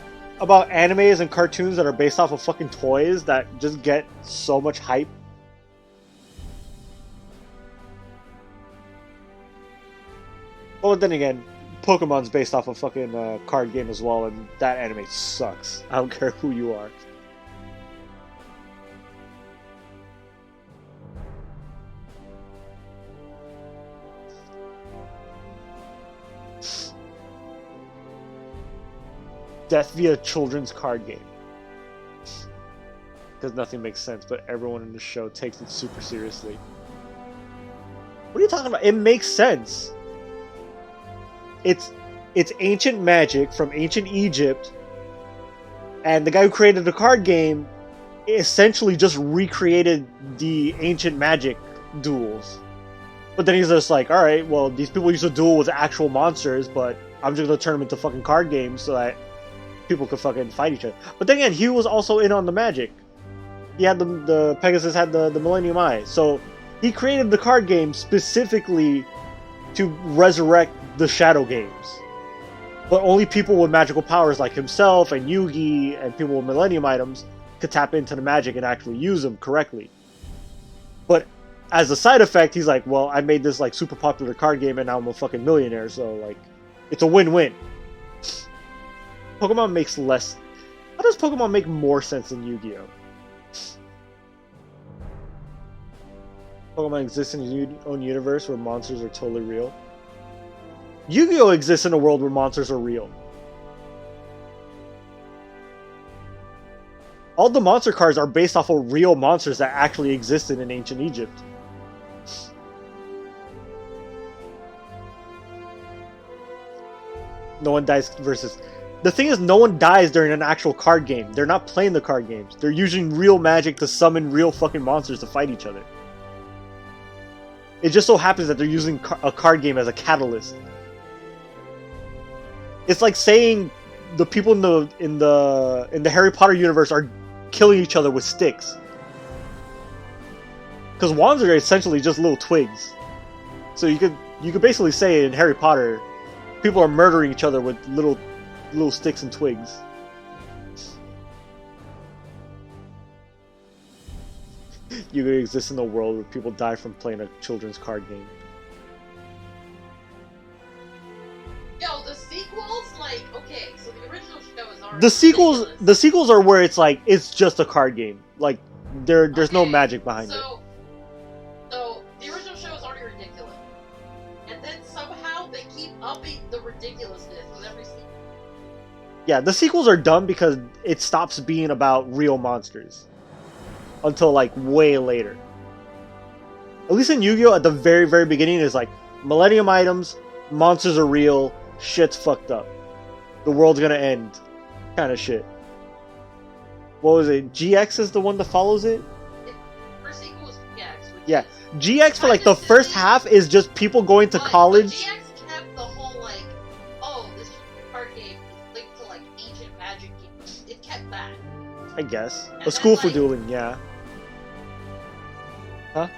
animes and cartoons that are based off of fucking toys that just get so much hype. Well, then again, Pokemon's based off a fucking card game as well, and that anime sucks. I don't care who you are. Death via children's card game. Because nothing makes sense, but everyone in the show takes it super seriously. What are you talking about? It makes sense. It's ancient magic from ancient Egypt, and the guy who created the card game essentially just recreated the ancient magic duels. But then he's just like, alright, well, these people used to duel with actual monsters, but I'm just gonna turn them into fucking card games so that people could fucking fight each other. But then again, he was also in on the magic. He had the Pegasus had the Millennium Eye, so he created the card game specifically to resurrect the Shadow games. But only people with magical powers like himself and Yugi and people with Millennium items could tap into the magic and actually use them correctly. But as a side effect, he's like, well, I made this like super popular card game and now I'm a fucking millionaire, so like, it's a win-win. Pokemon makes less... How does Pokemon make more sense than Yu-Gi-Oh? Pokemon exists in its own universe where monsters are totally real. Yu-Gi-Oh exists in a world where monsters are real. All the monster cards are based off of real monsters that actually existed in ancient Egypt. No one dies versus... The thing is, no one dies during an actual card game. They're not playing the card games. They're using real magic to summon real fucking monsters to fight each other. It just so happens that they're using a card game as a catalyst. It's like saying the people in the Harry Potter universe are killing each other with sticks. Because wands are essentially just little twigs. So you could basically say in Harry Potter, people are murdering each other with little sticks and twigs. You could exist in a world where people die from playing a children's card game. Yo, the sequels, like, okay, so the original show is already The sequels are where it's like it's just a card game. Like there's no magic behind it. So the original show is already ridiculous, and then somehow they keep upping the ridiculousness with every sequel. Yeah, the sequels are dumb because it stops being about real monsters until like way later. At least in Yu-Gi-Oh! At the very, very beginning is like Millennium items, monsters are real, shit's fucked up. The world's gonna end. Kind of shit. What was it? GX is the one that follows it? First sequel was GX. Yeah. GX for like the first half is just people going to college. GX kept the whole like, oh, this card game is linked to like ancient magic games. It kept that. I guess. And A school then, for like- dueling, yeah. Huh?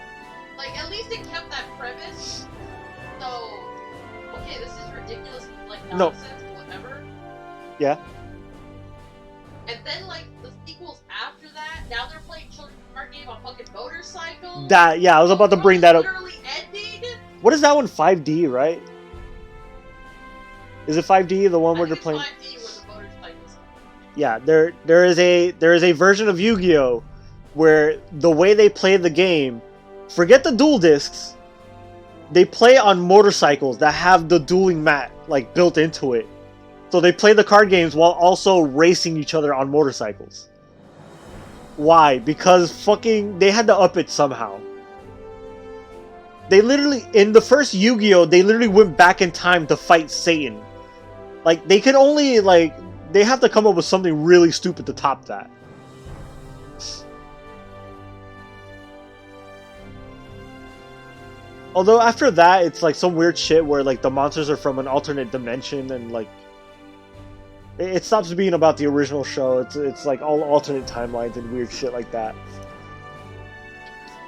Like, at least it kept that premise. So, okay, this is ridiculous, like No. nonsense, but whatever. Yeah. And then like the sequels after that, now they're playing children's card game on fucking motorcycles. Yeah, I was about to bring that up. Literally ending. What is that one? 5D, right? Is it 5D, the one where they're playing? 5D was the motorcycles. Yeah, there is a version of Yu-Gi-Oh where the way they play the game, forget the dual discs, they play on motorcycles that have the dueling mat like built into it. So they play the card games while also racing each other on motorcycles. Why? Because fucking they had to up it somehow. They literally, in the first Yu-Gi-Oh, they literally went back in time to fight Satan. Like, they can only, like, they have to come up with something really stupid to top that. Although after that, it's like some weird shit where like the monsters are from an alternate dimension and like it stops being about the original show. It's like all alternate timelines and weird shit like that.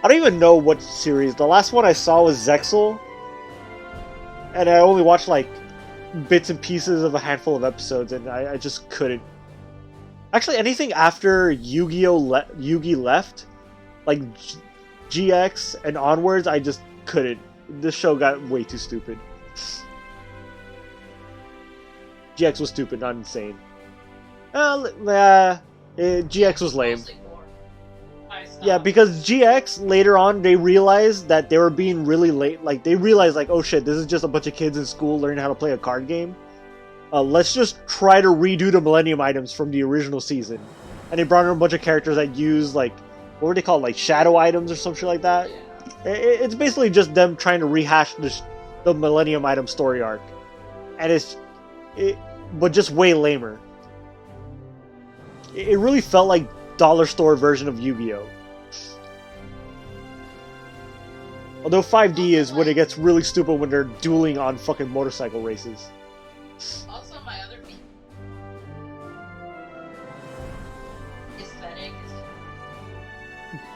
I don't even know what series. The last one I saw was Zexal, and I only watched like bits and pieces of a handful of episodes, and I just couldn't. Actually, anything after Yu-Gi-Oh! Yugi left, like GX and onwards, I just couldn't. This show got way too stupid. GX was stupid, not insane. GX was lame. Yeah, because GX, later on, they realized that they were being really late. Like, they realized, like, oh shit, this is just a bunch of kids in school learning how to play a card game. Let's just try to redo the Millennium items from the original season. And they brought in a bunch of characters that use, like, what were they called? Like, shadow items or some shit like that? It's basically just them trying to rehash the Millennium item story arc. And but just way lamer. It really felt like dollar store version of Yu-Gi-Oh! Although 5D is when it gets really stupid when they're dueling on fucking motorcycle races. Also, my other aesthetic is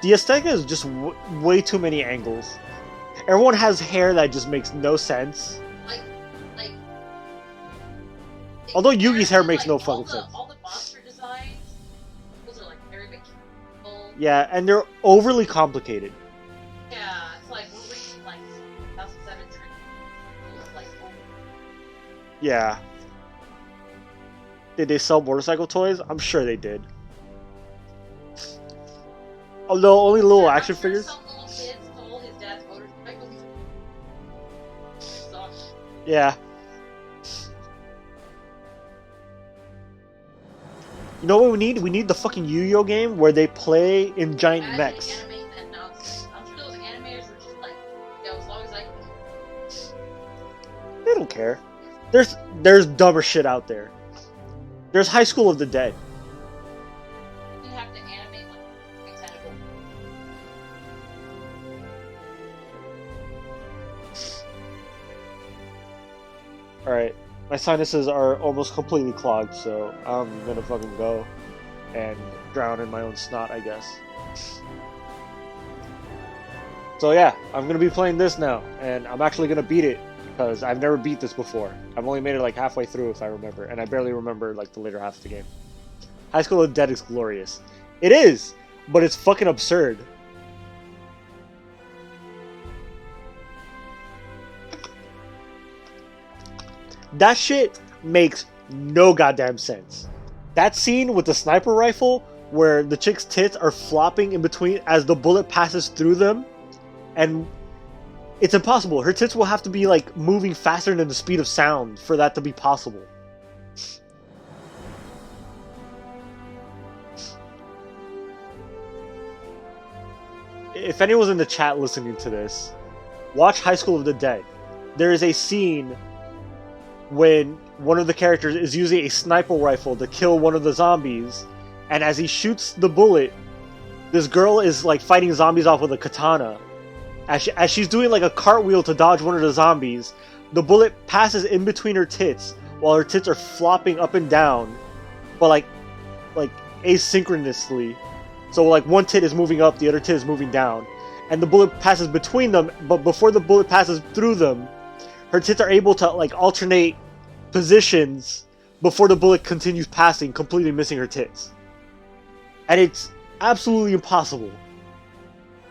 The aesthetic is just way too many angles. Everyone has hair that just makes no sense. like Although Yugi's hair makes no fucking sense. all the monster designs, those are like very mechanical. Yeah, and they're overly complicated. Yeah, it's like we're reaching like 2007 trend. Like, Yeah. Did they sell motorcycle toys? I'm sure they did. Although only little action figures. Some little kid stole his dad's motorcycle. Sucks. Yeah. You know what we need? We need the fucking Yu-Gi-Oh game where they play in giant mechs. Animate that nonsense. I'm sure those animators were just like, yo, as long as I can. They don't care. There's dumber shit out there. There's High School of the Dead. You have to animate like a tentacle. Alright, my sinuses are almost completely clogged, so I'm gonna fucking go and drown in my own snot, I guess. So yeah, I'm gonna be playing this now, and I'm actually gonna beat it, because I've never beat this before. I've only made it like halfway through, if I remember, and I barely remember like the later half of the game. High School of the Dead is glorious. It is, but it's fucking absurd. That shit makes no goddamn sense. That scene with the sniper rifle where the chick's tits are flopping in between as the bullet passes through them, and it's impossible. Her tits will have to be like moving faster than the speed of sound for that to be possible. If anyone's in the chat listening to this, watch High School of the Dead. There is a scene when one of the characters is using a sniper rifle to kill one of the zombies, and as he shoots the bullet, this girl is like fighting zombies off with a katana. As she's doing like a cartwheel to dodge one of the zombies, the bullet passes in between her tits while her tits are flopping up and down, but like asynchronously. So like one tit is moving up, the other tit is moving down, and the bullet passes between them, but before the bullet passes through them, her tits are able to like alternate positions before the bullet continues passing, completely missing her tits. And it's absolutely impossible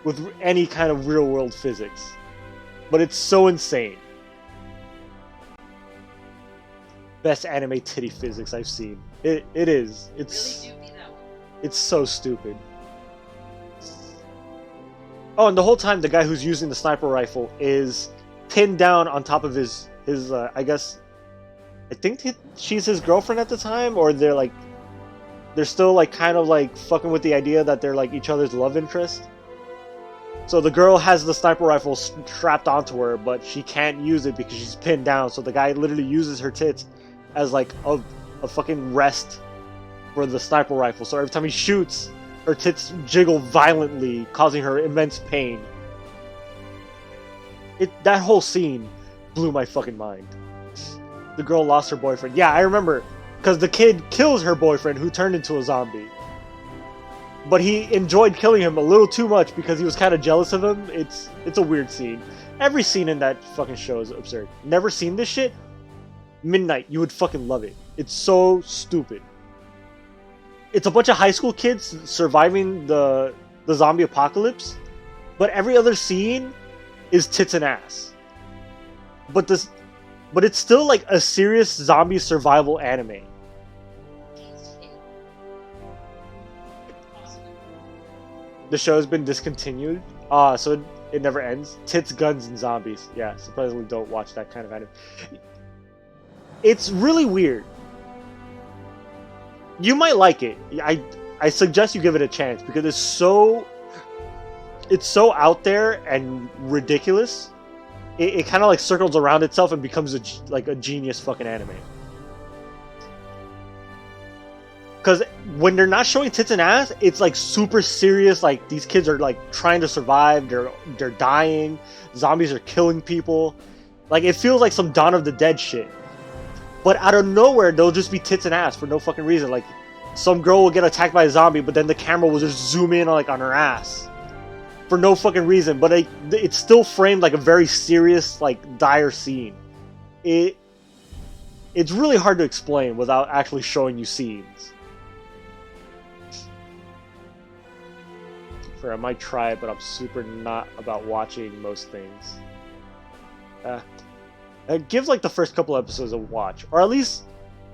with any kind of real world physics. But it's so insane. Best anime titty physics I've seen. It is. It's so stupid. Oh, and the whole time the guy who's using the sniper rifle is pinned down on top of his I guess, I think she's his girlfriend at the time, or they're still like kind of like fucking with the idea that they're like each other's love interest. So the girl has the sniper rifle strapped onto her, but she can't use it because she's pinned down. So the guy literally uses her tits as like a fucking rest for the sniper rifle. So every time he shoots, her tits jiggle violently, causing her immense pain. That whole scene blew my fucking mind. The girl lost her boyfriend. Yeah, I remember, because the kid kills her boyfriend who turned into a zombie. But he enjoyed killing him a little too much because he was kind of jealous of him. It's a weird scene. Every scene in that fucking show is absurd. Never seen this shit? Midnight, you would fucking love it. It's so stupid. It's a bunch of high school kids surviving the zombie apocalypse, but every other scene is tits and ass. But it's still like a serious zombie survival anime. The show has been discontinued, so it never ends. Tits, guns, and zombies. Yeah, surprisingly don't watch that kind of anime. It's really weird. You might like it. I suggest you give it a chance because it's so out there and ridiculous. It kind of like circles around itself and becomes a genius fucking anime. Because when they're not showing tits and ass, it's like super serious. Like these kids are like trying to survive. They're dying. Zombies are killing people. Like it feels like some Dawn of the Dead shit. But out of nowhere, there'll just be tits and ass for no fucking reason. Like some girl will get attacked by a zombie, but then the camera will just zoom in on her ass for no fucking reason. But it's still framed like a very serious, like dire scene. It's really hard to explain without actually showing you scenes. I might try it, but I'm super not about watching most things. Give like the first couple episodes a watch, or at least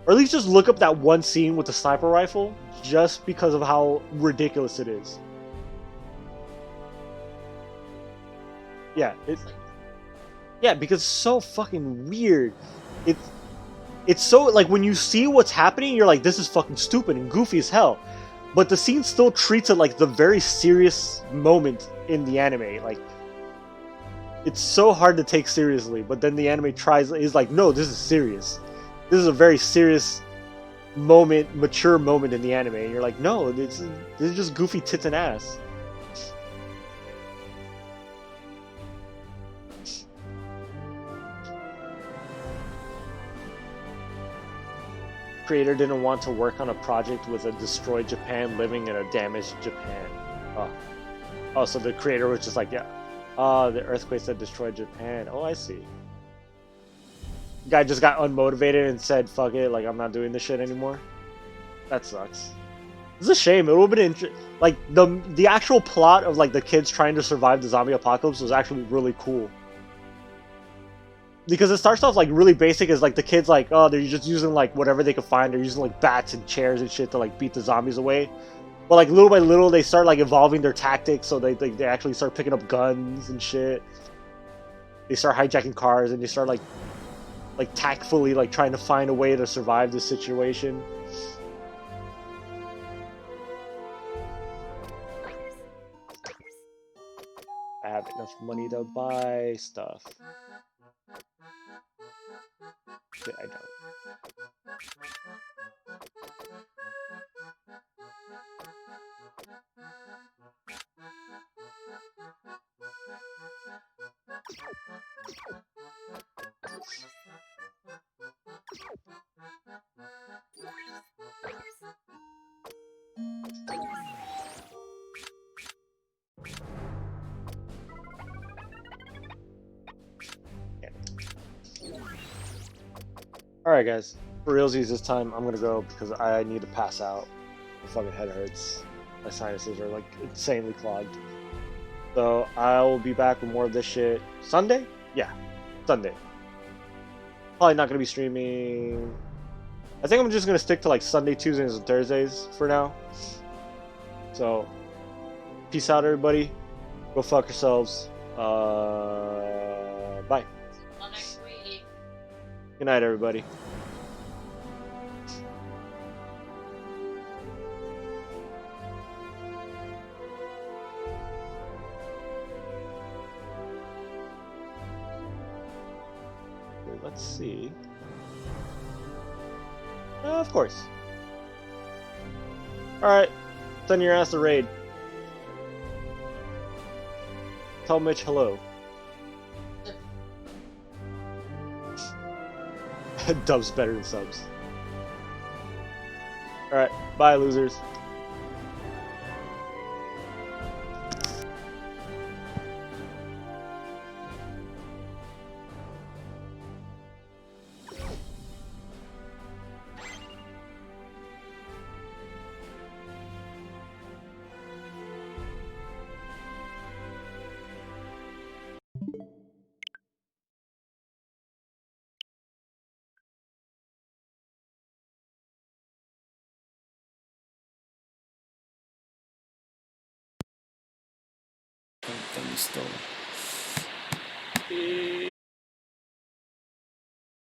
just look up that one scene with the sniper rifle, just because of how ridiculous it is. Yeah, because it's so fucking weird. It's so like when you see what's happening, you're like, this is fucking stupid and goofy as hell. But the scene still treats it like the very serious moment in the anime. Like, it's so hard to take seriously, but then the anime is like, no, this is serious. This is a very serious moment, mature moment in the anime. And you're like, no, this is just goofy tits and ass. Creator didn't want to work on a project with a destroyed Japan living in a damaged Japan. Oh, so the creator was just like, yeah. The earthquakes that destroyed Japan. Oh, I see. Guy just got unmotivated and said, fuck it, like, I'm not doing this shit anymore. That sucks. It's a shame. It would have been interesting. Like, the actual plot of, like, the kids trying to survive the zombie apocalypse was actually really cool. Because it starts off like really basic as like the kids like, oh, they're just using like whatever they could find. They're using like bats and chairs and shit to like beat the zombies away. But like little by little they start like evolving their tactics, so they actually start picking up guns and shit. They start hijacking cars and they start like tactfully like trying to find a way to survive this situation. I have enough money to buy stuff. Yeah, I know. Alright, guys. For realsies this time, I'm gonna go because I need to pass out. My fucking head hurts. My sinuses are like insanely clogged. So I'll be back with more of this shit Sunday? Yeah, Sunday. Probably not gonna be streaming. I think I'm just gonna stick to like Sunday, Tuesdays, and Thursdays for now. So, peace out, everybody. Go fuck yourselves. Bye. Until next week. Good night, everybody. Let's see. Of course. Alright. Send your ass to raid. Tell Mitch hello. Dubs better than subs. Alright. Bye, losers. Listo.